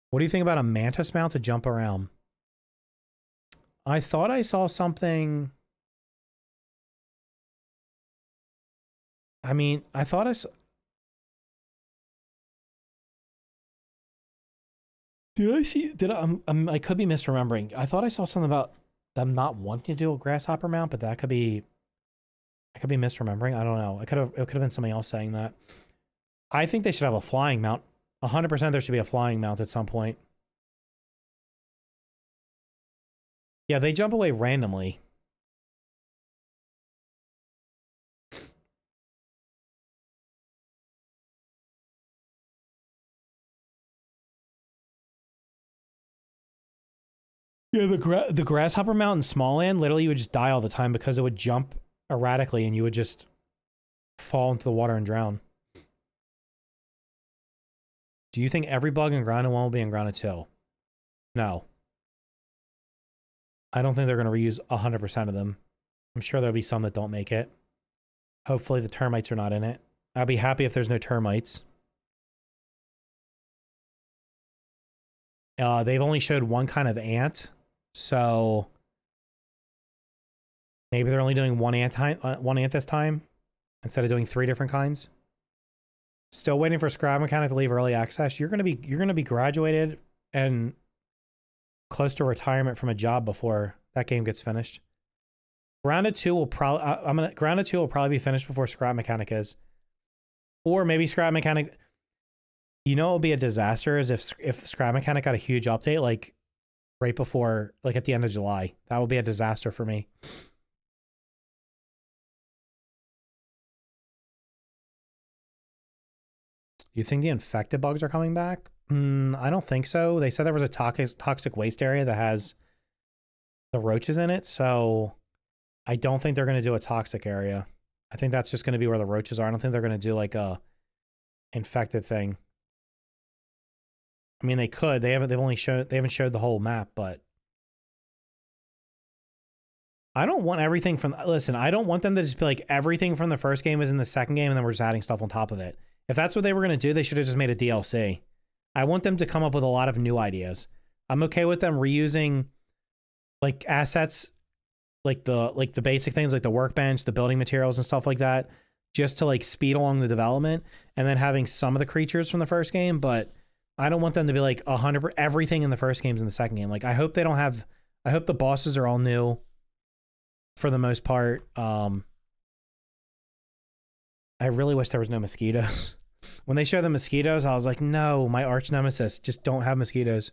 What do you think about a mantis mount to jump around? I thought I saw something. I mean, I thought I saw... Did I see... I could be misremembering. I thought I saw something about them not wanting to do a grasshopper mount, but that could be... I could be misremembering. I don't know. It could have been somebody else saying that. I think they should have a flying mount. 100% there should be a flying mount at some point. Yeah, they jump away randomly. Yeah, the grasshopper mount in small land, literally you would just die all the time because it would jump erratically and you would just fall into the water and drown. Do you think every bug in Grounded 1 will be in Grounded 2? No. I don't think they're going to reuse 100% of them. I'm sure there'll be some that don't make it. Hopefully the termites are not in it. I'll be happy if there's no termites. They've only showed one kind of ant, so maybe they're only doing one ant this time instead of doing 3 different kinds. Still waiting for Scrap Mechanic to leave early access. You're gonna be graduated and close to retirement from a job before that game gets finished. Grounded 2 will probably Grounded 2 will probably be finished before Scrap Mechanic is, or maybe Scrap Mechanic. You know, it would be a disaster is if Scrap Mechanic got a huge update like right before, like at the end of July. That would be a disaster for me. You think the infected bugs are coming back? I don't think so. They said there was a toxic waste area that has the roaches in it, so I don't think they're going to do a toxic area. I think that's just going to be where the roaches are. I don't think they're going to do like a infected thing. I mean, they could. They haven't showed the whole map, but I don't want everything from, listen, I don't want them to just be like everything from the first game is in the second game and then we're just adding stuff on top of it. If that's what they were going to do, they should have just made a DLC. I want them to come up with a lot of new ideas. I'm okay with them reusing like assets, like the basic things like the workbench, the building materials and stuff like that, just to like speed along the development, and then having some of the creatures from the first game, but I don't want them to be like 100% everything in the first game's in the second game. Like I hope they don't have, I hope the bosses are all new for the most part. I really wish there was no mosquitoes. When they show the mosquitoes, I was like, no, my arch nemesis, just don't have mosquitoes.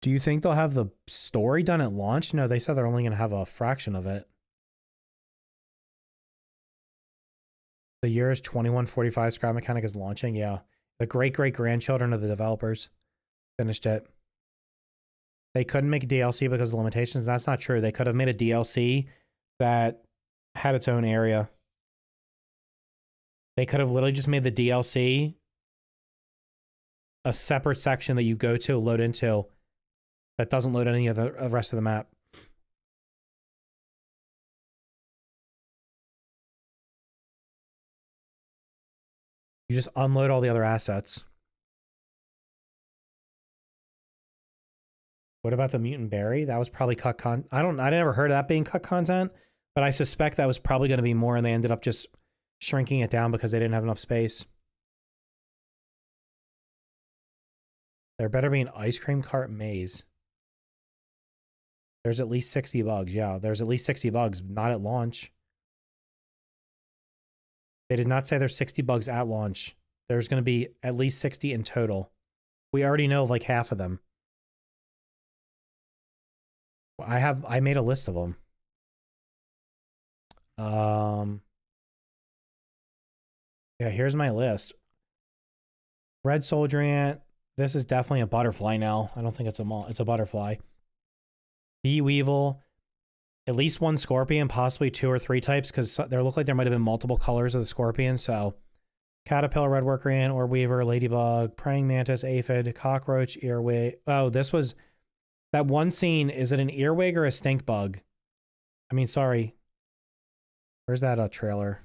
Do you think they'll have the story done at launch? No, they said they're only going to have a fraction of it. The year is 2145. Scrap Mechanic is launching. Yeah. The great-great-grandchildren of the developers finished it. They couldn't make a DLC because of limitations. That's not true. They could have made a DLC that had its own area. They could have literally just made the DLC a separate section that you go to, load into, that doesn't load any of the rest of the map. You just unload all the other assets. What about the mutant berry? That was probably cut I never heard of that being cut content, but I suspect that was probably going to be more, and they ended up just shrinking it down because they didn't have enough space. There better be an ice cream cart maze. There's at least 60 bugs. Yeah, there's at least 60 bugs, not at launch. They did not say there's 60 bugs at launch. There's going to be at least 60 in total. We already know like half of them. I made a list of them. Yeah, here's my list. Red soldier ant. This is definitely a butterfly now. I don't think it's a moth. It's a butterfly. Bee weevil. At least one scorpion, possibly 2 or 3 types, because there look like there might have been multiple colors of the scorpion. So, caterpillar, red worker ant, orb weaver, ladybug, praying mantis, aphid, cockroach, earwig. Oh, this was that one scene. Is it an earwig or a stink bug? I mean, sorry. Where's that trailer?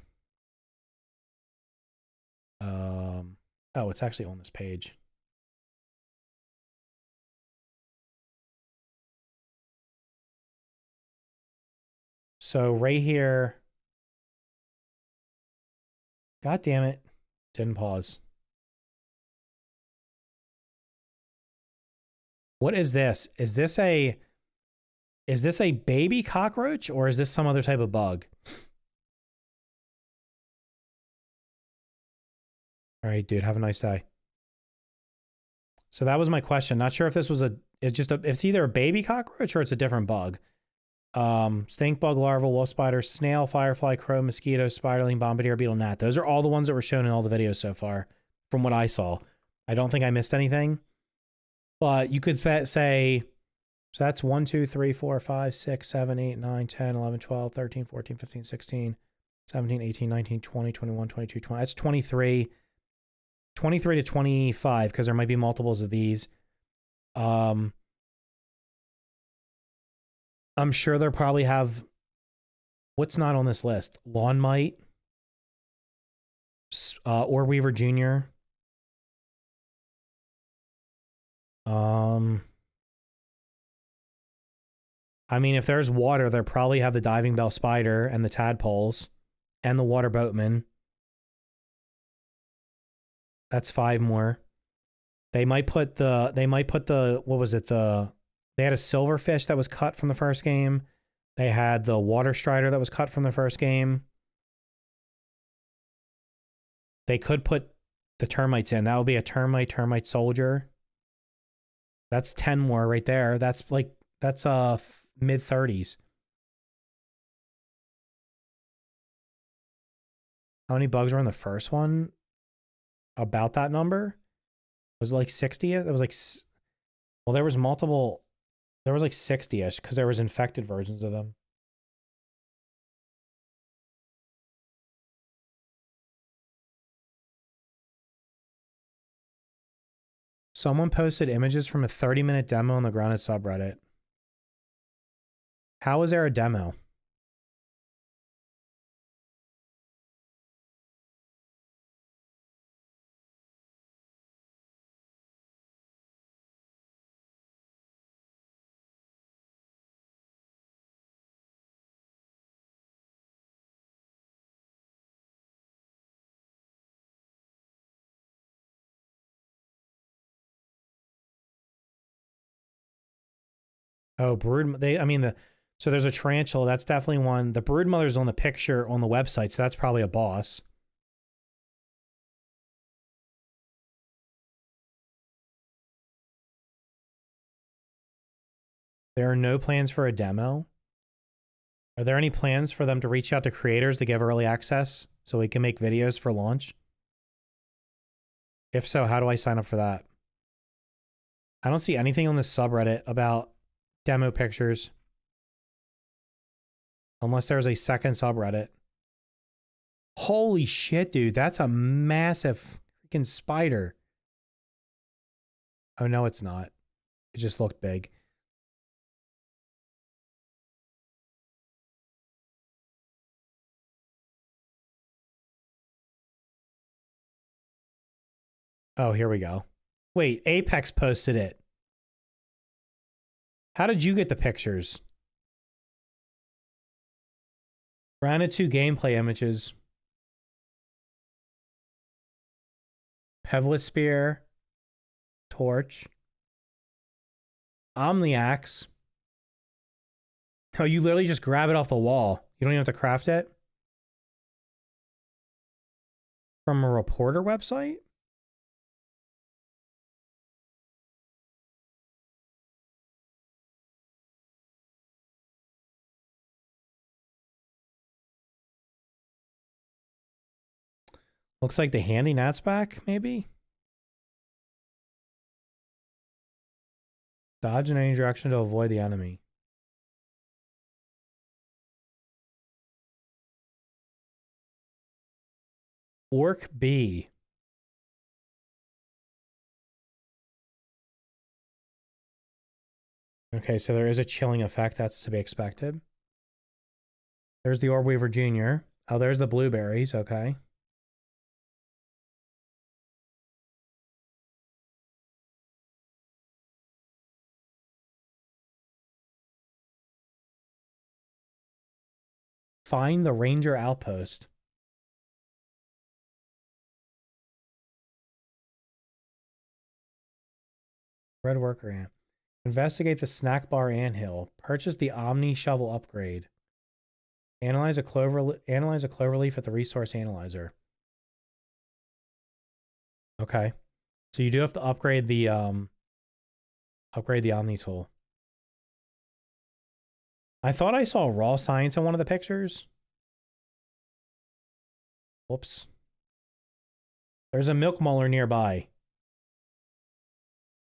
Oh, it's actually on this page. So right here, God damn it, didn't pause. What is this? Is this a baby cockroach, or is this some other type of bug? All right, dude, have a nice day. So that was my question. Not sure if this was it's either a baby cockroach or it's a different bug. Stink bug, larval, wolf spider, snail, firefly, crow, mosquito, spiderling, bombardier, beetle, gnat. Those are all the ones that were shown in all the videos so far, from what I saw. I don't think I missed anything. But you could say, so that's 1, 2, 3, 4, 5, 6, 7, 8, 9, 10, 11, 12, 13, 14, 15, 16, 17, 18, 19, 20, 21, 22, 20. That's 23. 23 to 25, because there might be multiples of these. I'm sure they'll probably have, what's not on this list? Lawn Mite, Orb Weaver Jr. I mean, if there's water, they'll probably have the diving bell spider and the tadpoles and the water boatman. That's 5 more. They might put the, what was it? They had a silverfish that was cut from the first game. They had the water strider that was cut from the first game. They could put the termites in. That would be a termite soldier. That's 10 more right there. That's mid-30s. How many bugs were in the first one? About that number? Was it like 60? It was like, well, there was multiple, there was like 60-ish because there was infected versions of them. Someone posted images from a 30-minute demo on the Grounded subreddit. How is there a demo? Oh, brood. So there's a tarantula. That's definitely one. The brood mother's on the picture on the website, so that's probably a boss. There are no plans for a demo. Are there any plans for them to reach out to creators to give early access so we can make videos for launch? If so, how do I sign up for that? I don't see anything on this subreddit about demo pictures. Unless there's a second subreddit. Holy shit, dude. That's a massive freaking spider. Oh, no, it's not. It just looked big. Oh, here we go. Wait, Apex posted it. How did you get the pictures? Grounded 2 gameplay images. Pevlet Spear. Torch. Omniax. Oh, you literally just grab it off the wall. You don't even have to craft it? From a reporter website? Looks like the handy Nat's back, maybe? Dodge in any direction to avoid the enemy. Orc B. Okay, so there is a chilling effect. That's to be expected. There's the Orb Weaver Jr. Oh, there's the blueberries. Okay. Find the Ranger Outpost. Red Worker Ant. Investigate the snack bar anthill. Purchase the Omni Shovel upgrade. Analyze a cloverleaf at the resource analyzer. Okay. So you do have to upgrade the Omni tool. I thought I saw raw science in one of the pictures. Whoops. There's a milk molar nearby.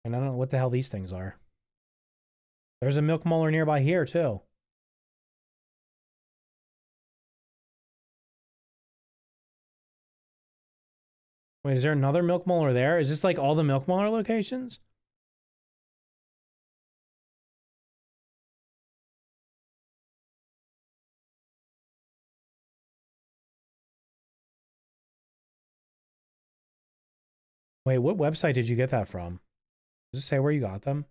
And I don't know what the hell these things are. There's a milk molar nearby here, too. Wait, is there another milk molar there? Is this like all the milk molar locations? Wait, what website did you get that from? Does it say where you got them?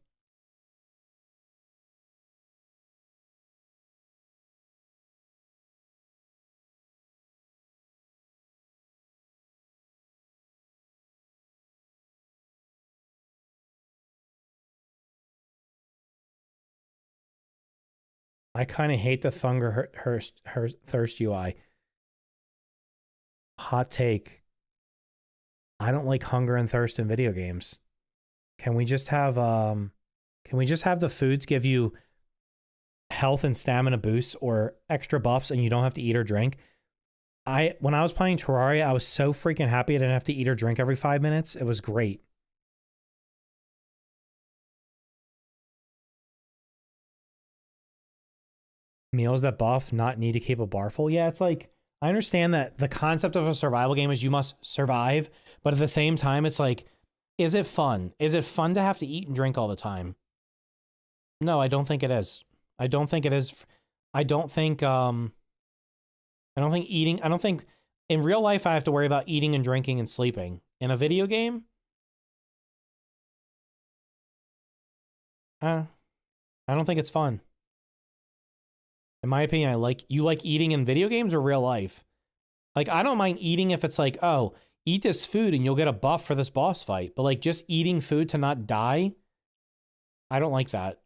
I kind of hate the Thirst UI. Hot take. I don't like hunger and thirst in video games. Can we just have the foods give you health and stamina boosts or extra buffs and you don't have to eat or drink? When I was playing Terraria, I was so freaking happy I didn't have to eat or drink every 5 minutes. It was great. Meals that buff, not need to keep a bar full. Yeah, it's like, I understand that the concept of a survival game is you must survive, but at the same time, it's like, Is it fun? Is it fun to have to eat and drink all the time? No, I don't think it is. I don't think it is. I don't think eating, I don't think in real life I have to worry about eating and drinking and sleeping. In a video game, I don't think it's fun. In my opinion, you like eating in video games or real life? Like, I don't mind eating if it's like, oh, eat this food and you'll get a buff for this boss fight. But like just eating food to not die, I don't like that.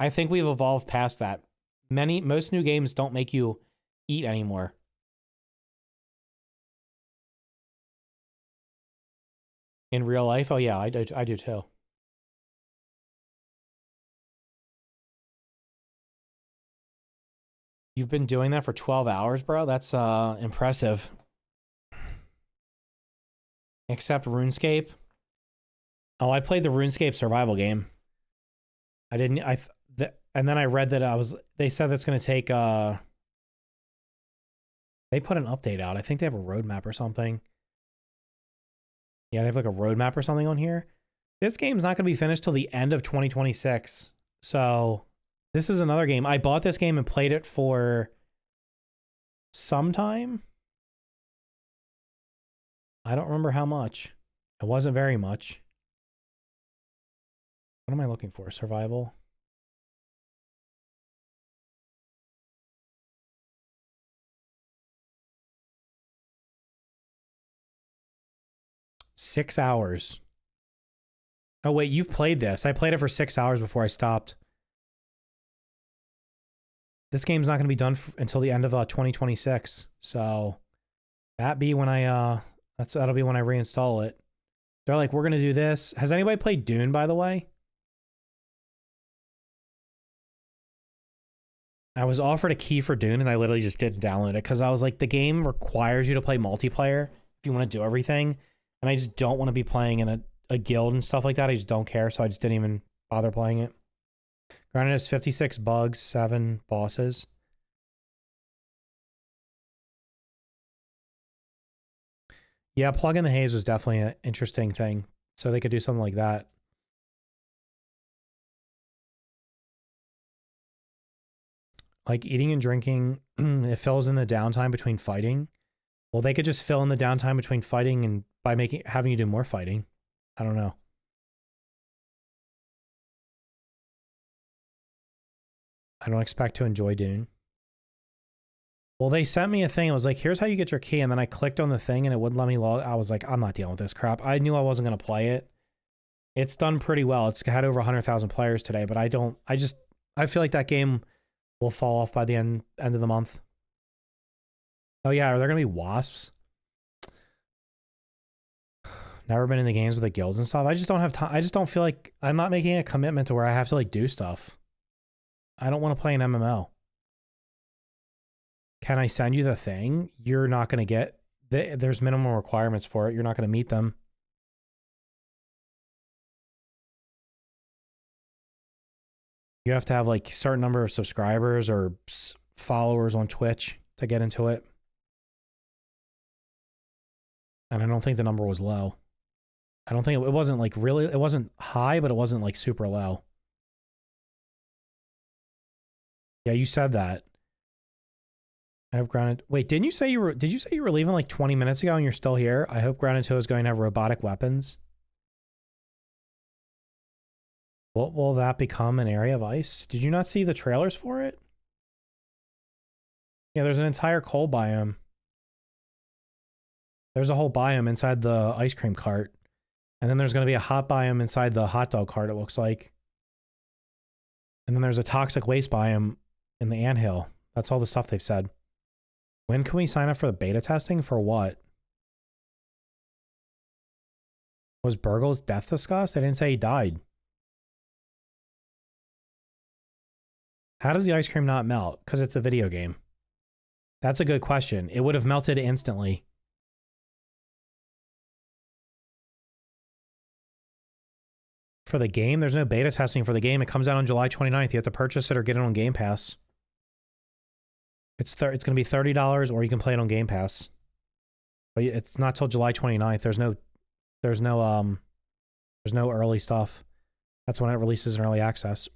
I think we've evolved past that. Most new games don't make you eat anymore. In real life? Oh yeah, I do too. You've been doing that for 12 hours, bro? That's impressive. Except RuneScape. Oh, I played the RuneScape survival game. I didn't and then I read that they said that's going to take they put an update out. I think they have a roadmap or something. Yeah, they have like a roadmap or something on here. This game's not going to be finished till the end of 2026. So, this is another game. I bought this game and played it for some time. I don't remember how much. It wasn't very much. What am I looking for? Survival? Six hours. Oh, wait, you've played this. I played it for 6 hours before I stopped. This game's not going to be done until the end of 2026. So, that'll be when I reinstall it. They're like, we're going to do this. Has anybody played Dune, by the way? I was offered a key for Dune, and I literally just didn't download it because I was like, the game requires you to play multiplayer if you want to do everything. And I just don't want to be playing in a guild and stuff like that. I just don't care, so I just didn't even bother playing it. Granted, it's 56 bugs, 7 bosses. Yeah, Plug in the Haze was definitely an interesting thing. So they could do something like that. Like eating and drinking, it fills in the downtime between fighting. Well, they could just fill in the downtime between fighting and by having you do more fighting. I don't know. I don't expect to enjoy Dune. Well, they sent me a thing. It was like, here's how you get your key. And then I clicked on the thing and it wouldn't let me log. I was like, I'm not dealing with this crap. I knew I wasn't going to play it. It's done pretty well. It's had over 100,000 players today, but I feel like that game will fall off by the end of the month. Oh yeah, are there going to be wasps? Never been in the games with the guilds and stuff. I just don't have time. I just don't feel like I'm not making a commitment to where I have to like do stuff. I don't want to play an MMO. Can I send you the thing? You're not going to get... There's minimum requirements for it. You're not going to meet them. You have to have like a certain number of subscribers or followers on Twitch to get into it. And I don't think the number was low. I don't think it wasn't like really... It wasn't high, but it wasn't like super low. Yeah, you said that. I hope Grounded... Wait, did you say you were leaving like 20 minutes ago and you're still here? I hope Grounded 2 is going to have robotic weapons. What will that become, an area of ice? Did you not see the trailers for it? Yeah, there's an entire coal biome. There's a whole biome inside the ice cream cart. And then there's going to be a hot biome inside the hot dog cart, it looks like. And then there's a toxic waste biome in the anthill. That's all the stuff they've said. When can we sign up for the beta testing? For what? Was Burgle's death discussed? I didn't say he died. How does the ice cream not melt? Because it's a video game. That's a good question. It would have melted instantly. For the game? There's no beta testing for the game. It comes out on July 29th. You have to purchase it or get it on Game Pass. It's going to be $30 or you can play it on Game Pass. But it's not till July 29th. There's no There's no early stuff. That's when it releases in early access.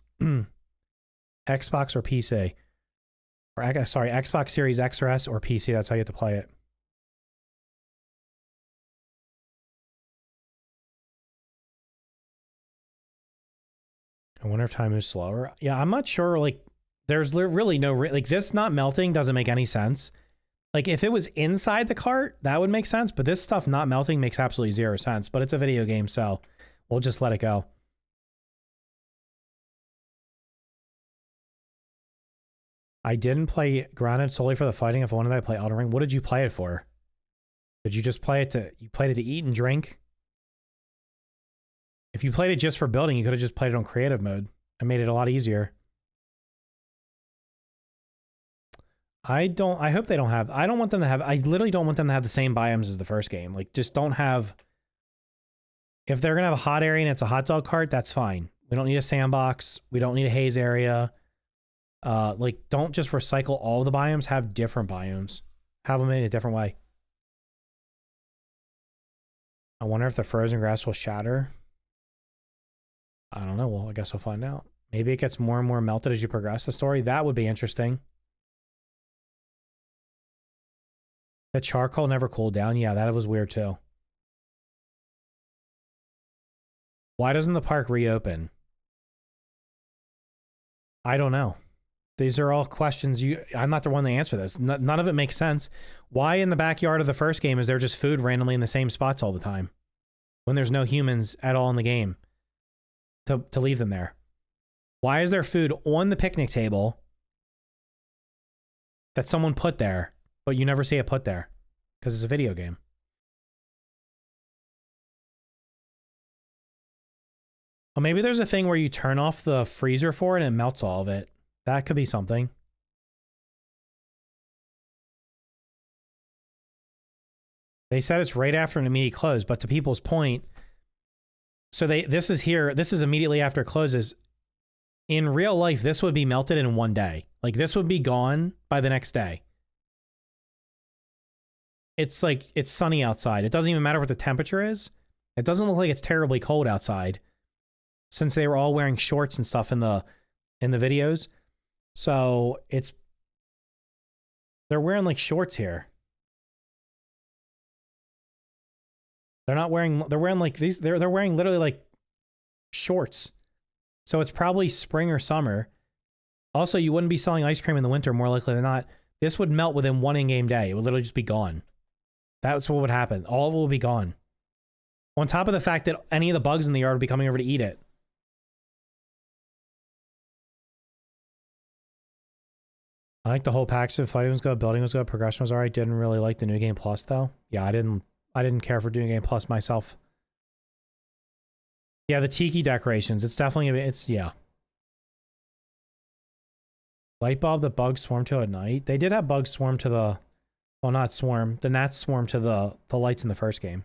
Xbox or PC? Or sorry, Xbox Series X or S or PC. That's how you have to play it. I wonder if time moves slower. Yeah, I'm not sure. Like, there's really no like this not melting doesn't make any sense. Like, if it was inside the cart, that would make sense. But this stuff not melting makes absolutely zero sense. But it's a video game, so we'll just let it go. I didn't play Grounded solely for the fighting. If I wanted, I'd play Elden Ring. What did you play it for? Did you just play it to... You played it to eat and drink? If you played it just for building, you could have just played it on creative mode. I made it a lot easier. I hope they don't have... I don't want them to have... I literally don't want them to have the same biomes as the first game. Like, just don't have... If they're going to have a hot area and it's a hot dog cart, that's fine. We don't need a sandbox. We don't need a haze area. Like, don't just recycle all the biomes. Have different biomes. Have them in a different way. I wonder if the frozen grass will shatter. I don't know. Well, I guess we'll find out. Maybe it gets more and more melted as you progress the story. That would be interesting. The charcoal never cooled down. Yeah, that was weird too. Why doesn't the park reopen? I don't know. These are all questions I'm not the one to answer this. None of it makes sense. Why in the backyard of the first game is there just food randomly in the same spots all the time? When there's no humans at all in the game to leave them there. Why is there food on the picnic table that someone put there, but you never see it put there? Because it's a video game. Well, maybe there's a thing where you turn off the freezer for it and it melts all of it. That could be something. They said it's right after an immediate close, but to people's point, so this is immediately after it closes. In real life, this would be melted in one day. Like, this would be gone by the next day. It's like, it's sunny outside. It doesn't even matter what the temperature is. It doesn't look like it's terribly cold outside, since they were all wearing shorts and stuff in the videos. So they're wearing like shorts here. They're wearing like these, they're wearing literally like shorts. So it's probably spring or summer. Also, you wouldn't be selling ice cream in the winter, more likely than not. This would melt within one in-game day. It would literally just be gone. That's what would happen. All of it would be gone. On top of the fact that any of the bugs in the yard would be coming over to eat it. I like the whole package. The fighting was good, building was good, progression was alright. Didn't really like the new game plus though. Yeah, I didn't care for New Game Plus myself. Yeah, the tiki decorations. It's definitely yeah. Light bulb that bugs swarm to at night. They did have bugs swarm to the, well, not swarm. The gnats swarm to the lights in the first game.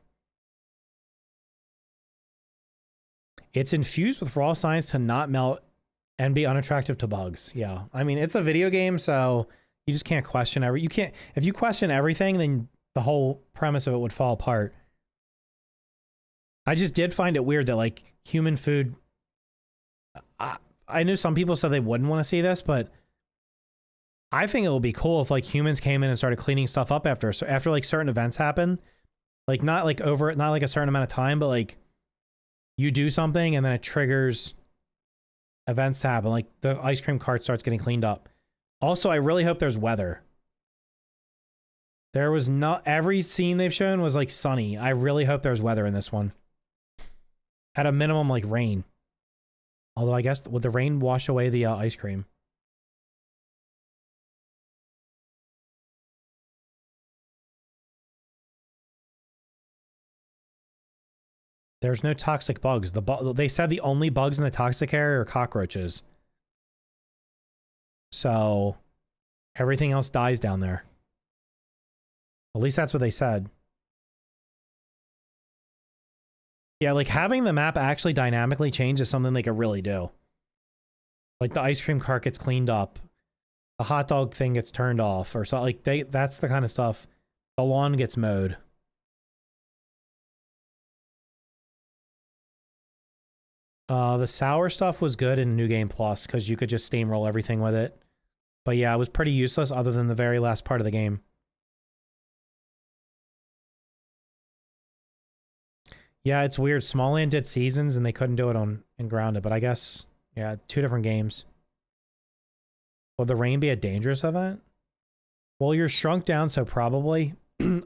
It's infused with raw science to not melt and be unattractive to bugs. Yeah, I mean, it's a video game, so you just can't question if you question everything, then the whole premise of it would fall apart. I just did find it weird that, like, human food... I knew some people said they wouldn't want to see this, but I think it would be cool if, like, humans came in and started cleaning stuff up after like, certain events happen. Like, not like a certain amount of time, but, like, you do something and then it triggers events to happen. Like, the ice cream cart starts getting cleaned up. Also, I really hope there's weather. There was not... Every scene they've shown was, like, sunny. I really hope there's weather in this one. At a minimum, like, rain. Although, I guess, would the rain wash away the ice cream? There's no toxic bugs. They said the only bugs in the toxic area are cockroaches. So, everything else dies down there. At least that's what they said. Yeah, like, having the map actually dynamically change is something they could really do. Like, the ice cream cart gets cleaned up. The hot dog thing gets turned off. Or so, like, that's the kind of stuff. The lawn gets mowed. The sour stuff was good in New Game Plus because you could just steamroll everything with it. But yeah, it was pretty useless other than the very last part of the game. Yeah, it's weird. Smallland did seasons and they couldn't do it in Grounded, but I guess, yeah, 2 different games. Will the rain be a dangerous event? Well, you're shrunk down, so probably.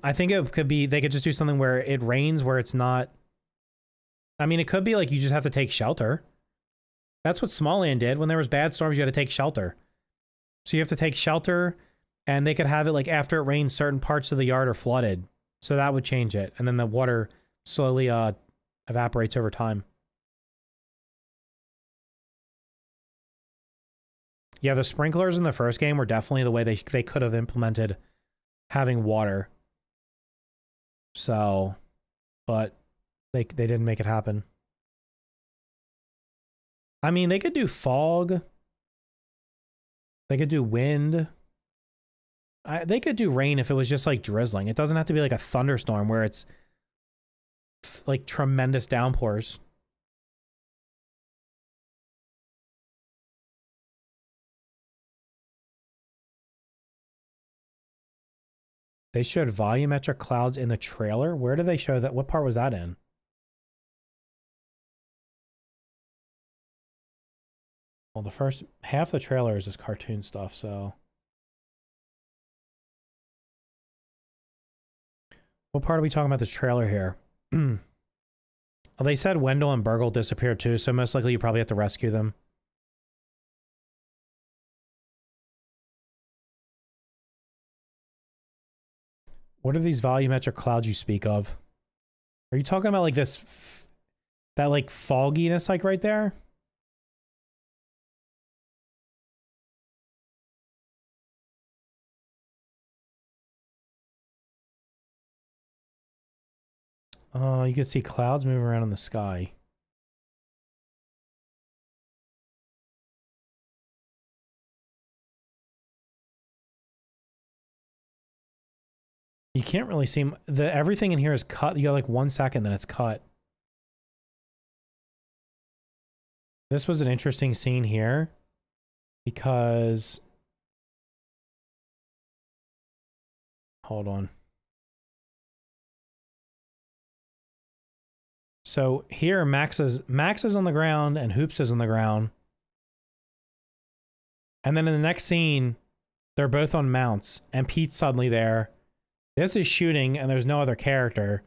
I think it could be, they could just do something where it rains where it's not. I mean, it could be like you just have to take shelter. That's what Smallland did. When there was bad storms, you had to take shelter. So you have to take shelter, and they could have it like after it rains, certain parts of the yard are flooded. So that would change it. And then the water slowly evaporates over time. Yeah, the sprinklers in the first game were definitely the way they could have implemented having water. So, but they didn't make it happen. I mean, they could do fog. They could do wind. They could do rain if it was just like drizzling. It doesn't have to be like a thunderstorm where it's like tremendous downpours. They showed volumetric clouds in the trailer. Where did they show that? What part was that in? Well, the first half of the trailer is this cartoon stuff, so. What part are we talking about this trailer here? Well, they said Wendell and Burgle disappeared too, so most likely you probably have to rescue them. What are these volumetric clouds you speak of? Are you talking about like this, that like fogginess like right there? You could see clouds moving around in the sky. You can't really see everything in here is cut. You got like 1 second, then it's cut. This was an interesting scene here because, hold on. So here Max is on the ground and Hoops is on the ground. And then in the next scene, they're both on mounts and Pete's suddenly there. This is shooting and there's no other character.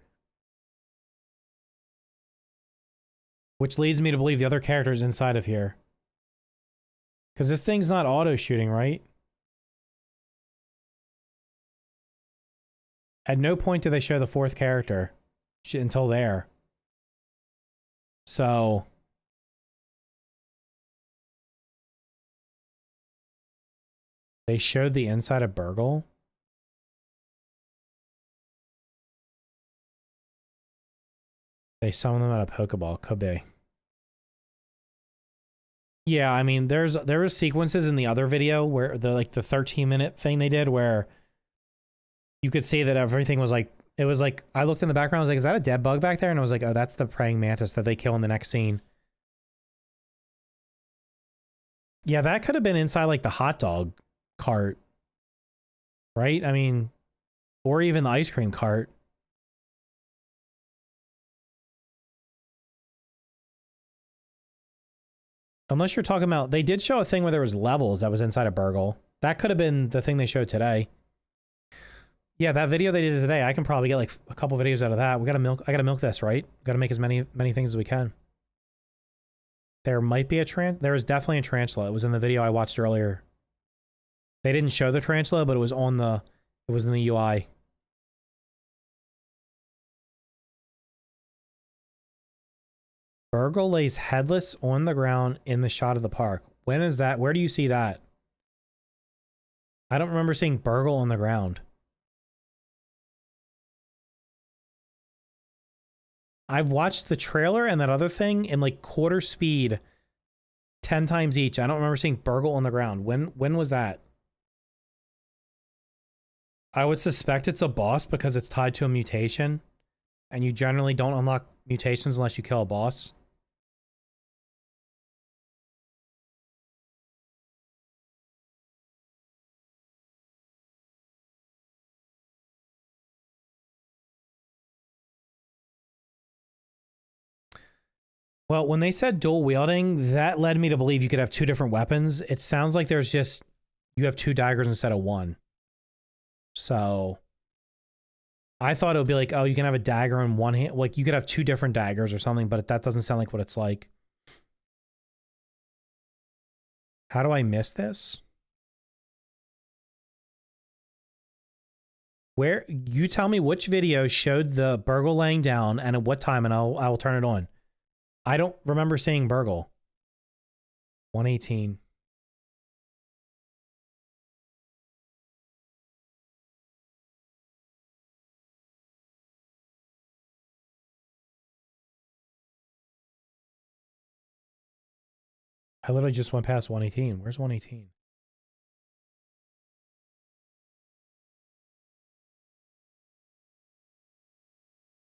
Which leads me to believe the other character is inside of here. Because this thing's not auto shooting, right? At no point do they show the 4th character until there. So they showed the inside of Burgle. They summon them out of Pokeball. Could be. Yeah, I mean, there was sequences in the other video where the 13-minute thing they did where you could see that everything was like, it was like, I looked in the background, I was like, is that a dead bug back there? And I was like, oh, that's the praying mantis that they kill in the next scene. Yeah, that could have been inside like the hot dog cart. Right? I mean, or even the ice cream cart. Unless you're talking about, they did show a thing where there was levels that was inside of Burgle. That could have been the thing they showed today. Yeah, that video they did today, I can probably get like a couple videos out of that. I gotta milk this, right? Gotta make as many things as we can. There might be there is definitely a tarantula. It was in the video I watched earlier. They didn't show the tarantula, but it was in the UI. Burgle lays headless on the ground in the shot of the park. When is that? Where do you see that? I don't remember seeing Burgle on the ground. I've watched the trailer and that other thing in like quarter speed 10 times each. I don't remember seeing Burgle on the ground. When was that? I would suspect it's a boss because it's tied to a mutation. And you generally don't unlock mutations unless you kill a boss. Well, when they said dual wielding, that led me to believe you could have 2 different weapons. It sounds like there's just, you have 2 daggers instead of 1. So I thought it would be like, oh, you can have a dagger in one hand. Like you could have 2 different daggers or something, but that doesn't sound like what it's like. How do I miss this? Where, you tell me which video showed the Burgle laying down and at what time, and I will turn it on. I don't remember seeing Burgle. 118. I literally just went past 118. Where's 118?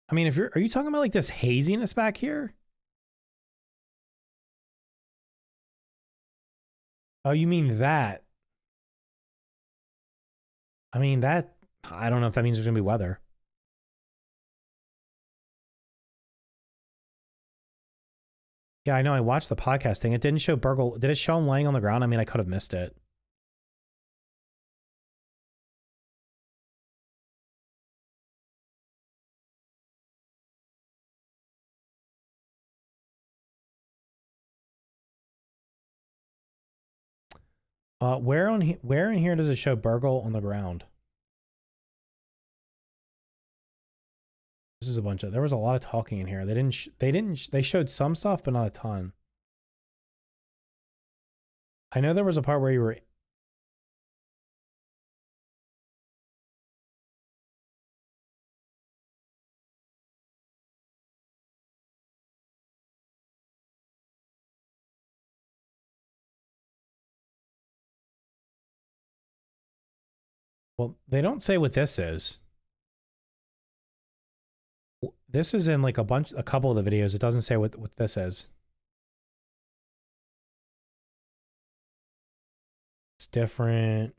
I mean, are you talking about like this haziness back here? Oh, you mean that? I mean, I don't know if that means there's gonna be weather. Yeah, I know. I watched the podcast thing. It didn't show Burgle. Did it show him laying on the ground? I mean, I could have missed it. Where in here does it show Burgle on the ground? This is a bunch of, there was a lot of talking in here. They showed some stuff, but not a ton. I know there was a part where you were, well, they don't say what this is. This is in like a couple of the videos. It doesn't say what this is. It's different.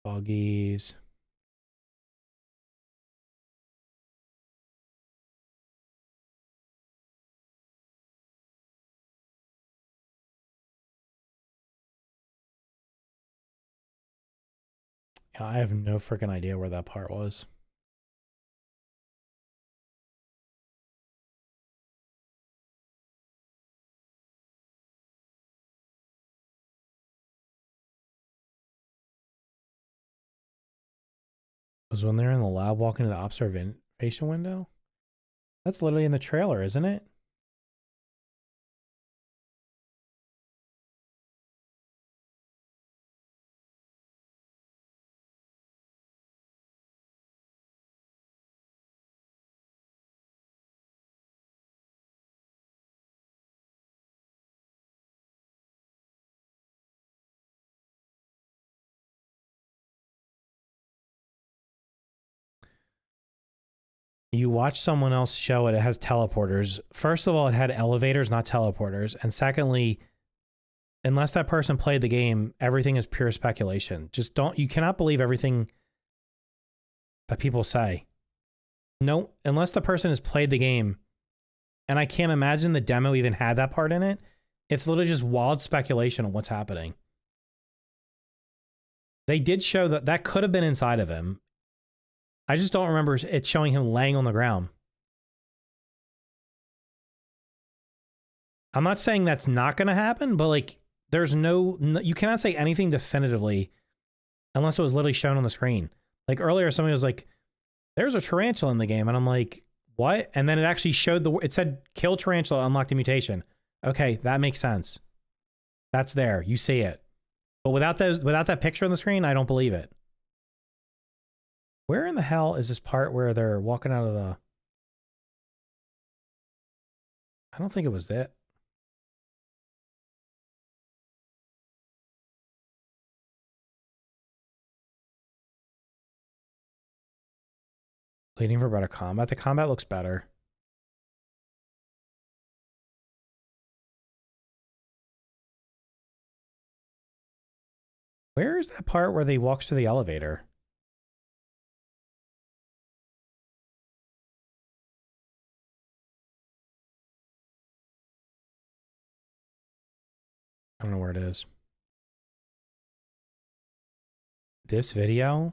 Buggies. Yeah, I have no freaking idea where that part was. Was when they're in the lab walking to the observation window? That's literally in the trailer, isn't it? You watch someone else show it, it has teleporters. First of all, it had elevators, not teleporters. And secondly, unless that person played the game, everything is pure speculation. Just you cannot believe everything that people say. No, unless the person has played the game, and I can't imagine the demo even had that part in it, it's literally just wild speculation on what's happening. They did show that could have been inside of him. I just don't remember it showing him laying on the ground. I'm not saying that's not going to happen, but like, there's no, you cannot say anything definitively unless it was literally shown on the screen. Like earlier, somebody was like, there's a tarantula in the game. And I'm like, what? And then it actually showed it said kill tarantula, unlock the mutation. Okay, that makes sense. That's there. You see it. But without that picture on the screen, I don't believe it. Where in the hell is this part where they're walking out of the... I don't think it was that. Waiting for better combat. The combat looks better. Where is that part where they walks to the elevator? I don't know where it is. This video?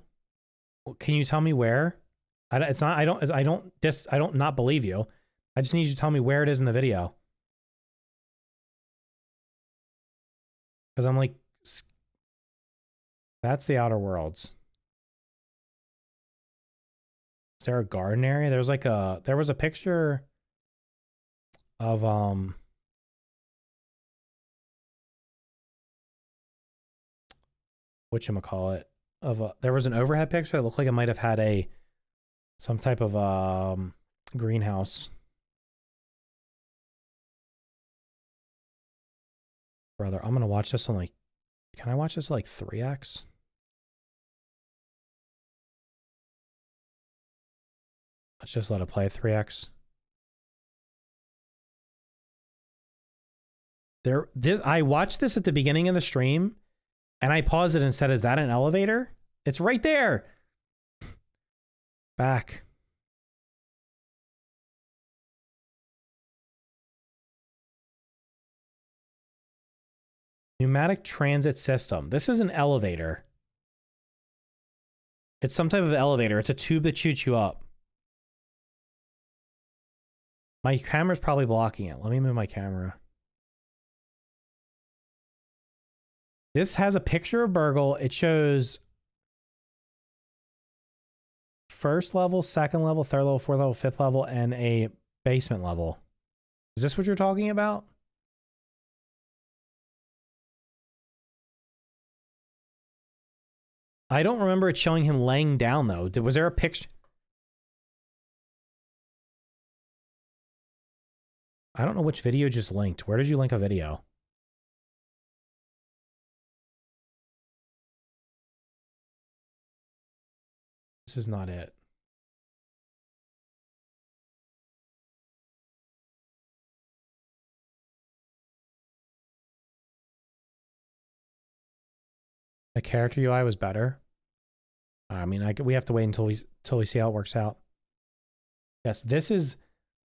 Can you tell me where? It's not. I don't not believe you. I just need you to tell me where it is in the video. Because I'm like, that's the Outer Worlds. Is there a garden area? There's like there was a picture of whatchamacallit, there was an overhead picture that looked like it might have had some type of greenhouse. Brother, I'm gonna watch this on like, can I watch this at like 3x? Let's just let it play 3x. I watched this at the beginning of the stream, and I paused it and said, "Is that an elevator?" It's right there. Back. Pneumatic transit system. This is an elevator. It's some type of elevator. It's a tube that shoots you up. My camera's probably blocking it. Let me move my camera. This has a picture of Burgle. It shows first level, second level, third level, fourth level, fifth level, and a basement level. Is this what you're talking about? I don't remember it showing him laying down, though. Was there a picture? I don't know which video just linked. Where did you link a video? This is not it. The character UI was better. I mean, we have to wait until we see how it works out. Yes, this is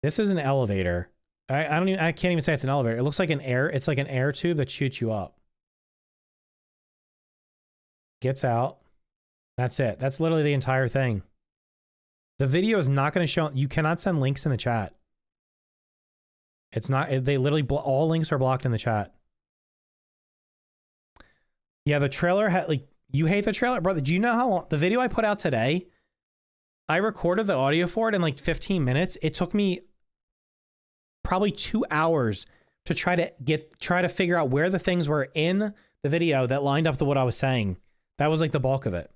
an elevator. I can't even say it's an elevator. It looks like it's like an air tube that shoots you up. Gets out. That's it. That's literally the entire thing. The video is not going to show. You cannot send links in the chat. It's not. They literally all links are blocked in the chat. Yeah, the trailer had like, you hate the trailer, brother. Do you know how long the video I put out today? I recorded the audio for it in like 15 minutes. It took me probably 2 hours to try to figure out where the things were in the video that lined up to what I was saying. That was like the bulk of it.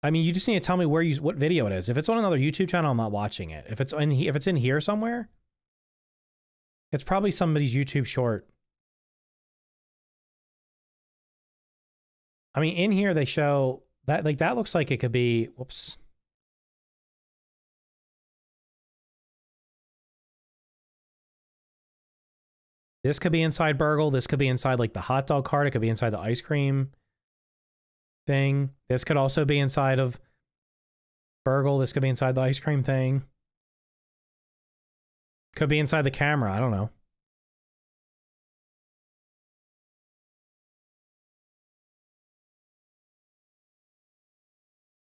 I mean, you just need to tell me what video it is. If it's on another YouTube channel, I'm not watching it. If it's in here somewhere, it's probably somebody's YouTube short. I mean, in here they show that, like, that looks like it could be, whoops. This could be inside Burgle. This could be inside like the hot dog cart. It could be inside the ice cream thing. This could also be inside of Burgle. This could be inside the ice cream thing. Could be inside the camera. I don't know.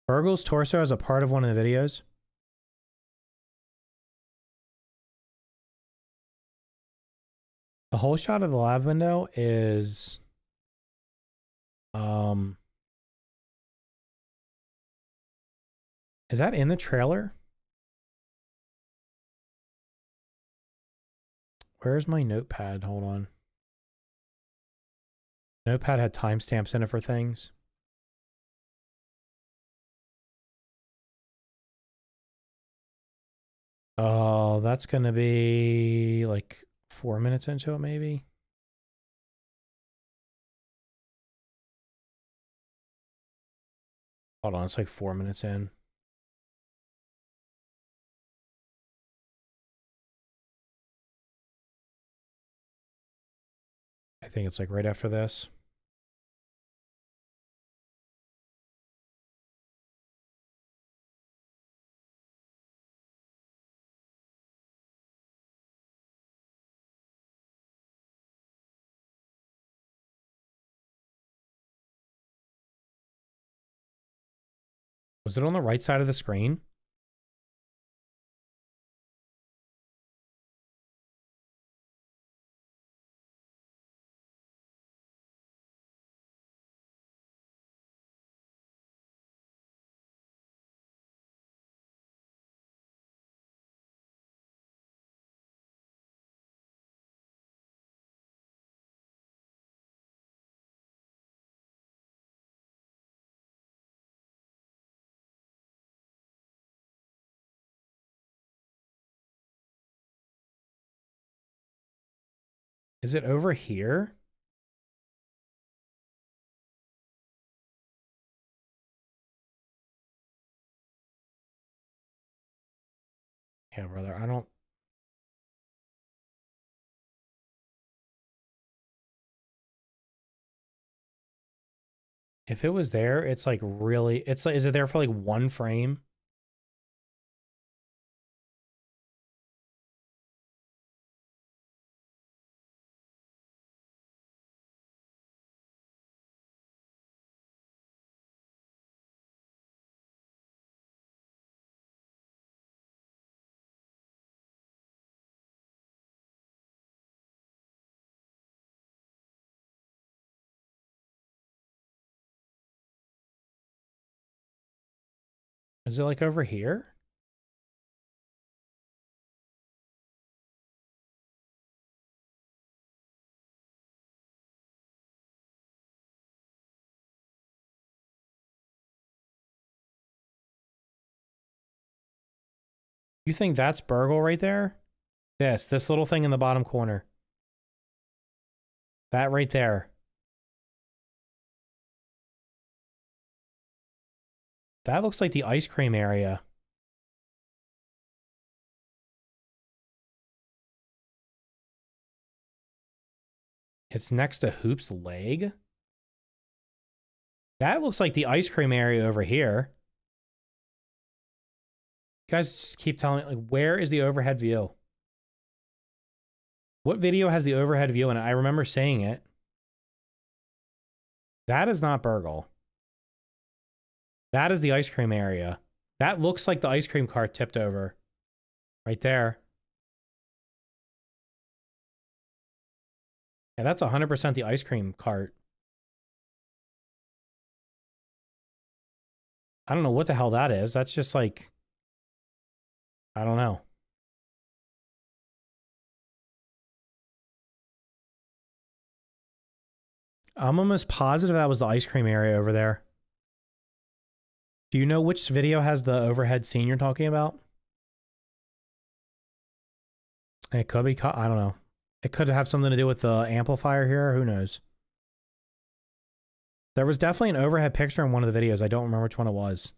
Burgle's torso is a part of one of the videos. The whole shot of the lab window is that in the trailer? Where's my notepad? Hold on. Notepad had timestamps in it for things. Oh, that's gonna be like 4 minutes into it, maybe. Hold on, it's like 4 minutes in. I think it's like right after this. Was it on the right side of the screen? Is it over here? Yeah, brother, I don't... If it was there, it's like really... It's like, is it there for like one frame? Is it like over here? You think that's Burgle right there? This little thing in the bottom corner. That right there. That looks like the ice cream area. It's next to Hoop's leg. That looks like the ice cream area over here. You guys just keep telling me, like, where is the overhead view? What video has the overhead view in it? I remember saying it. That is not Burgle. That is the ice cream area. That looks like the ice cream cart tipped over. Right there. Yeah, that's 100% the ice cream cart. I don't know what the hell that is. That's just like... I don't know. I'm almost positive that was the ice cream area over there. Do you know which video has the overhead scene you're talking about? It could be... I don't know. It could have something to do with the amplifier here. Who knows? There was definitely an overhead picture in one of the videos. I don't remember which one it was.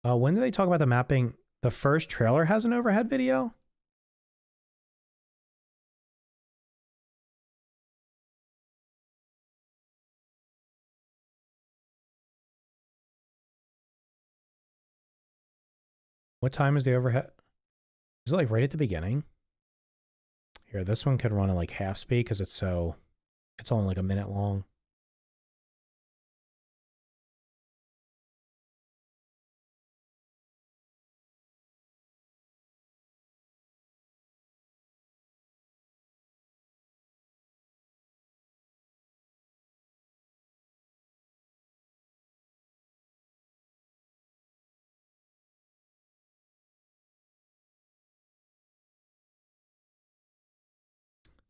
When did they talk about the mapping? The first trailer has an overhead video? What time is the overhead? Is it like right at the beginning? Here, this one could run at like half speed because it's only like a minute long.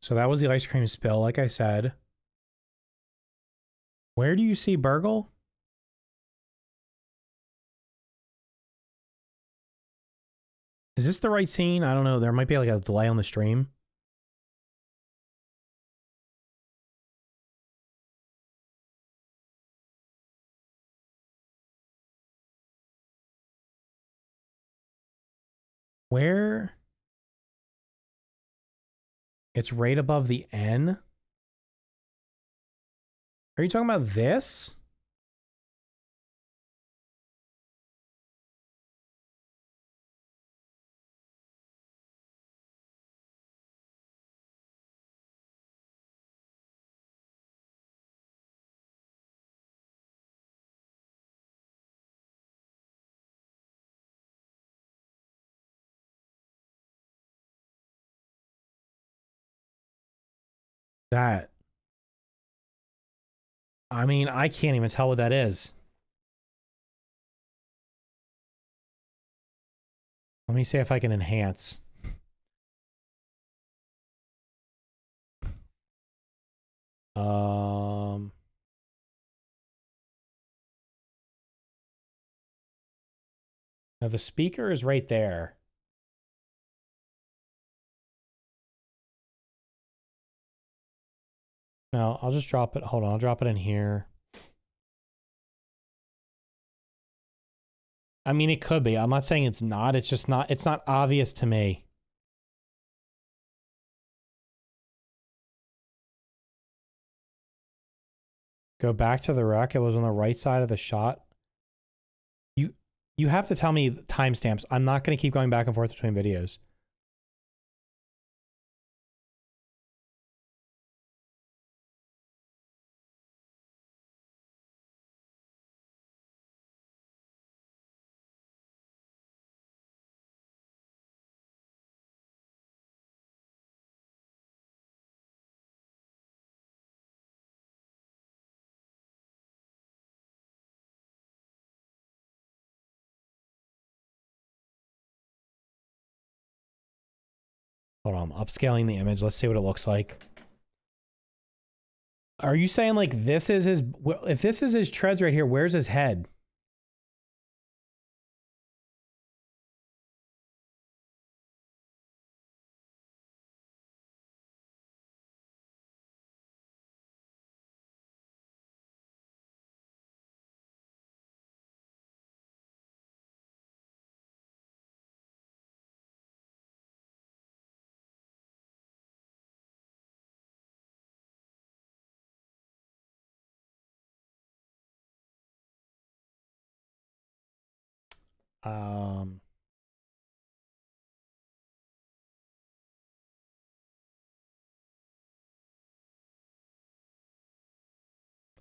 So that was the ice cream spill, like I said. Where do you see Burgle? Is this the right scene? I don't know. There might be like a delay on the stream. Where? It's right above the N. Are you talking about this? That. I mean, I can't even tell what that is. Let me see if I can enhance. Now the speaker is right there. No, I'll just drop it. Hold on, I'll drop it in here. I mean, it could be. I'm not saying it's not. It's just not. It's not obvious to me. Go back to the rec. It was on the right side of the shot. You have to tell me timestamps. I'm not going to keep going back and forth between videos. Hold on, I'm upscaling the image. Let's see what it looks like. Are you saying like this is his, if this is his treads right here, where's his head?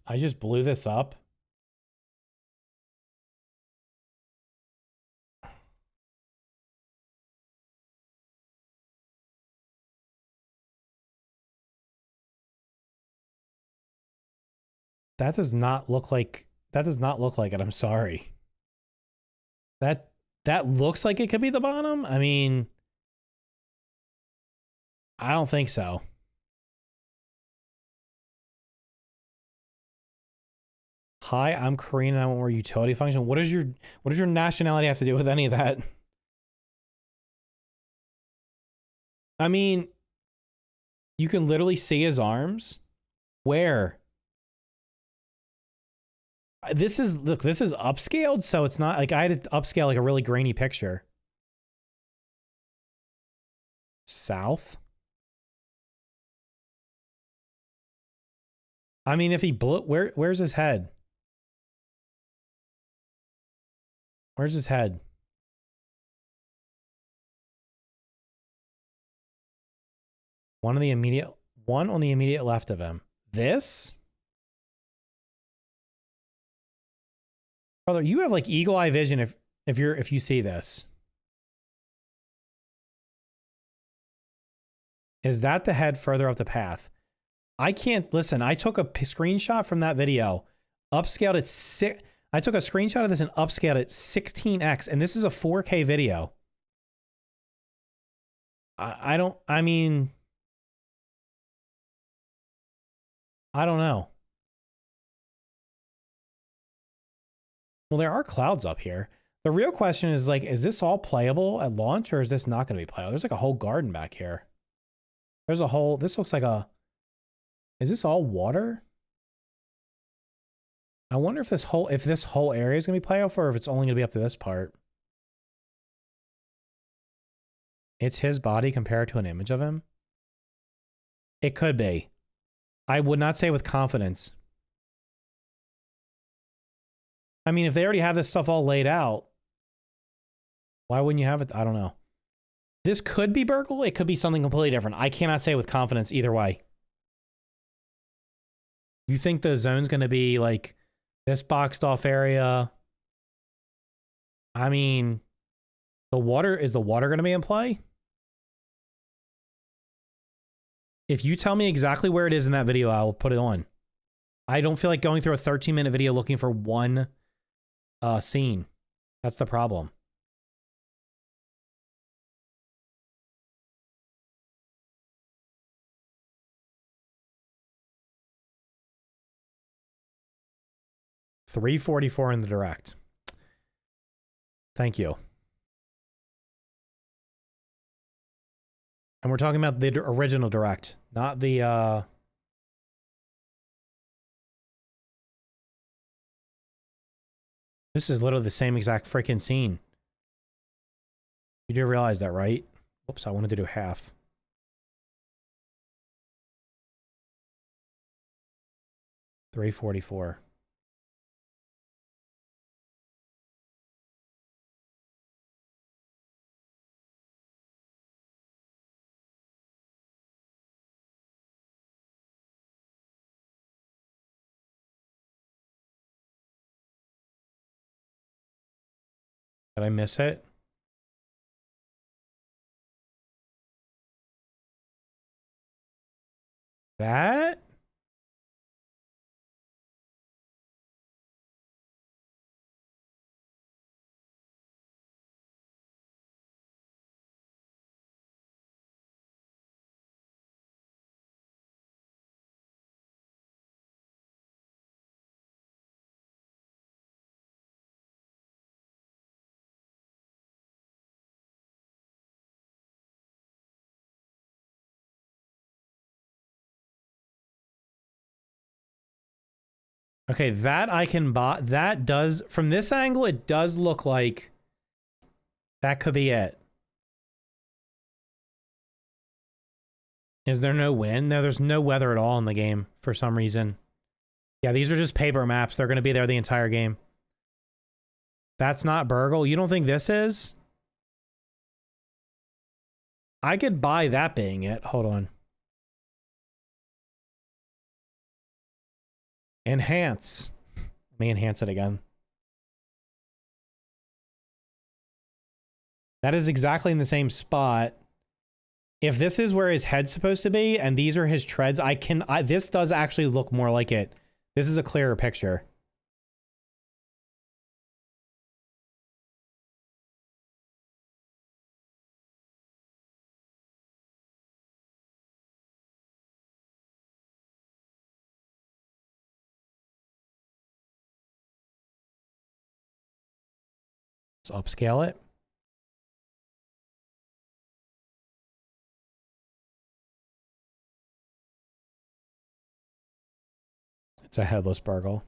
I just blew this up. That does not look like it. I'm sorry. That looks like it could be the bottom. I mean, I don't think so. Hi, I'm Korean and I want more utility function. What does your nationality have to do with any of that? I mean, you can literally see his arms. Where? This is, look, this is upscaled, so it's not like I had to upscale like a really grainy picture. South? I mean, if he blew, where's his head? Where's his head? One on the immediate left of him. This? Brother, you have like eagle eye vision if you see this. Is that the head further up the path? I can't listen. I took a screenshot from that video, upscaled it I took a screenshot of this and upscaled it 16x, and this is a 4K video. I don't know. Well, there are clouds up here. The real question is like, is this all playable at launch or is this not going to be playable? There's like a whole garden back here. There's a whole, this looks like a, is this all water? I wonder if this whole area is going to be playable or if it's only going to be up to this part. It's his body compared to an image of him. It could be. I would not say with confidence. I mean, if they already have this stuff all laid out, why wouldn't you have it? I don't know. This could be Burgle. It could be something completely different. I cannot say with confidence either way. You think the zone's going to be like this boxed off area? I mean, is the water going to be in play? If you tell me exactly where it is in that video, I'll put it on. I don't feel like going through a 13-minute video looking for one scene. That's the problem. $3.44 in the direct. Thank you. And we're talking about the original direct, not the This is literally the same exact freaking scene. You do realize that, right? Whoops, I wanted to do half. $3.44. Did I miss it? That? Okay, that I can buy. That does, from this angle, it does look like that could be it. Is there no wind? No, there's no weather at all in the game for some reason. Yeah, these are just paper maps. They're going to be there the entire game. That's not Burgle. You don't think this is? I could buy that being it. Hold on. Enhance. Let me enhance it again. That is exactly in the same spot. If this is where his head's supposed to be, and these are his treads, this does actually look more like it. This is a clearer picture. Let's upscale it. It's a headless Burgle.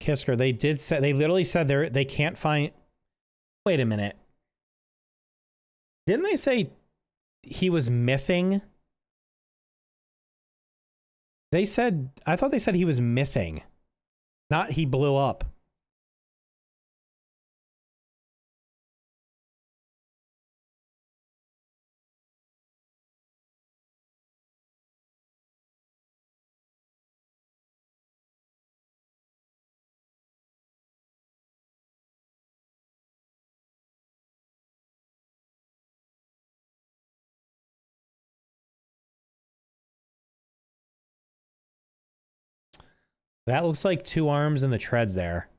Kisker, they did say, they literally said they can't find. Wait a minute. Didn't they say he was missing? They said, I thought they said he was missing. Not he blew up. That looks like two arms and the treads there.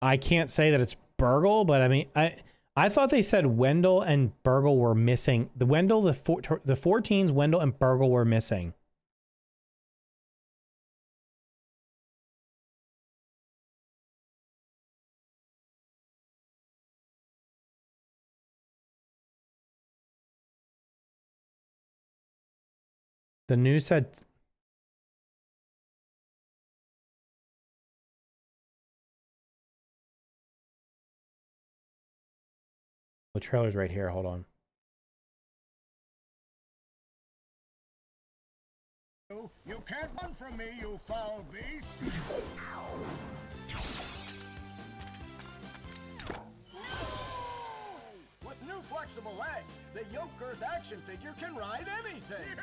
I can't say that it's Burgle, but I mean, I thought they said Wendell and Burgle were missing. The 14s, Wendell and Burgle were missing. The news said... The trailer's right here. Hold on. You can't run from me, you foul beast! With new flexible legs, the yoke girth action figure can ride anything!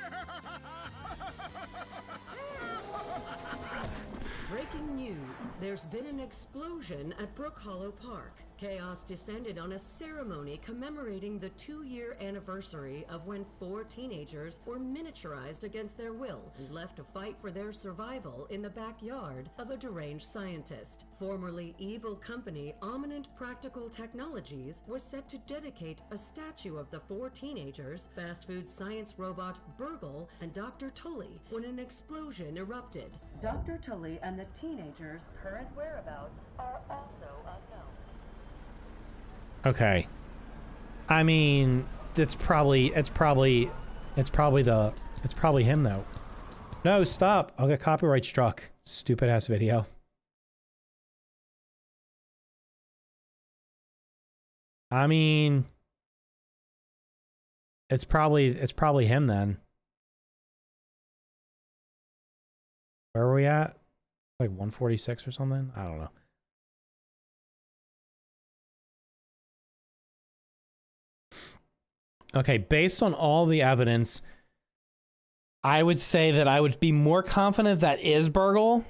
Breaking news. There's been an explosion at Brook Hollow Park. Chaos descended on a ceremony commemorating the 2-year anniversary of when 4 teenagers were miniaturized against their will and left to fight for their survival in the backyard of a deranged scientist. Formerly evil company Ominent Practical Technologies was set to dedicate a statue of the 4 teenagers, fast food science robot Burgle, and Dr. Tully when an explosion erupted. Dr. Tully and the teenagers' current whereabouts are also unknown. Okay. I mean, it's probably him though. No, stop. I'll get copyright struck. Stupid ass video. I mean, it's probably him then. Where are we at? Like 146 or something? I don't know. Okay, based on all the evidence, I would say that I would be more confident that is Burgle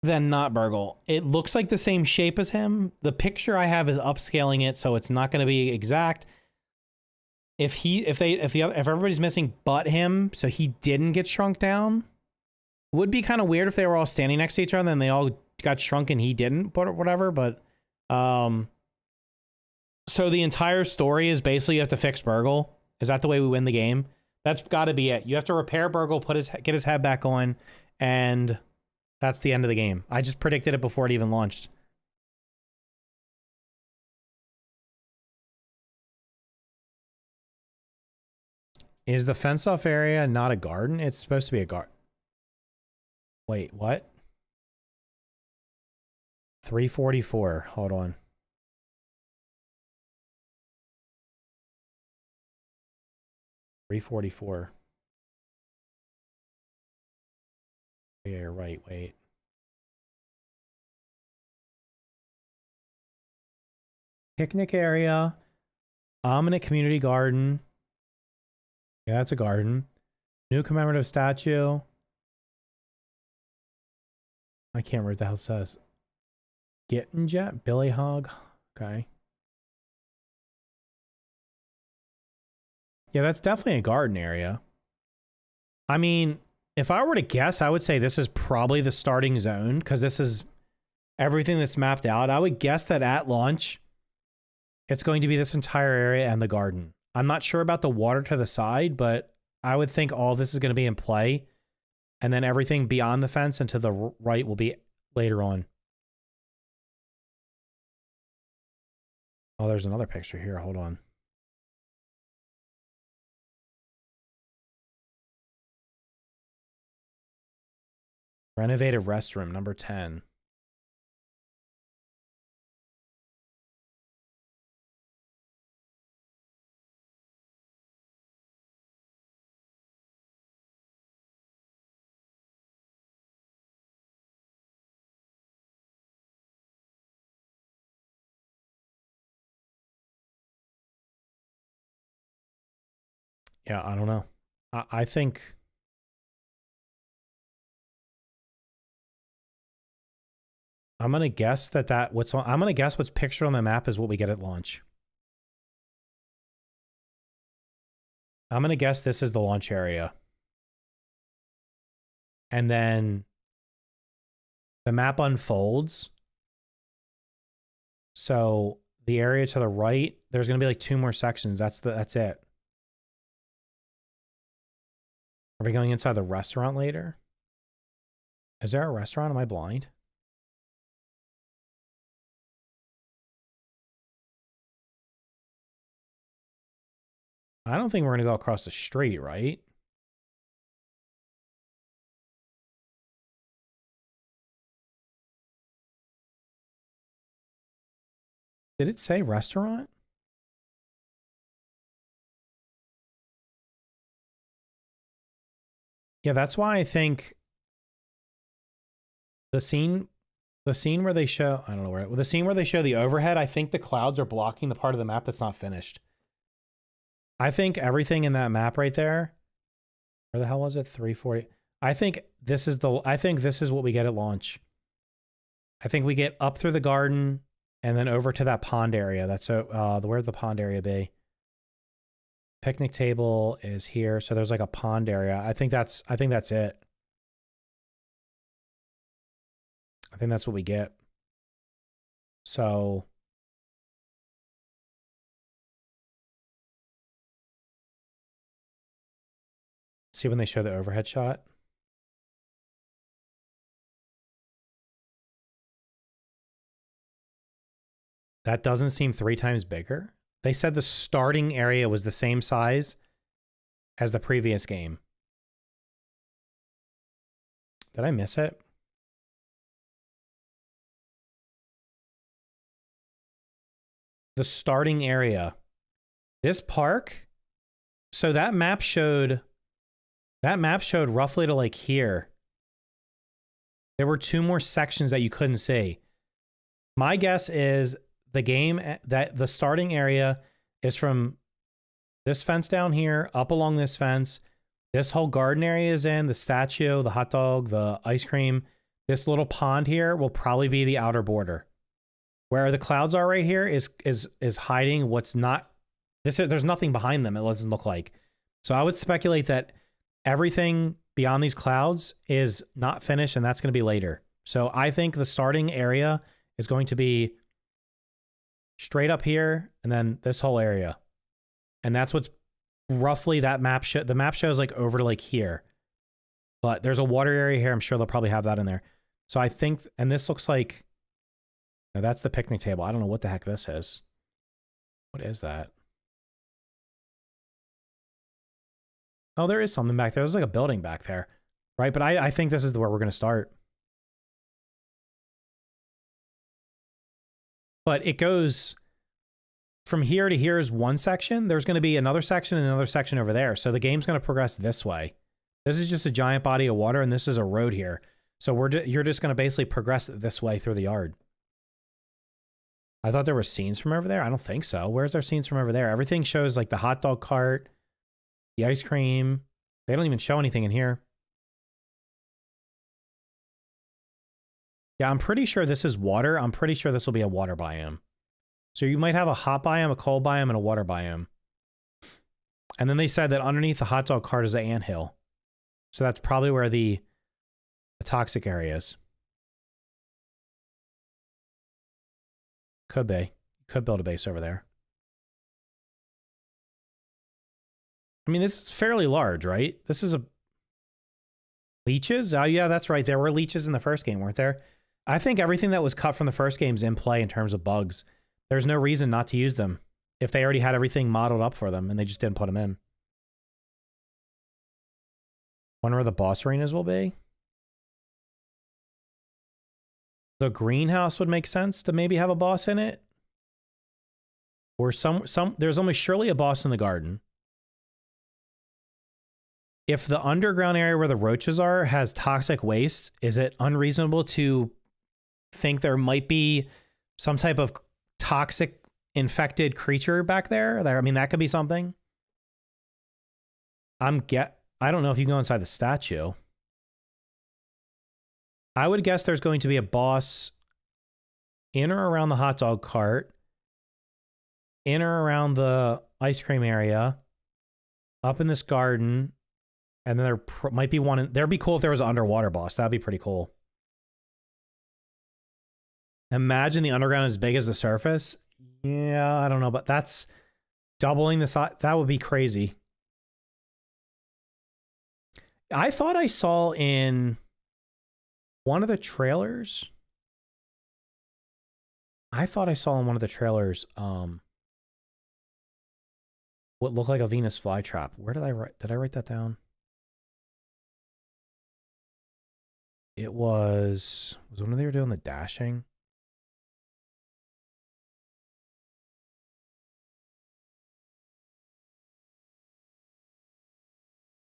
than not Burgle. It looks like the same shape as him. The picture I have is upscaling it, so it's not going to be exact. If everybody's missing but him, so he didn't get shrunk down, it would be kind of weird if they were all standing next to each other and they all got shrunk and he didn't, but whatever. But so the entire story is basically you have to fix Burgle. Is that the way we win the game? That's got to be it. You have to repair Burgle, get his head back on, and that's the end of the game. I just predicted it before it even launched. Is the fence-off area not a garden? It's supposed to be a garden. Wait, what? 344. Hold on. $344. Yeah, you're right. Wait. Picnic area. Ominous community garden. Yeah, that's a garden. New commemorative statue. I can't remember what the hell it says. Getting Jet? Billy Hog? Okay. Yeah, that's definitely a garden area. I mean, if I were to guess, I would say this is probably the starting zone because this is everything that's mapped out. I would guess that at launch, it's going to be this entire area and the garden. I'm not sure about the water to the side, but I would think all this is going to be in play. And then everything beyond the fence and to the right will be later on. Oh, there's another picture here. Hold on. Renovated restroom, number 10. Yeah, I don't know. I think... I'm going to guess I'm going to guess what's pictured on the map is what we get at launch. I'm going to guess this is the launch area. And then the map unfolds. So the area to the right, there's going to be like 2 more sections. That's it. Are we going inside the restaurant later? Is there a restaurant? Am I blind? I don't think we're going to go across the street, right? Did it say restaurant? Yeah, that's why I think the scene where they show, I don't know where, the scene where they show the overhead, I think the clouds are blocking the part of the map that's not finished. I think everything in that map right there, where the hell was it? 340. I think this is what we get at launch. I think we get up through the garden and then over to that pond area. That's where'd the pond area be? Picnic table is here, so there's like a pond area. I think that's it. I think that's what we get. So see when they show the overhead shot. That doesn't seem 3 times bigger. They said the starting area was the same size as the previous game. Did I miss it? The starting area. This park, so that map showed roughly to like here. There were 2 more sections that you couldn't see. My guess is the starting area is from this fence down here, up along this fence. This whole garden area is in, the statue, the hot dog, the ice cream. This little pond here will probably be the outer border. Where the clouds are right here is hiding what's not. There's nothing behind them, it doesn't look like. So I would speculate that everything beyond these clouds is not finished, and that's going to be later. So I think the starting area is going to be straight up here, and then this whole area. And that's what's roughly that map. The map shows like over to like here. But there's a water area here. I'm sure they'll probably have that in there. So I think, and this looks like, no, that's the picnic table. I don't know what the heck this is. What is that? Oh, there is something back there. There's like a building back there, right? But I think this is where we're going to start. But it goes from here to here is one section. There's going to be another section and another section over there. So the game's going to progress this way. This is just a giant body of water, and this is a road here. So you're just going to basically progress this way through the yard. I thought there were scenes from over there. I don't think so. Where's our scenes from over there? Everything shows like the hot dog cart, the ice cream. They don't even show anything in here. Yeah, I'm pretty sure this is water. I'm pretty sure this will be a water biome. So you might have a hot biome, a cold biome, and a water biome. And then they said that underneath the hot dog cart is the anthill. So that's probably where the toxic area is. Could be. Could build a base over there. I mean, this is fairly large, right? This is a... Leeches? Oh, yeah, that's right. There were leeches in the first game, weren't there? I think everything that was cut from the first game is in play in terms of bugs. There's no reason not to use them if they already had everything modeled up for them and they just didn't put them in. Wonder where the boss arenas will be. The greenhouse would make sense to maybe have a boss in it. Or there's almost surely a boss in the garden. If the underground area where the roaches are has toxic waste, is it unreasonable to think there might be some type of toxic infected creature back there? I mean, that could be something. I don't know if you can go inside the statue. I would guess there's going to be a boss in or around the hot dog cart, in or around the ice cream area, up in this garden, and then there might be one. There'd be cool if there was an underwater boss. That'd be pretty cool. Imagine the underground as big as the surface. Yeah, I don't know, but that's doubling the size. That would be crazy. I thought I saw in one of the trailers. What looked like a Venus flytrap. Where did I write that down? It was when they were doing the dashing.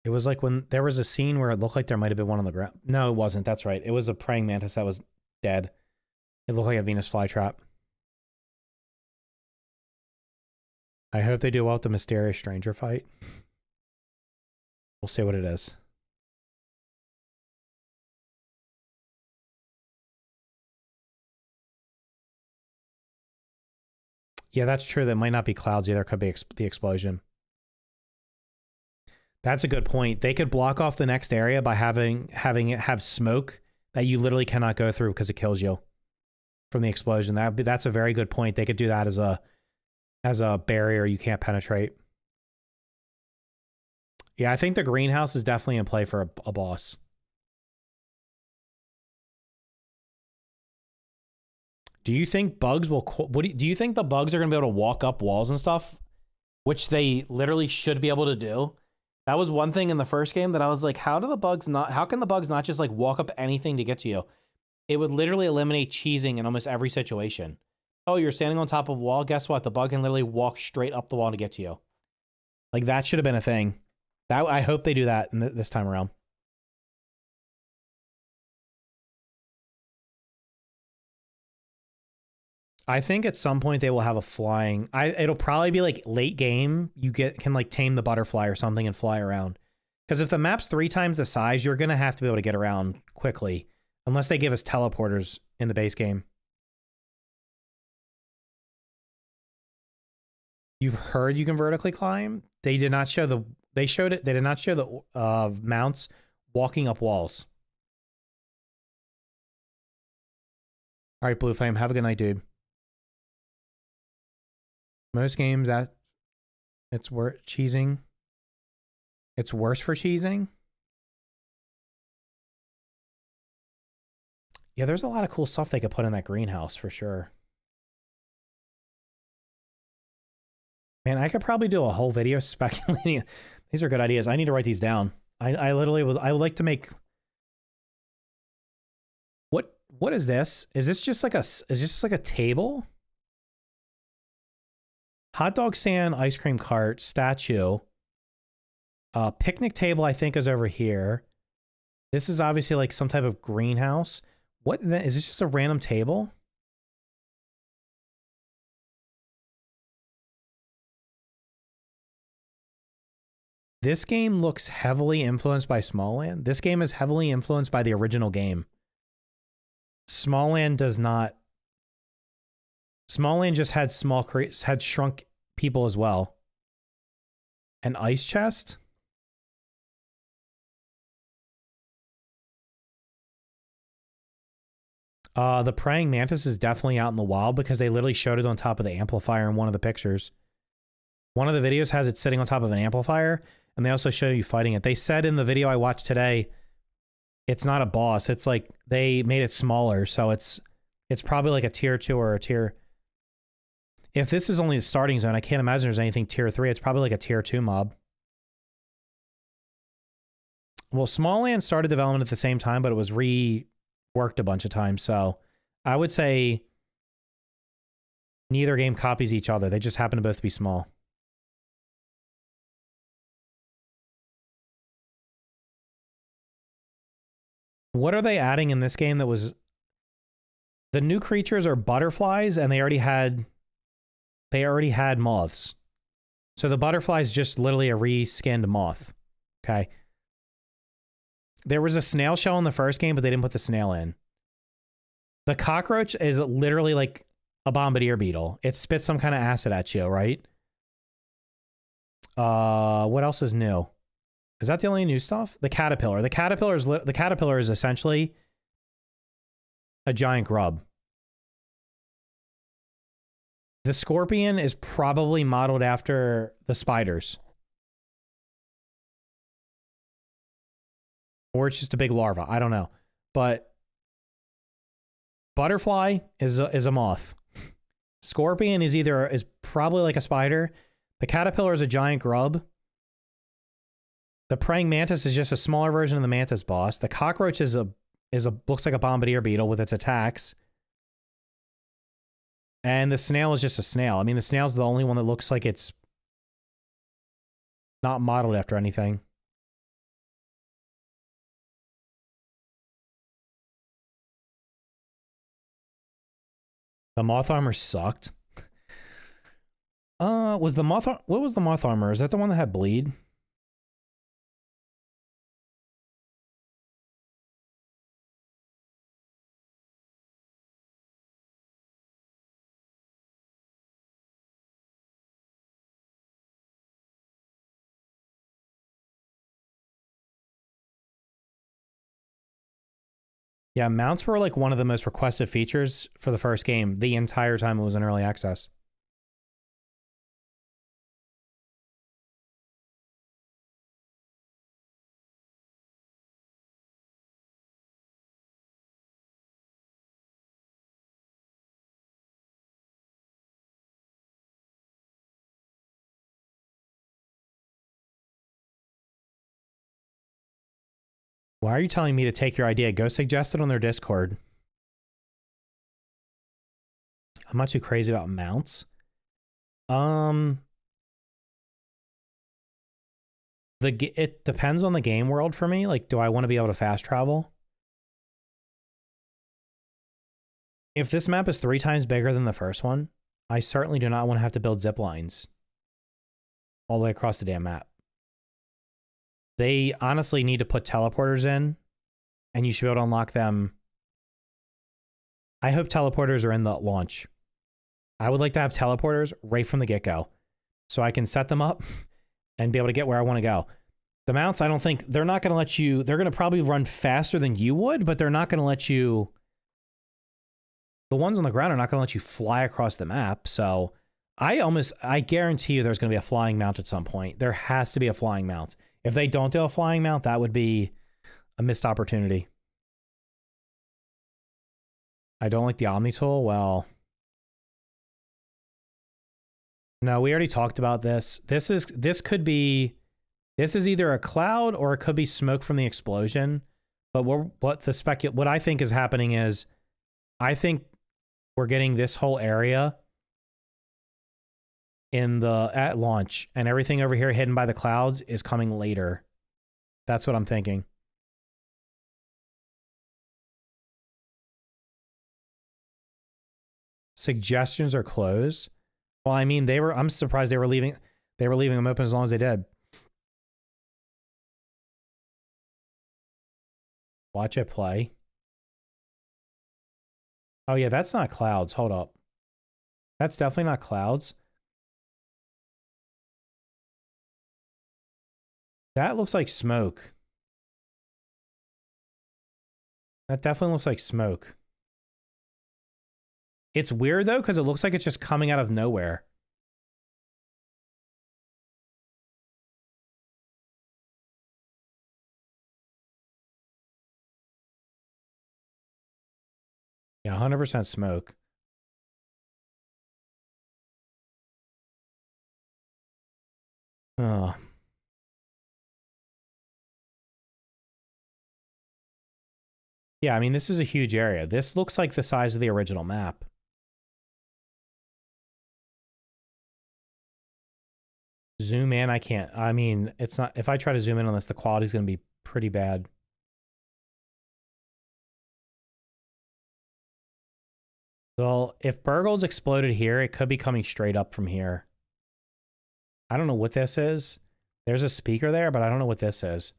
It was like when there was a scene where it looked like there might have been one on the ground. No, it wasn't. That's right. It was a praying mantis that was dead. It looked like a Venus flytrap. I hope they do well with the mysterious stranger fight. We'll see what it is. Yeah, that's true. That might not be clouds either. It could be the explosion. That's a good point. They could block off the next area by having it have smoke that you literally cannot go through because it kills you from the explosion. That's a very good point. They could do that as a barrier you can't penetrate. Yeah, I think the greenhouse is definitely in play for a boss. Do you think bugs will... do you think the bugs are going to be able to walk up walls and stuff? Which they literally should be able to do. That was one thing in the first game that I was like, how can the bugs not just like walk up anything to get to you? It would literally eliminate cheesing in almost every situation. Oh, you're standing on top of a wall. Guess what? The bug can literally walk straight up the wall to get to you. Like, that should have been a thing. I hope they do that this time around. I think at some point they will have a flying... it'll probably be like late game. You can like tame the butterfly or something and fly around. Because if the map's 3 times the size, you're going to have to be able to get around quickly. Unless they give us teleporters in the base game. You've heard you can vertically climb? They did not show the... They showed it. They did not show the mounts walking up walls. All right, Blue Flame. Have a good night, dude. Most games that it's worse cheesing. It's worse for cheesing. Yeah, there's a lot of cool stuff they could put in that greenhouse for sure. Man, I could probably do a whole video speculating. These are good ideas. I need to write these down. I literally would. I would like to make. What is this? Is this just like a table? Hot dog stand, ice cream cart, statue. Picnic table, I think, is over here. This is obviously like some type of greenhouse. What is this? Just a random table? This game looks heavily influenced by Smallland. This game is heavily influenced by the original game. Smallland does not. Smallland just had had shrunk people as well. An ice chest? The praying mantis is definitely out in the wild because they literally showed it on top of the amplifier in one of the pictures. One of the videos has it sitting on top of an amplifier, and they also show you fighting it. They said in the video I watched today, it's not a boss. It's like they made it smaller, so it's probably like a tier 2 or a tier... If this is only the starting zone, I can't imagine there's anything tier 3. It's probably like a tier 2 mob. Well, Smallland started development at the same time, but it was reworked a bunch of times, so I would say neither game copies each other. They just happen to both be small. What are they adding in this game that was... The new creatures are butterflies, and they already had moths. So the butterfly is just literally a reskinned moth. Okay. There was a snail shell in the first game, but they didn't put the snail in. The cockroach is literally like a bombardier beetle. It spits some kind of acid at you, right? What else is new? Is that the only new stuff? The caterpillar. The caterpillar is essentially a giant grub. The scorpion is probably modeled after the spiders. Or it's just a big larva. I don't know. But butterfly is a moth. Scorpion is probably like a spider. The caterpillar is a giant grub. The praying mantis is just a smaller version of the mantis boss. The cockroach looks like a bombardier beetle with its attacks. And the snail is just a snail. I mean, the snail's the only one that looks like it's not modeled after anything. The moth armor sucked. What was the moth armor? Is that the one that had bleed? Yeah, mounts were like one of the most requested features for the first game the entire time it was in early access. Why are you telling me to take your idea? Go suggest it on their Discord. I'm not too crazy about mounts. It depends on the game world for me. Like, do I want to be able to fast travel? If this map is 3 times bigger than the first one, I certainly do not want to have to build zip lines all the way across the damn map. They honestly need to put teleporters in, and you should be able to unlock them. I hope teleporters are in the launch. I would like to have teleporters right from the get-go, so I can set them up and be able to get where I want to go. The mounts, I don't think, they're not going to let you, they're going to probably run faster than you would, but they're not going to let you, the ones on the ground are not going to let you fly across the map, so I guarantee you there's going to be a flying mount at some point. There has to be a flying mount. If they don't do a flying mount, that would be a missed opportunity. I don't like the Omni tool. Well, no, we already talked about this. This is either a cloud or it could be smoke from the explosion. But what I think is happening is, I think we're getting this whole area at launch, and everything over here hidden by the clouds is coming later. That's what I'm thinking. Suggestions are closed. Well, I mean, I'm surprised they were leaving them open as long as they did. Watch it play. Oh yeah, that's not clouds. Hold up. That's definitely not clouds. That looks like smoke. That definitely looks like smoke. It's weird though, because it looks like it's just coming out of nowhere. Yeah, 100% smoke. Oh. Yeah, I mean, this is a huge area. This looks like the size of the original map. Zoom in, I can't. I mean, it's not. If I try to zoom in on this, the quality's going to be pretty bad. Well, if Burgles exploded here, it could be coming straight up from here. I don't know what this is. There's a speaker there, but I don't know what this is.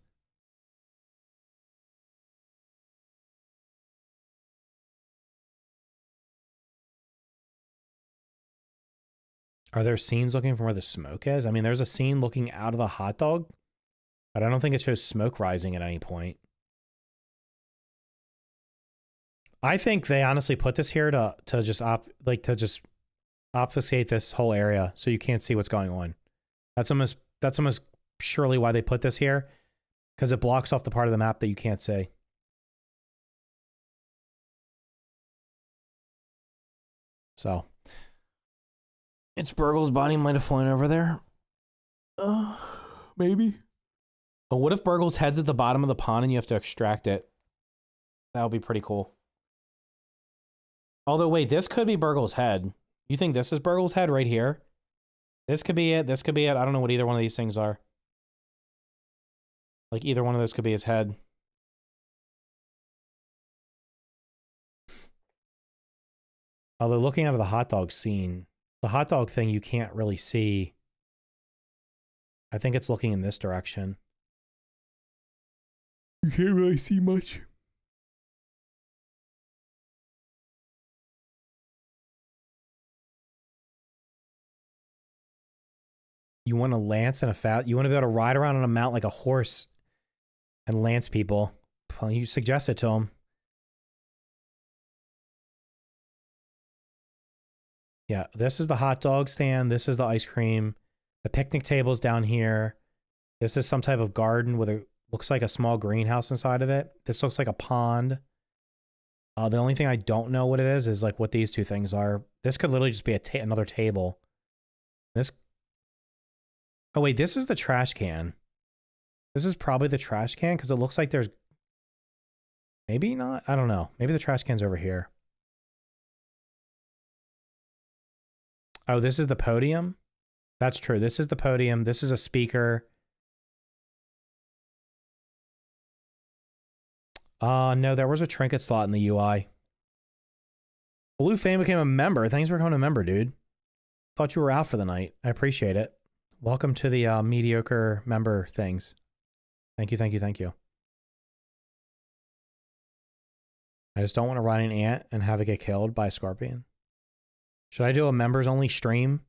Are there scenes looking from where the smoke is? I mean, there's a scene looking out of the hot dog, but I don't think it shows smoke rising at any point. I think they honestly put this here to just obfuscate this whole area so you can't see what's going on. That's almost surely why they put this here, because it blocks off the part of the map that you can't see. So, it's Burgle's body might have flown over there. Maybe. But what if Burgle's head's at the bottom of the pond and you have to extract it? That would be pretty cool. Although, wait, this could be Burgle's head. You think this is Burgle's head right here? This could be it. This could be it. I don't know what either one of these things are. Like, either one of those could be his head. Although, looking out of the hot dog scene, the hot dog thing you can't really see. I think it's looking in this direction. You can't really see much. You want to lance and you want to be able to ride around on a mount like a horse and lance people. Well, you suggest it to them. Yeah, this is the hot dog stand. This is the ice cream. The picnic table's down here. This is some type of garden with a looks like a small greenhouse inside of it. This looks like a pond. The only thing I don't know what it is like what these two things are. This could literally just be another table. This. Oh wait, this is the trash can. This is probably the trash can because it looks like there's. Maybe not. I don't know. Maybe the trash can's over here. Oh, this is the podium. That's true. This is the podium. This is a speaker. No, there was a trinket slot in the UI. Blue Fame became a member. Thanks for becoming a member, dude. Thought you were out for the night. I appreciate it. Welcome to the mediocre member things. Thank you, thank you, thank you. I just don't want to ride an ant and have it get killed by a scorpion. Should I do a members only stream?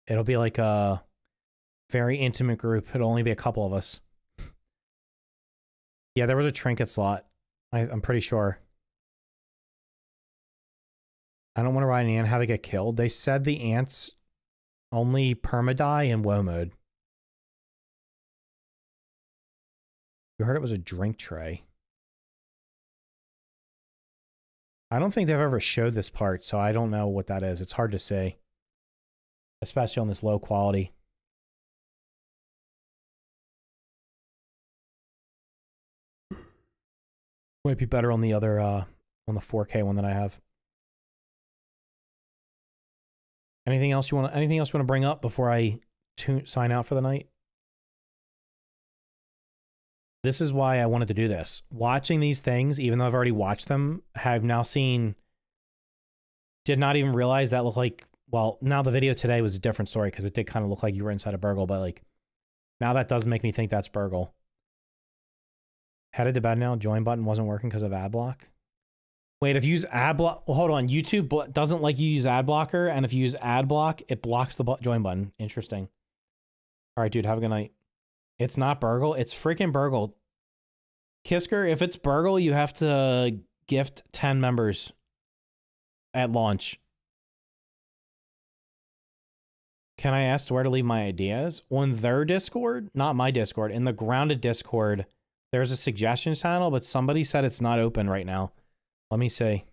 It'll be like a very intimate group. It'll only be a couple of us. Yeah, there was a trinket slot. I'm pretty sure. I don't want to ride an ant and have it get killed. They said the ants only permadie in WoW mode. You heard it was a drink tray. I don't think they've ever showed this part, so I don't know what that is. It's hard to say. Especially on this low quality. Might be better on the other, on the 4K one that I have. Anything else you want to bring up before I sign out for the night? This is why I wanted to do this. Watching these things, even though I've already watched them, have now seen... Did not even realize that looked like... Well, now the video today was a different story because it did kind of look like you were inside a burgle, but like... Now that does make me think that's burgle. Headed to bed now. Join button wasn't working because of ad block. Wait, if you use ad block... Well, hold on. YouTube doesn't like you use ad blocker, and if you use ad block, it blocks the join button. Interesting. All right, dude. Have a good night. It's not burgle. It's freaking burgle. Kisker, if it's burgle, you have to gift 10 members at launch. Can I ask where to leave my ideas? On their Discord? Not my Discord. In the Grounded Discord, there's a suggestions channel, but somebody said it's not open right now. Let me see.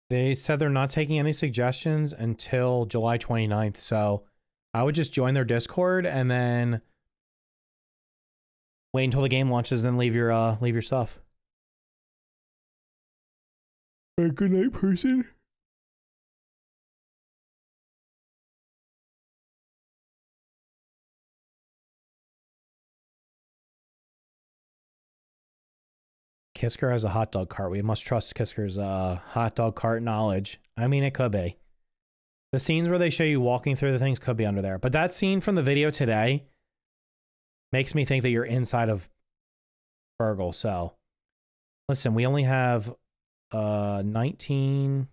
They said they're not taking any suggestions until July 29th. So I would just join their Discord and then wait until the game launches, then leave your stuff. Good night, person. Kisker has a hot dog cart. We must trust Kisker's hot dog cart knowledge. I mean, it could be. The scenes where they show you walking through the things could be under there. But that scene from the video today makes me think that you're inside of Burgle. So, listen, we only have 19...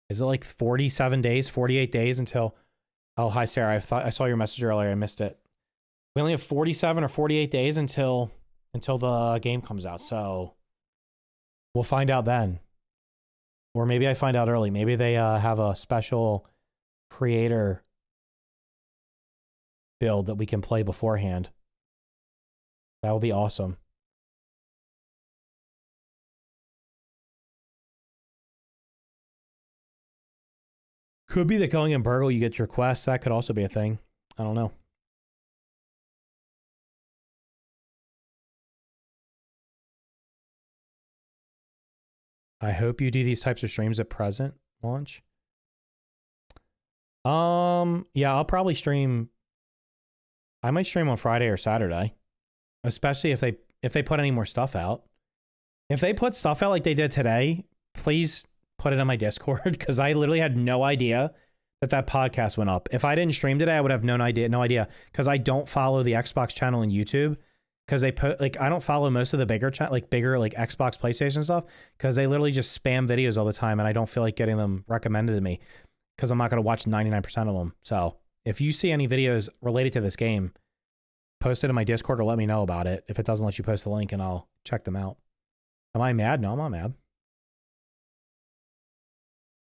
Is it like 47 days, 48 days until... Oh, hi, Sarah. I saw your message earlier. I missed it. We only have 47 or 48 days until the game comes out. So we'll find out then. Or maybe I find out early. Maybe they have a special creator build that we can play beforehand. That would be awesome. Could be that going in Burgle, you get your quests. That could also be a thing. I don't know. I hope you do these types of streams at present launch. Yeah, I'll probably stream. I might stream on Friday or Saturday, especially if they put any more stuff out. If they put stuff out like they did today, please put it on my Discord because I literally had no idea that podcast went up. If I didn't stream today, I would have no idea, because I don't follow the Xbox channel on YouTube, because they put like, I don't follow most of the bigger Xbox, PlayStation stuff, because they literally just spam videos all the time, and I don't feel like getting them recommended to me, because I'm not going to watch 99% of them. So if you see any videos related to this game, post it in my Discord or let me know about it. If it doesn't let you post the link, and I'll check them out. Am I mad? No, I'm not mad.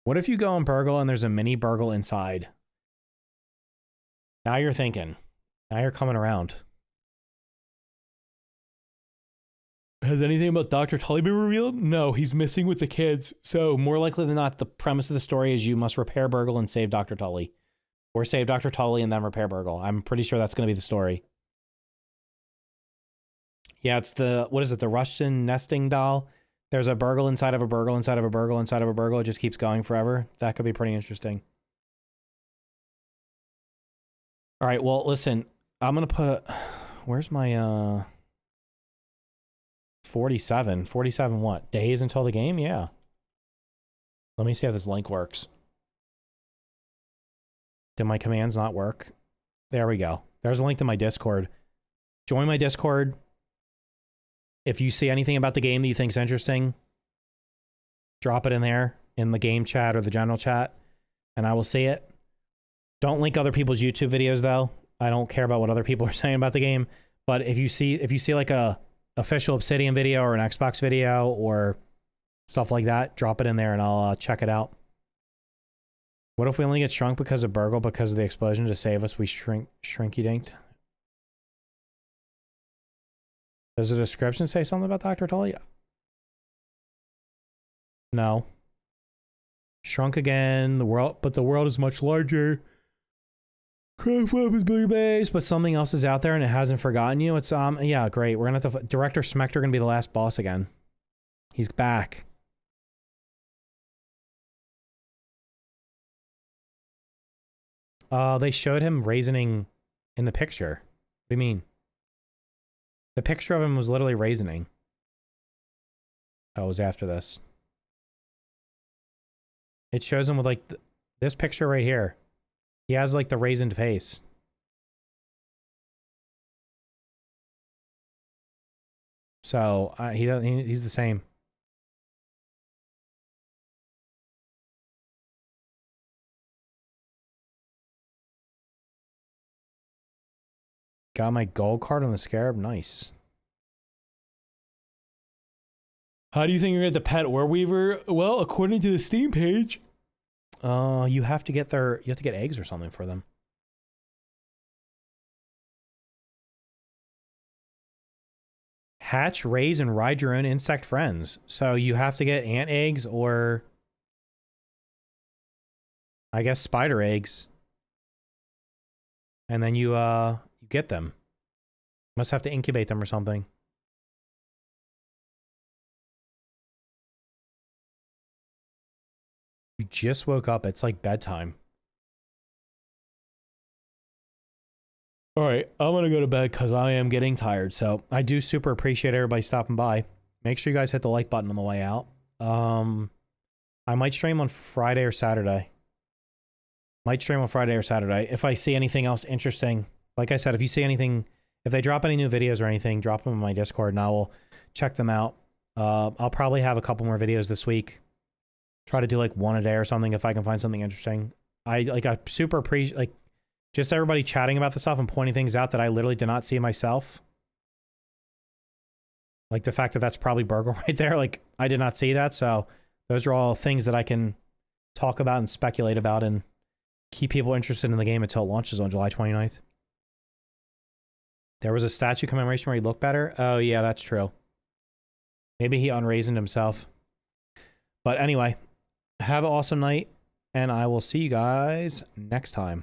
What if you go and burgle and there's a mini burgle inside? Now you're thinking. Now you're coming around. Has anything about Dr. Tully been revealed? No, he's missing with the kids. So more likely than not, the premise of the story is you must repair Burgle and save Dr. Tully. Or save Dr. Tully and then repair Burgle. I'm pretty sure that's going to be the story. Yeah, it's the, what is it? The Russian nesting doll. There's a Burgle inside of a Burgle inside of a Burgle inside of a Burgle. It just keeps going forever. That could be pretty interesting. All right, well, listen, I'm going to put a, where's my, 47 what? Days until the game? Yeah. Let me see how this link works. Did my commands not work? There we go. There's a link to my Discord. Join my Discord. If you see anything about the game that you think is interesting, drop it in there in the game chat or the general chat, and I will see it. Don't link other people's YouTube videos though. I don't care about what other people are saying about the game. But if you see like a official Obsidian video or an Xbox video or stuff like that, drop it in there and I'll check it out. What if we only get shrunk because of Burgle, because of the explosion? To save us, we shrinky dinked. Does the description say something about Dr. Tully? No. Shrunk again. But the world is much larger. Craftweb is bigger base, but something else is out there and it hasn't forgotten you. It's yeah, great. We're gonna have to Director Smector gonna be the last boss again. He's back. They showed him raisioning in the picture. What do you mean? The picture of him was literally raisioning. Oh, it was after this. It shows him with like this picture right here. He has like the raisined face. So he's the same. Got my gold card on the Scarab. Nice. How do you think you're gonna get the pet Wereweaver? Well, according to the Steam page, you have to get eggs or something for them. Hatch, raise, and ride your own insect friends. So you have to get ant eggs or I guess spider eggs. And then you get them. Must have to incubate them or something. You just woke up. It's like bedtime. All right, I'm going to go to bed because I am getting tired. So I do super appreciate everybody stopping by. Make sure you guys hit the like button on the way out. I might stream on Friday or Saturday. If I see anything else interesting. Like I said, if you see anything, if they drop any new videos or anything, drop them in my Discord and I will check them out. I'll probably have a couple more videos this week. Try to do like one a day or something if I can find something interesting. I super appreciate like just everybody chatting about the stuff and pointing things out that I literally did not see myself. Like the fact that that's probably Burgle right there. Like I did not see that. So those are all things that I can talk about and speculate about and keep people interested in the game until it launches on July 29th. There was a statue commemoration where he looked better. Oh yeah, that's true. Maybe he unraisened himself. But anyway, have an awesome night, and I will see you guys next time.